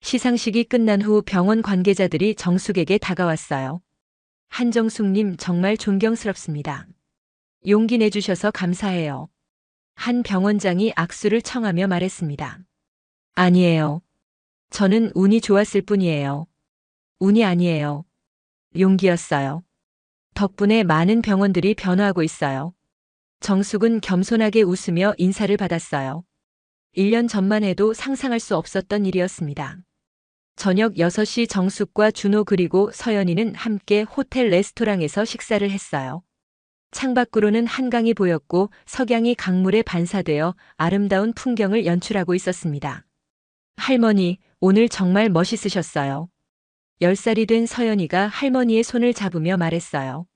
시상식이 끝난 후 병원 관계자들이 정숙에게 다가왔어요. 한정숙님 정말 존경스럽습니다. 용기 내주셔서 감사해요. 한 병원장이 악수를 청하며 말했습니다. 아니에요. 저는 운이 좋았을 뿐이에요. 운이 아니에요. 용기였어요. 덕분에 많은 병원들이 변화하고 있어요. 정숙은 겸손하게 웃으며 인사를 받았어요. 1년 전만 해도 상상할 수 없었던 일이었습니다. 저녁 6시 정숙과 준호 그리고 서연이는 함께 호텔 레스토랑에서 식사를 했어요. 창밖으로는 한강이 보였고 석양이 강물에 반사되어 아름다운 풍경을 연출하고 있었습니다. 할머니, 오늘 정말 멋있으셨어요. 10살이 된 서연이가 할머니의 손을 잡으며 말했어요.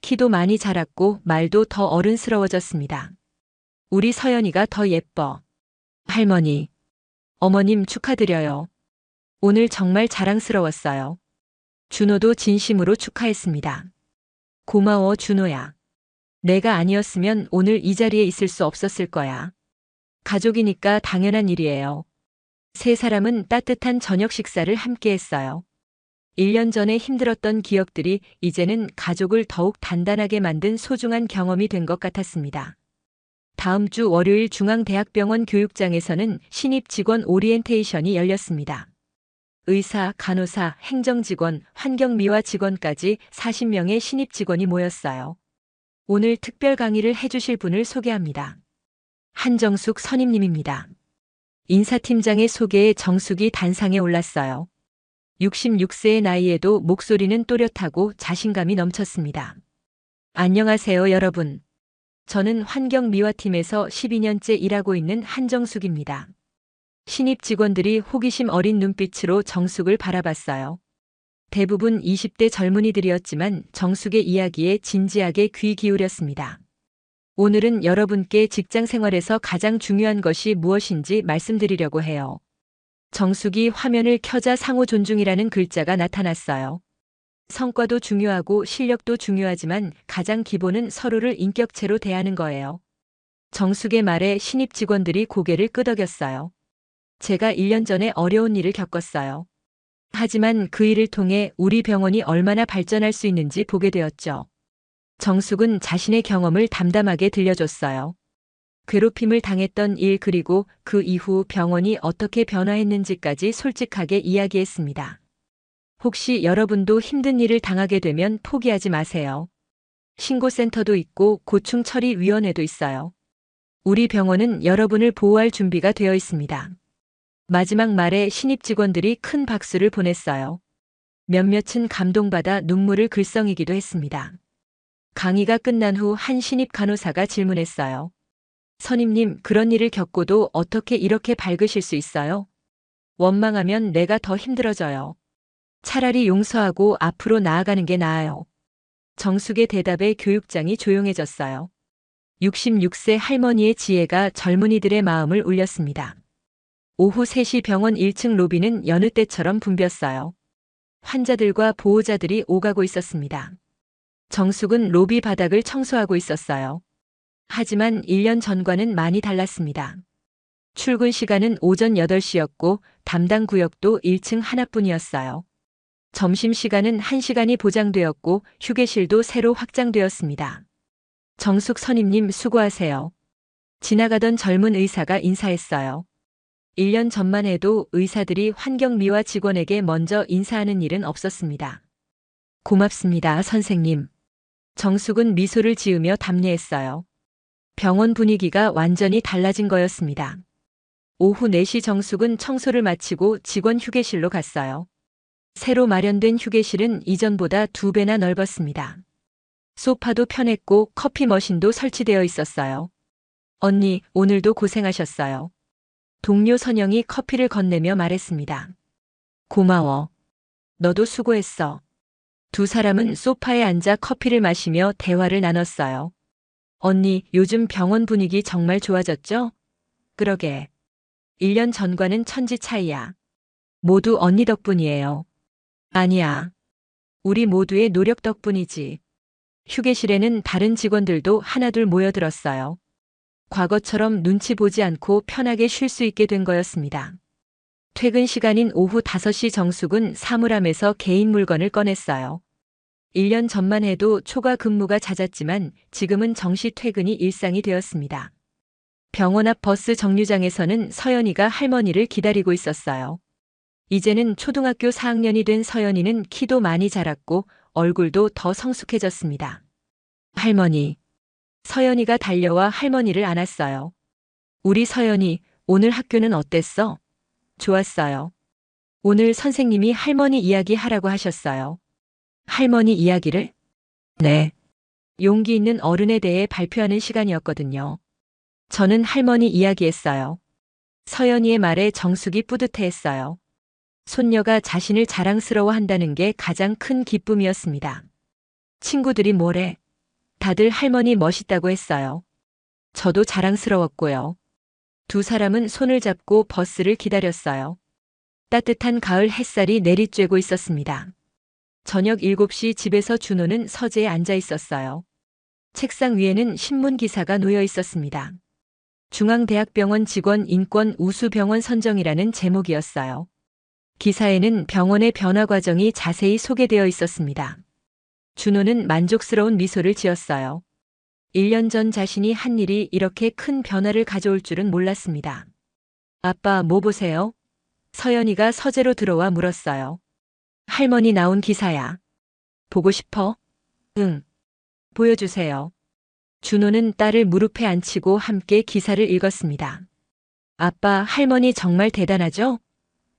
키도 많이 자랐고 말도 더 어른스러워졌습니다. 우리 서연이가 더 예뻐. 할머니, 어머님 축하드려요. 오늘 정말 자랑스러웠어요. 준호도 진심으로 축하했습니다. 고마워, 준호야. 내가 아니었으면 오늘 이 자리에 있을 수 없었을 거야. 가족이니까 당연한 일이에요. 세 사람은 따뜻한 저녁 식사를 함께 했어요. 1년 전에 힘들었던 기억들이 이제는 가족을 더욱 단단하게 만든 소중한 경험이 된 것 같았습니다. 다음 주 월요일 중앙대학병원 교육장에서는 신입 직원 오리엔테이션이 열렸습니다. 의사, 간호사, 행정직원, 환경미화 직원까지 40명의 신입 직원이 모였어요. 오늘 특별 강의를 해주실 분을 소개합니다. 한정숙 선임님입니다. 인사팀장의 소개에 정숙이 단상에 올랐어요. 66세의 나이에도 목소리는 또렷하고 자신감이 넘쳤습니다. 안녕하세요, 여러분. 저는 환경미화팀에서 12년째 일하고 있는 한정숙입니다. 신입 직원들이 호기심 어린 눈빛으로 정숙을 바라봤어요. 대부분 20대 젊은이들이었지만 정숙의 이야기에 진지하게 귀 기울였습니다. 오늘은 여러분께 직장 생활에서 가장 중요한 것이 무엇인지 말씀드리려고 해요. 정숙이 화면을 켜자 상호 존중이라는 글자가 나타났어요. 성과도 중요하고 실력도 중요하지만 가장 기본은 서로를 인격체로 대하는 거예요. 정숙의 말에 신입 직원들이 고개를 끄덕였어요. 제가 1년 전에 어려운 일을 겪었어요. 하지만 그 일을 통해 우리 병원이 얼마나 발전할 수 있는지 보게 되었죠. 정숙은 자신의 경험을 담담하게 들려줬어요. 괴롭힘을 당했던 일 그리고 그 이후 병원이 어떻게 변화했는지까지 솔직하게 이야기했습니다. 혹시 여러분도 힘든 일을 당하게 되면 포기하지 마세요. 신고센터도 있고 고충 처리 위원회도 있어요. 우리 병원은 여러분을 보호할 준비가 되어 있습니다. 마지막 말에 신입 직원들이 큰 박수를 보냈어요. 몇몇은 감동받아 눈물을 글썽이기도 했습니다. 강의가 끝난 후 한 신입 간호사가 질문했어요. 선임님, 그런 일을 겪고도 어떻게 이렇게 밝으실 수 있어요? 원망하면 내가 더 힘들어져요. 차라리 용서하고 앞으로 나아가는 게 나아요. 정숙의 대답에 교육장이 조용해졌어요. 66세 할머니의 지혜가 젊은이들의 마음을 울렸습니다. 오후 3시 병원 1층 로비는 여느 때처럼 붐볐어요. 환자들과 보호자들이 오가고 있었습니다. 정숙은 로비 바닥을 청소하고 있었어요. 하지만 1년 전과는 많이 달랐습니다. 출근 시간은 오전 8시였고 담당 구역도 1층 하나뿐이었어요. 점심시간은 1시간이 보장되었고 휴게실도 새로 확장되었습니다. 정숙 선임님 수고하세요. 지나가던 젊은 의사가 인사했어요. 1년 전만 해도 의사들이 환경미화 직원에게 먼저 인사하는 일은 없었습니다. 고맙습니다, 선생님. 정숙은 미소를 지으며 답례했어요. 병원 분위기가 완전히 달라진 거였습니다. 오후 4시 정숙은 청소를 마치고 직원 휴게실로 갔어요. 새로 마련된 휴게실은 이전보다 2배나 넓었습니다. 소파도 편했고 커피 머신도 설치되어 있었어요. 언니, 오늘도 고생하셨어요. 동료 선영이 커피를 건네며 말했습니다. 고마워. 너도 수고했어. 두 사람은 소파에 앉아 커피를 마시며 대화를 나눴어요. 언니, 요즘 병원 분위기 정말 좋아졌죠? 그러게. 1년 전과는 천지 차이야. 모두 언니 덕분이에요. 아니야. 우리 모두의 노력 덕분이지. 휴게실에는 다른 직원들도 하나둘 모여들었어요. 과거처럼 눈치 보지 않고 편하게 쉴 수 있게 된 거였습니다. 퇴근 시간인 오후 5시 정숙은 사물함에서 개인 물건을 꺼냈어요. 1년 전만 해도 초과 근무가 잦았지만 지금은 정시 퇴근이 일상이 되었습니다. 병원 앞 버스 정류장에서는 서연이가 할머니를 기다리고 있었어요. 이제는 초등학교 4학년이 된 서연이는 키도 많이 자랐고 얼굴도 더 성숙해졌습니다. 할머니. 서연이가 달려와 할머니를 안았어요. 우리 서연이, 오늘 학교는 어땠어? 좋았어요. 오늘 선생님이 할머니 이야기 하라고 하셨어요. 할머니 이야기를? 네. 용기 있는 어른에 대해 발표하는 시간이었거든요. 저는 할머니 이야기했어요. 서연이의 말에 정숙이 뿌듯해했어요. 손녀가 자신을 자랑스러워한다는 게 가장 큰 기쁨이었습니다. 친구들이 뭐래? 다들 할머니 멋있다고 했어요. 저도 자랑스러웠고요. 두 사람은 손을 잡고 버스를 기다렸어요. 따뜻한 가을 햇살이 내리쬐고 있었습니다. 저녁 7시 집에서 준호는 서재에 앉아 있었어요. 책상 위에는 신문 기사가 놓여 있었습니다. 중앙대학병원 직원 인권 우수 병원 선정이라는 제목이었어요. 기사에는 병원의 변화 과정이 자세히 소개되어 있었습니다. 준호는 만족스러운 미소를 지었어요. 1년 전 자신이 한 일이 이렇게 큰 변화를 가져올 줄은 몰랐습니다. 아빠, 뭐 보세요? 서연이가 서재로 들어와 물었어요. 할머니 나온 기사야. 보고 싶어? 응. 보여주세요. 준호는 딸을 무릎에 앉히고 함께 기사를 읽었습니다. 아빠, 할머니 정말 대단하죠?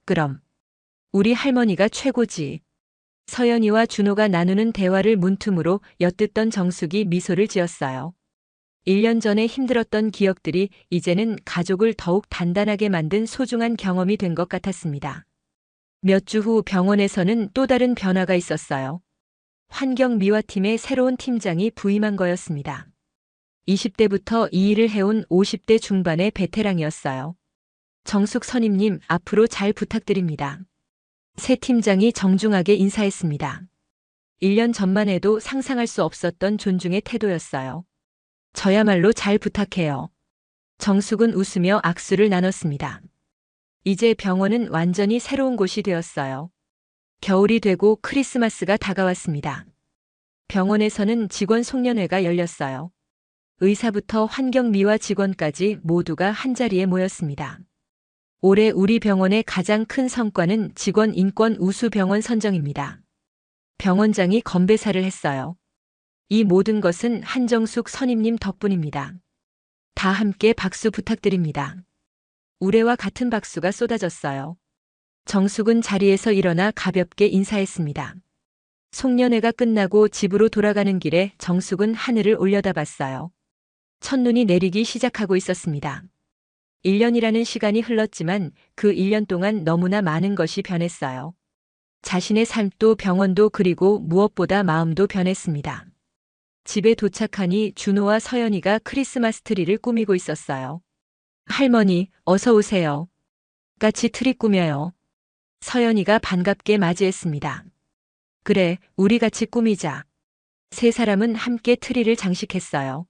그럼. 우리 할머니가 최고지. 서연이와 준호가 나누는 대화를 문틈으로 엿듣던 정숙이 미소를 지었어요. 1년 전에 힘들었던 기억들이 이제는 가족을 더욱 단단하게 만든 소중한 경험이 된 것 같았습니다. 몇 주 후 병원에서는 또 다른 변화가 있었어요. 환경미화팀의 새로운 팀장이 부임한 거였습니다. 20대부터 이 일을 해온 50대 중반의 베테랑이었어요. 정숙 선임님, 앞으로 잘 부탁드립니다. 새 팀장이 정중하게 인사했습니다. 1년 전만 해도 상상할 수 없었던 존중의 태도였어요. 저야말로 잘 부탁해요. 정숙은 웃으며 악수를 나눴습니다. 이제 병원은 완전히 새로운 곳이 되었어요. 겨울이 되고 크리스마스가 다가왔습니다. 병원에서는 직원 송년회가 열렸어요. 의사부터 환경미화 직원까지 모두가 한자리에 모였습니다. 올해 우리 병원의 가장 큰 성과는 직원 인권 우수 병원 선정입니다. 병원장이 건배사를 했어요. 이 모든 것은 한정숙 선임님 덕분입니다. 다 함께 박수 부탁드립니다. 우레와 같은 박수가 쏟아졌어요. 정숙은 자리에서 일어나 가볍게 인사했습니다. 송년회가 끝나고 집으로 돌아가는 길에 정숙은 하늘을 올려다봤어요. 첫눈이 내리기 시작하고 있었습니다. 1년이라는 시간이 흘렀지만 그 1년 동안 너무나 많은 것이 변했어요. 자신의 삶도 병원도 그리고 무엇보다 마음도 변했습니다. 집에 도착하니 준호와 서연이가 크리스마스 트리를 꾸미고 있었어요. 할머니, 어서 오세요. 같이 트리 꾸며요. 서연이가 반갑게 맞이했습니다. 그래, 우리 같이 꾸미자. 세 사람은 함께 트리를 장식했어요.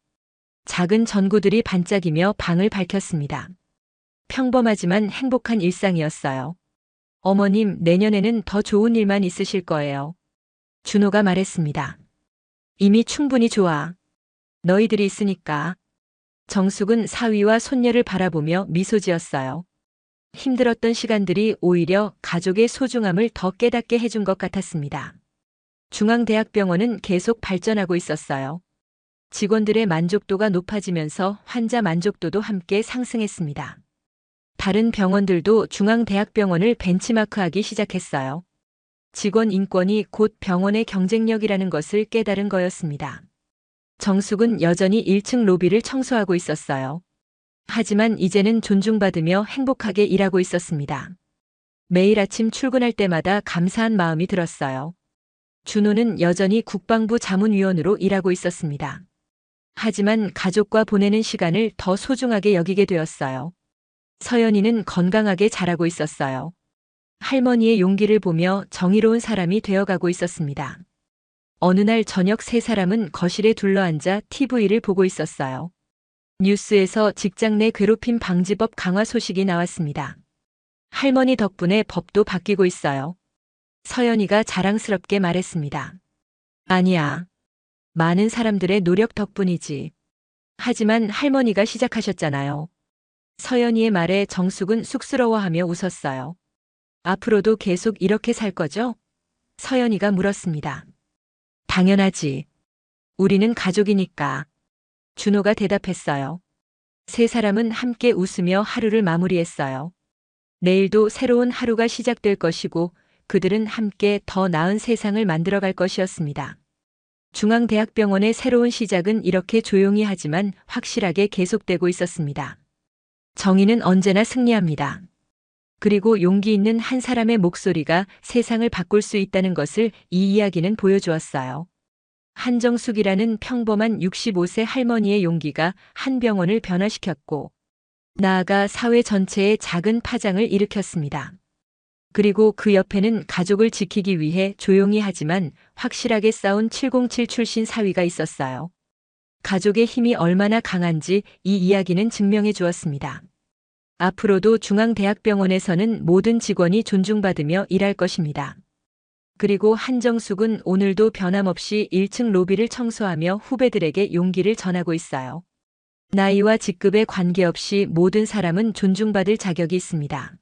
작은 전구들이 반짝이며 방을 밝혔습니다. 평범하지만 행복한 일상이었어요. 어머님, 내년에는 더 좋은 일만 있으실 거예요. 준호가 말했습니다. 이미 충분히 좋아. 너희들이 있으니까. 정숙은 사위와 손녀를 바라보며 미소 지었어요. 힘들었던 시간들이 오히려 가족의 소중함을 더 깨닫게 해준 것 같았습니다. 중앙대학병원은 계속 발전하고 있었어요. 직원들의 만족도가 높아지면서 환자 만족도도 함께 상승했습니다. 다른 병원들도 중앙대학병원을 벤치마크하기 시작했어요. 직원 인권이 곧 병원의 경쟁력이라는 것을 깨달은 거였습니다. 정숙은 여전히 1층 로비를 청소하고 있었어요. 하지만 이제는 존중받으며 행복하게 일하고 있었습니다. 매일 아침 출근할 때마다 감사한 마음이 들었어요. 준호는 여전히 국방부 자문위원으로 일하고 있었습니다. 하지만 가족과 보내는 시간을 더 소중하게 여기게 되었어요. 서연이는 건강하게 자라고 있었어요. 할머니의 용기를 보며 정의로운 사람이 되어가고 있었습니다. 어느 날 저녁 세 사람은 거실에 둘러앉아 TV를 보고 있었어요. 뉴스에서 직장 내 괴롭힘 방지법 강화 소식이 나왔습니다. 할머니 덕분에 법도 바뀌고 있어요. 서연이가 자랑스럽게 말했습니다. 아니야. 많은 사람들의 노력 덕분이지. 하지만 할머니가 시작하셨잖아요. 서연이의 말에 정숙은 쑥스러워하며 웃었어요. 앞으로도 계속 이렇게 살 거죠? 서연이가 물었습니다. 당연하지. 우리는 가족이니까. 준호가 대답했어요. 세 사람은 함께 웃으며 하루를 마무리했어요. 내일도 새로운 하루가 시작될 것이고 그들은 함께 더 나은 세상을 만들어갈 것이었습니다. 중앙대학병원의 새로운 시작은 이렇게 조용히 하지만 확실하게 계속되고 있었습니다. 정의는 언제나 승리합니다. 그리고 용기 있는 한 사람의 목소리가 세상을 바꿀 수 있다는 것을 이 이야기는 보여주었어요. 한정숙이라는 평범한 65세 할머니의 용기가 한 병원을 변화시켰고 나아가 사회 전체에 작은 파장을 일으켰습니다. 그리고 그 옆에는 가족을 지키기 위해 조용히 하지만 확실하게 싸운 707 출신 사위가 있었어요. 가족의 힘이 얼마나 강한지 이 이야기는 증명해 주었습니다. 앞으로도 중앙대학병원에서는 모든 직원이 존중받으며 일할 것입니다. 그리고 한정숙은 오늘도 변함없이 1층 로비를 청소하며 후배들에게 용기를 전하고 있어요. 나이와 직급에 관계없이 모든 사람은 존중받을 자격이 있습니다.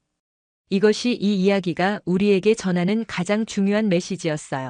이것이 이 이야기가 우리에게 전하는 가장 중요한 메시지였어요.